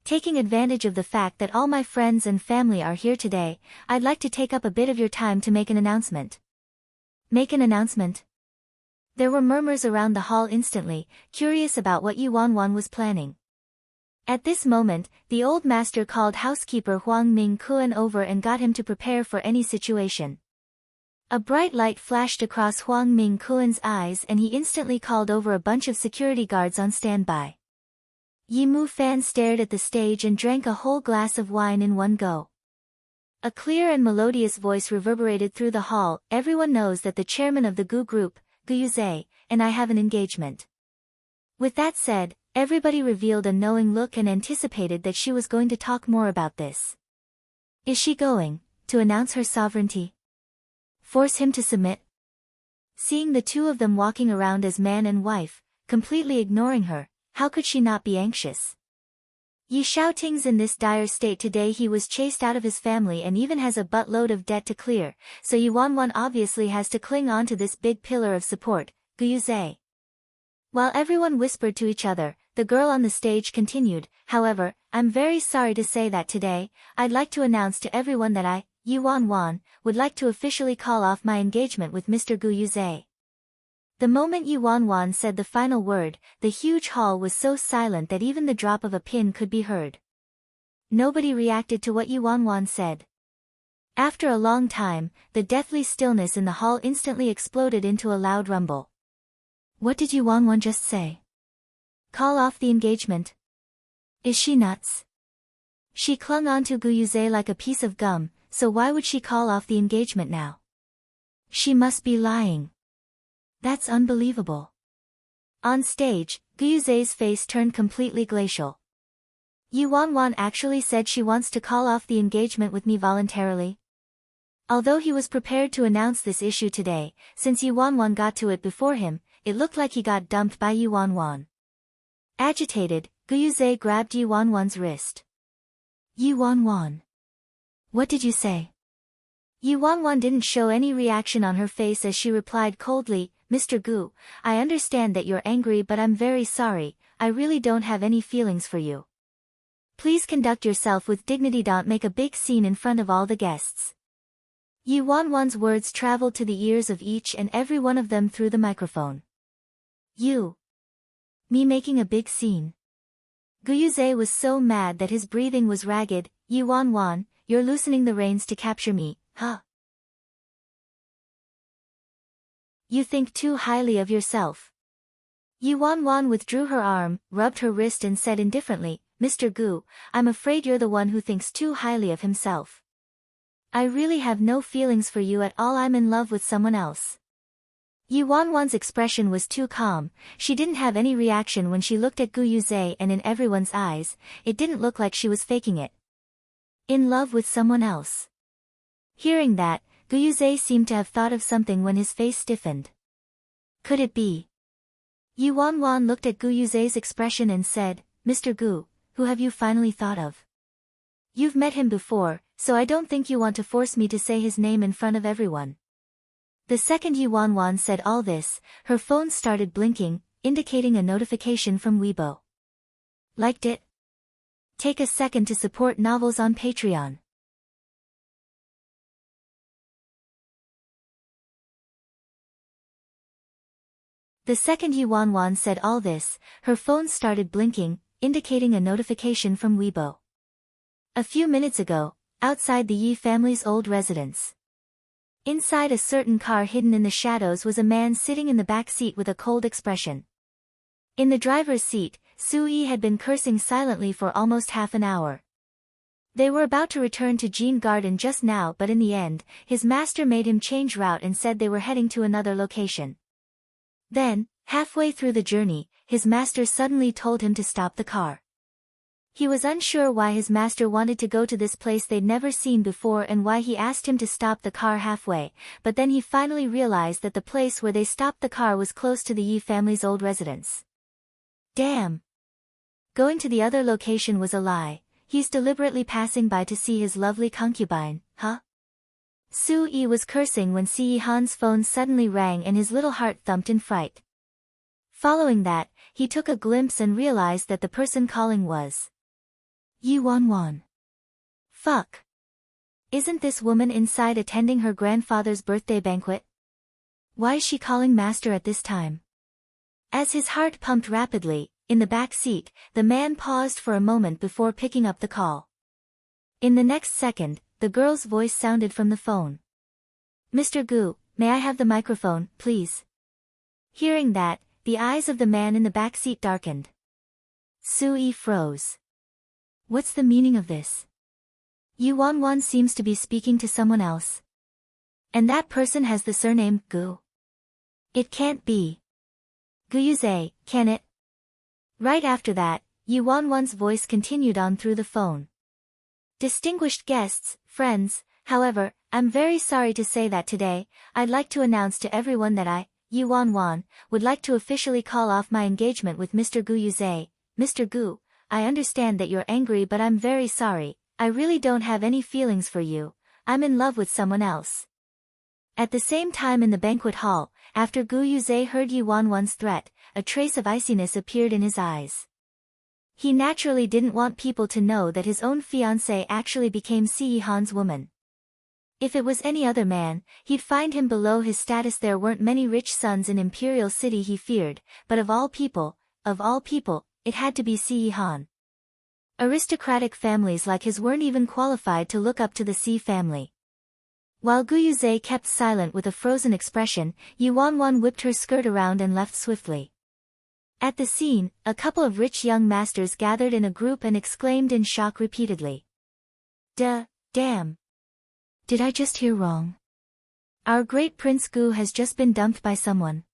"Taking advantage of the fact that all my friends and family are here today, I'd like to take up a bit of your time to make an announcement." Make an announcement? There were murmurs around the hall instantly, curious about what Ye Wanwan was planning. At this moment, the old master called housekeeper Huang Ming Kuan over and got him to prepare for any situation. A bright light flashed across Huang Ming Kuan's eyes and he instantly called over a bunch of security guards on standby. Yi Mu Fan stared at the stage and drank a whole glass of wine in one go. A clear and melodious voice reverberated through the hall. "Everyone knows that the chairman of the Gu group, Gu Yuze, and I have an engagement." With that said, everybody revealed a knowing look and anticipated that she was going to talk more about this. Is she going to announce her sovereignty? Force him to submit? Seeing the two of them walking around as man and wife, completely ignoring her, how could she not be anxious? Yi Xiaoting's in this dire state today. He was chased out of his family and even has a buttload of debt to clear, so Ye Wanwan obviously has to cling on to this big pillar of support, Gu Yuze. While everyone whispered to each other, the girl on the stage continued, "However, I'm very sorry to say that today, I'd like to announce to everyone that I, Ye Wanwan, would like to officially call off my engagement with Mr. Gu Yuze." The moment Ye Wanwan said the final word, the huge hall was so silent that even the drop of a pin could be heard. Nobody reacted to what Ye Wanwan said. After a long time, the deathly stillness in the hall instantly exploded into a loud rumble. What did Ye Wanwan just say? Call off the engagement? Is she nuts? She clung onto Gu Yuze like a piece of gum, so why would she call off the engagement now? She must be lying. That's unbelievable. On stage, Gu Yuze's face turned completely glacial. Ye Wanwan actually said she wants to call off the engagement with me voluntarily. Although he was prepared to announce this issue today, since Ye Wanwan got to it before him, it looked like he got dumped by Ye Wanwan. Agitated, Gu Yuze grabbed Ye Wanwan's wrist. Ye Wanwan. What did you say? Ye Wanwan didn't show any reaction on her face as she replied coldly, Mr. Gu, I understand that you're angry but I'm very sorry, I really don't have any feelings for you. Please conduct yourself with dignity, don't make a big scene in front of all the guests. Ye Wanwan's words traveled to the ears of each and every one of them through the microphone. You. Me making a big scene. Gu Yuze was so mad that his breathing was ragged. Ye Wanwan, you're loosening the reins to capture me, huh? You think too highly of yourself. Ye Wanwan withdrew her arm, rubbed her wrist and said indifferently, Mr. Gu, I'm afraid you're the one who thinks too highly of himself. I really have no feelings for you at all, I'm in love with someone else. Ye Wanwan's expression was too calm, she didn't have any reaction when she looked at Gu Yuze, and in everyone's eyes, it didn't look like she was faking it. In love with someone else. Hearing that, Gu Yuze seemed to have thought of something when his face stiffened. Could it be? Ye Wanwan looked at Gu Yuze's expression and said, Mr. Gu, who have you finally thought of? You've met him before, so I don't think you want to force me to say his name in front of everyone. The second Ye Wanwan said all this, her phone started blinking, indicating a notification from Weibo. Liked it? Take a second to support novels on Patreon. The second Ye Wanwan said all this, her phone started blinking, indicating a notification from Weibo. A few minutes ago, outside the Ye family's old residence. Inside a certain car hidden in the shadows was a man sitting in the back seat with a cold expression. In the driver's seat, Su-yi had been cursing silently for almost half an hour. They were about to return to Jean Garden just now, but in the end, his master made him change route and said they were heading to another location. Then, halfway through the journey, his master suddenly told him to stop the car. He was unsure why his master wanted to go to this place they'd never seen before and why he asked him to stop the car halfway, but then he finally realized that the place where they stopped the car was close to the Ye family's old residence. Damn! Going to the other location was a lie, he's deliberately passing by to see his lovely concubine, huh? Su-yi was cursing when Si-Han's phone suddenly rang and his little heart thumped in fright. Following that, he took a glimpse and realized that the person calling was Ye Wanwan. Fuck. Isn't this woman inside attending her grandfather's birthday banquet? Why is she calling master at this time? As his heart pumped rapidly, in the back seat, the man paused for a moment before picking up the call. In the next second, the girl's voice sounded from the phone. Mr. Gu, may I have the microphone, please? Hearing that, the eyes of the man in the back seat darkened. Su-yi froze. What's the meaning of this? Ye Wanwan seems to be speaking to someone else. And that person has the surname Gu. It can't be. Gu Yuze, can it? Right after that, Ye Wanwan's voice continued on through the phone. Distinguished guests, friends, however, I'm very sorry to say that today, I'd like to announce to everyone that I, Ye Wanwan, would like to officially call off my engagement with Mr. Gu Yuze. Mr. Gu, I understand that you're angry, but I'm very sorry, I really don't have any feelings for you, I'm in love with someone else. At the same time in the banquet hall, after Gu Yuze heard Ye Wanwan's threat, a trace of iciness appeared in his eyes. He naturally didn't want people to know that his own fiancée actually became Si-Han's woman. If it was any other man, he'd find him below his status. There weren't many rich sons in Imperial City he feared, but of all people, it had to be Si-Han. Aristocratic families like his weren't even qualified to look up to the Si family. While Gu Yuze kept silent with a frozen expression, Ye Wanwan whipped her skirt around and left swiftly. At the scene, a couple of rich young masters gathered in a group and exclaimed in shock repeatedly. Damn. Did I just hear wrong? Our great Prince Gu has just been dumped by someone.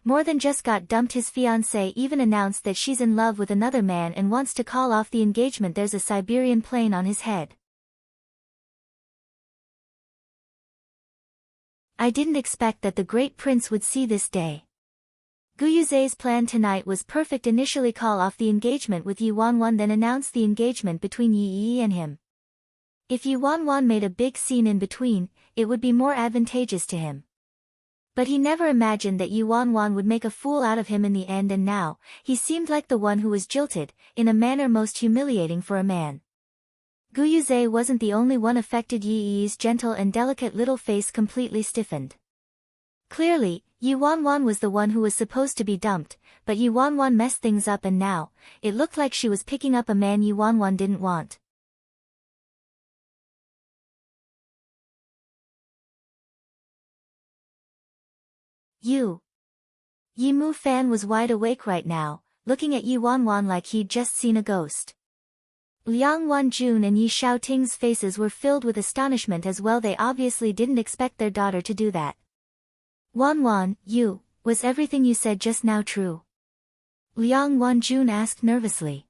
More than just got dumped, his fiancée even announced that she's in love with another man and wants to call off the engagement. There's a Siberian plane on his head. I didn't expect that the great prince would see this day. Gu Yuze's plan tonight was perfect. Initially call off the engagement with Ye Wanwan, then announce the engagement between Yi and him. If Ye Wanwan made a big scene in between, it would be more advantageous to him. But he never imagined that Ye Wanwan would make a fool out of him in the end, and now, he seemed like the one who was jilted, in a manner most humiliating for a man. Gu Yuze wasn't the only one affected. Yi's gentle and delicate little face completely stiffened. Clearly, Ye Wanwan was the one who was supposed to be dumped, but Ye Wanwan messed things up, and now, it looked like she was picking up a man Ye Wanwan didn't want. Ye Mu Fan was wide awake right now, looking at Ye Wanwan like he'd just seen a ghost. Liang Wanjun and Ye Xiaoting's faces were filled with astonishment as well. They obviously didn't expect their daughter to do that. Wanwan, was everything you said just now true? Liang Wanjun asked nervously.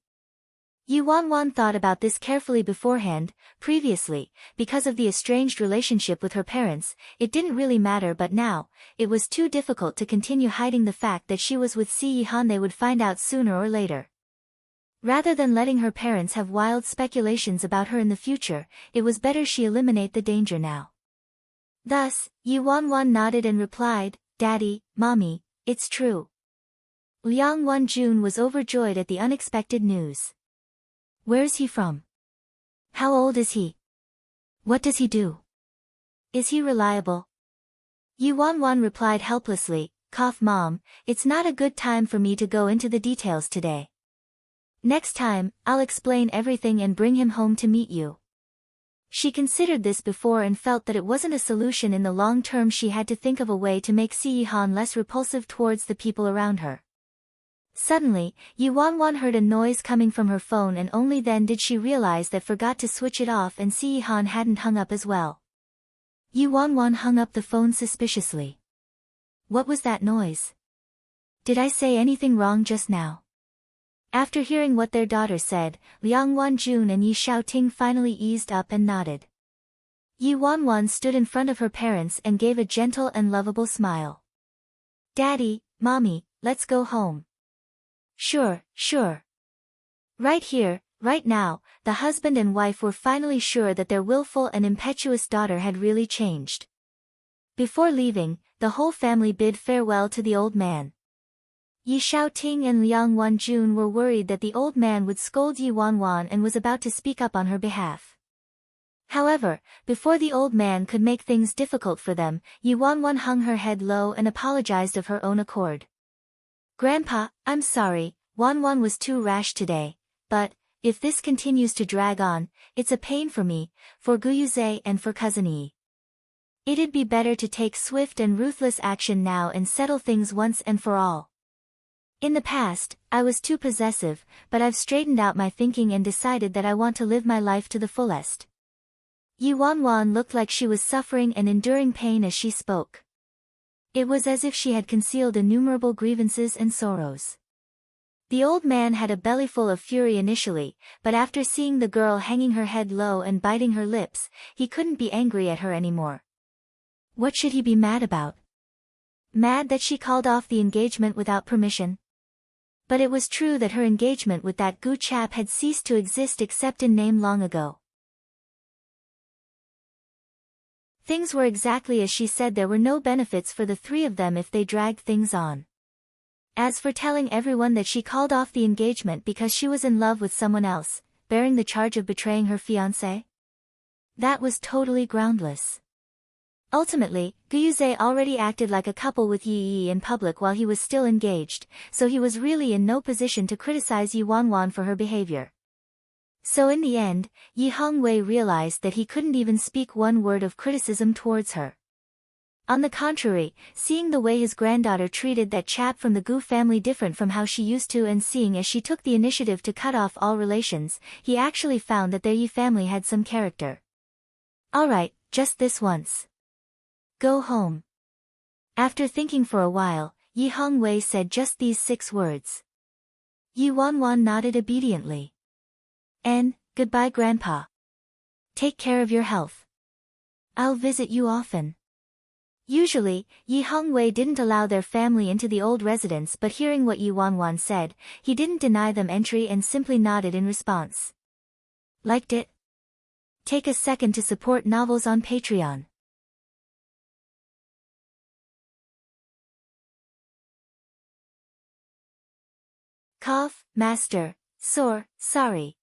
Ye Wanwan thought about this carefully beforehand. Previously, because of the estranged relationship with her parents, it didn't really matter, but now, it was too difficult to continue hiding the fact that she was with Si Yihan. They would find out sooner or later. Rather than letting her parents have wild speculations about her in the future, it was better she eliminate the danger now. Thus, Ye Wanwan nodded and replied, Daddy, Mommy, it's true. Liang Wanjun was overjoyed at the unexpected news. Where's he from? How old is he? What does he do? Is he reliable? Ye Wanwan replied helplessly, Mom, it's not a good time for me to go into the details today. Next time, I'll explain everything and bring him home to meet you. She considered this before and felt that it wasn't a solution in the long term. She had to think of a way to make Si Yihan less repulsive towards the people around her. Suddenly, Ye Wanwan heard a noise coming from her phone, and only then did she realize that forgot to switch it off and Si Yihan hadn't hung up as well. Ye Wanwan hung up the phone suspiciously. What was that noise? Did I say anything wrong just now? After hearing what their daughter said, Liang Wanjun and Ye Xiaoting finally eased up and nodded. Ye Wanwan stood in front of her parents and gave a gentle and lovable smile. Daddy, Mommy, let's go home. Sure. Right here, right now, the husband and wife were finally sure that their willful and impetuous daughter had really changed. Before leaving, the whole family bid farewell to the old man. Ye Xiaoting and Liang Wanjun were worried that the old man would scold Ye Wanwan and was about to speak up on her behalf. However, before the old man could make things difficult for them, Ye Wanwan hung her head low and apologized of her own accord. Grandpa, I'm sorry, Wanwan was too rash today, but, if this continues to drag on, it's a pain for me, for Gu Yuze and for Cousin Yi. It'd be better to take swift and ruthless action now and settle things once and for all. In the past, I was too possessive, but I've straightened out my thinking and decided that I want to live my life to the fullest. Ye Wanwan looked like she was suffering and enduring pain as she spoke. It was as if she had concealed innumerable grievances and sorrows. The old man had a bellyful of fury initially, but after seeing the girl hanging her head low and biting her lips, he couldn't be angry at her anymore. What should he be mad about? Mad that she called off the engagement without permission? But it was true that her engagement with that Gu chap had ceased to exist except in name long ago. Things were exactly as she said. There were no benefits for the three of them if they dragged things on. As for telling everyone that she called off the engagement because she was in love with someone else, bearing the charge of betraying her fiancé? That was totally groundless. Ultimately, Gu Yuze already acted like a couple with Yi in public while he was still engaged, so he was really in no position to criticize Ye Wanwan for her behavior. So in the end, Yi Hongwei realized that he couldn't even speak one word of criticism towards her. On the contrary, seeing the way his granddaughter treated that chap from the Gu family different from how she used to, and seeing as she took the initiative to cut off all relations, he actually found that their Ye family had some character. Alright, just this once. Go home. After thinking for a while, Ye Hongwei said just these 6 words. Ye Wanwan nodded obediently. And, goodbye Grandpa. Take care of your health. I'll visit you often. Usually, Ye Hongwei didn't allow their family into the old residence, but hearing what Ye Wanwan said, he didn't deny them entry and simply nodded in response. Liked it? Take a second to support novels on Patreon. Cough, master, sore, sorry.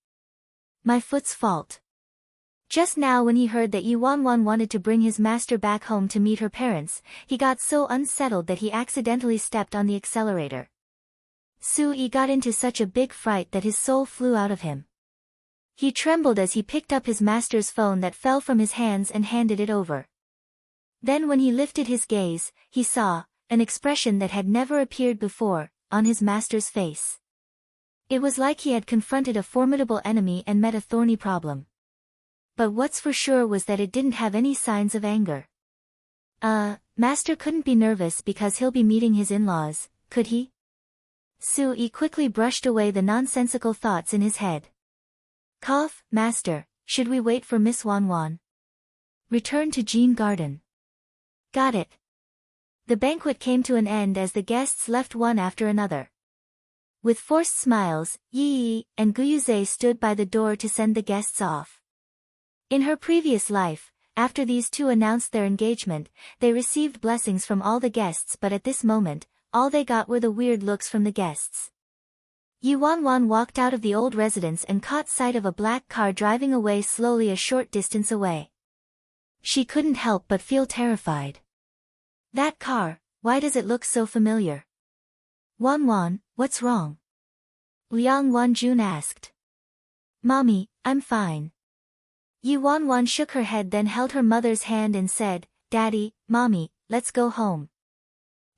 My foot's fault. Just now when he heard that Ye Wanwan wanted to bring his master back home to meet her parents, he got so unsettled that he accidentally stepped on the accelerator. Su-yi got into such a big fright that his soul flew out of him. He trembled as he picked up his master's phone that fell from his hands and handed it over. Then when he lifted his gaze, he saw an expression that had never appeared before on his master's face. It was like he had confronted a formidable enemy and met a thorny problem. But what's for sure was that it didn't have any signs of anger. Master couldn't be nervous because he'll be meeting his in-laws, could he? Su-yi quickly brushed away the nonsensical thoughts in his head. Cough, master, should we wait for Miss Wanwan? Return to Jean Garden. Got it. The banquet came to an end as the guests left one after another. With forced smiles, Yi and Guyuze stood by the door to send the guests off. In her previous life, after these two announced their engagement, they received blessings from all the guests, but at this moment, all they got were the weird looks from the guests. Ye Wanwan walked out of the old residence and caught sight of a black car driving away slowly a short distance away. She couldn't help but feel terrified. That car, why does it look so familiar? Wanwan, what's wrong? Liang Wanjun asked. Mommy, I'm fine. Ye Wanwan shook her head, then held her mother's hand and said, Daddy, Mommy, let's go home.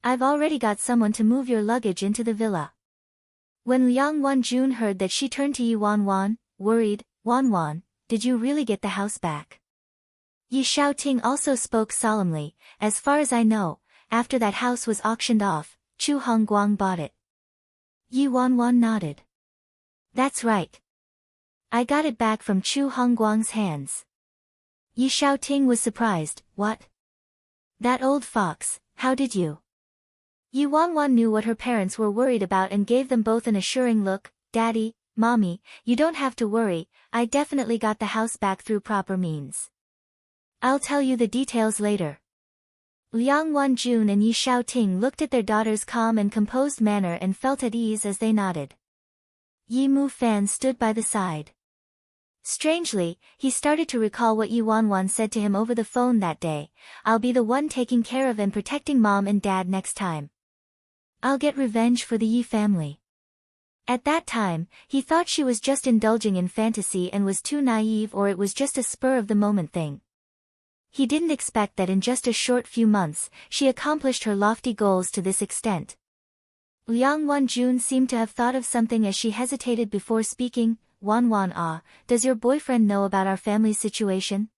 I've already got someone to move your luggage into the villa. When Liang Wanjun heard that, she turned to Ye Wanwan, worried. Wanwan, did you really get the house back? Ye Xiaoting also spoke solemnly. As far as I know, after that house was auctioned off, Chu Hongguang bought it. Ye Wanwan nodded. That's right. I got it back from Chu Hongguang's hands. Ye Xiaoting was surprised. What? That old fox, how did you? Ye Wanwan knew what her parents were worried about and gave them both an assuring look. Daddy, Mommy, you don't have to worry, I definitely got the house back through proper means. I'll tell you the details later. Liang Wanjun and Ye Xiaoting looked at their daughter's calm and composed manner and felt at ease as they nodded. Yi Mufan stood by the side. Strangely, he started to recall what Ye Wanwan said to him over the phone that day. I'll be the one taking care of and protecting Mom and Dad next time. I'll get revenge for the Yi family. At that time, he thought she was just indulging in fantasy and was too naive, or it was just a spur-of-the-moment thing. He didn't expect that in just a short few months, she accomplished her lofty goals to this extent. Liang Wanjun seemed to have thought of something as she hesitated before speaking. Wanwan, does your boyfriend know about our family's situation?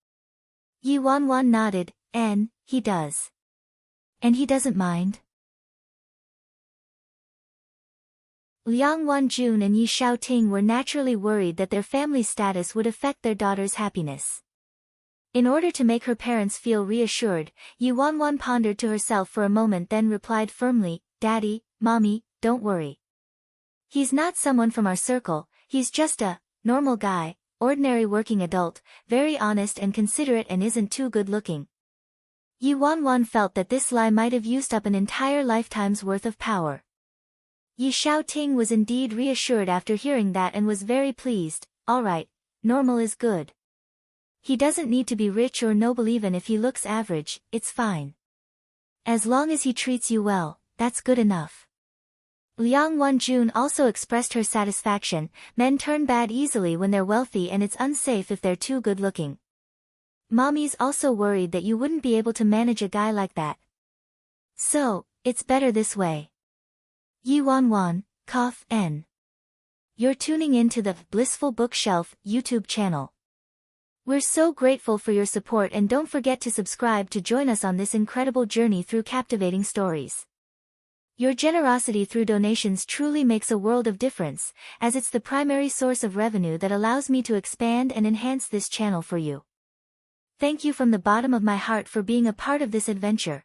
Ye Wanwan nodded, and he does. And he doesn't mind? Liang Wanjun and Ye Xiaoting were naturally worried that their family status would affect their daughter's happiness. In order to make her parents feel reassured, Ye Wanwan pondered to herself for a moment, then replied firmly, Daddy, Mommy, don't worry. He's not someone from our circle, he's just a normal guy, ordinary working adult, very honest and considerate, and isn't too good looking. Ye Wanwan felt that this lie might have used up an entire lifetime's worth of power. Ye Xiaoting was indeed reassured after hearing that and was very pleased. Alright, normal is good. He doesn't need to be rich or noble. Even if he looks average, it's fine. As long as he treats you well, that's good enough. Liang Wanjun also expressed her satisfaction. Men turn bad easily when they're wealthy, and it's unsafe if they're too good looking. Mommy's also worried that you wouldn't be able to manage a guy like that. So, it's better this way. Ye Wanwan, cough, N. You're tuning in to the Blissful Bookshelf YouTube channel. We're so grateful for your support, and don't forget to subscribe to join us on this incredible journey through captivating stories. Your generosity through donations truly makes a world of difference, as it's the primary source of revenue that allows me to expand and enhance this channel for you. Thank you from the bottom of my heart for being a part of this adventure.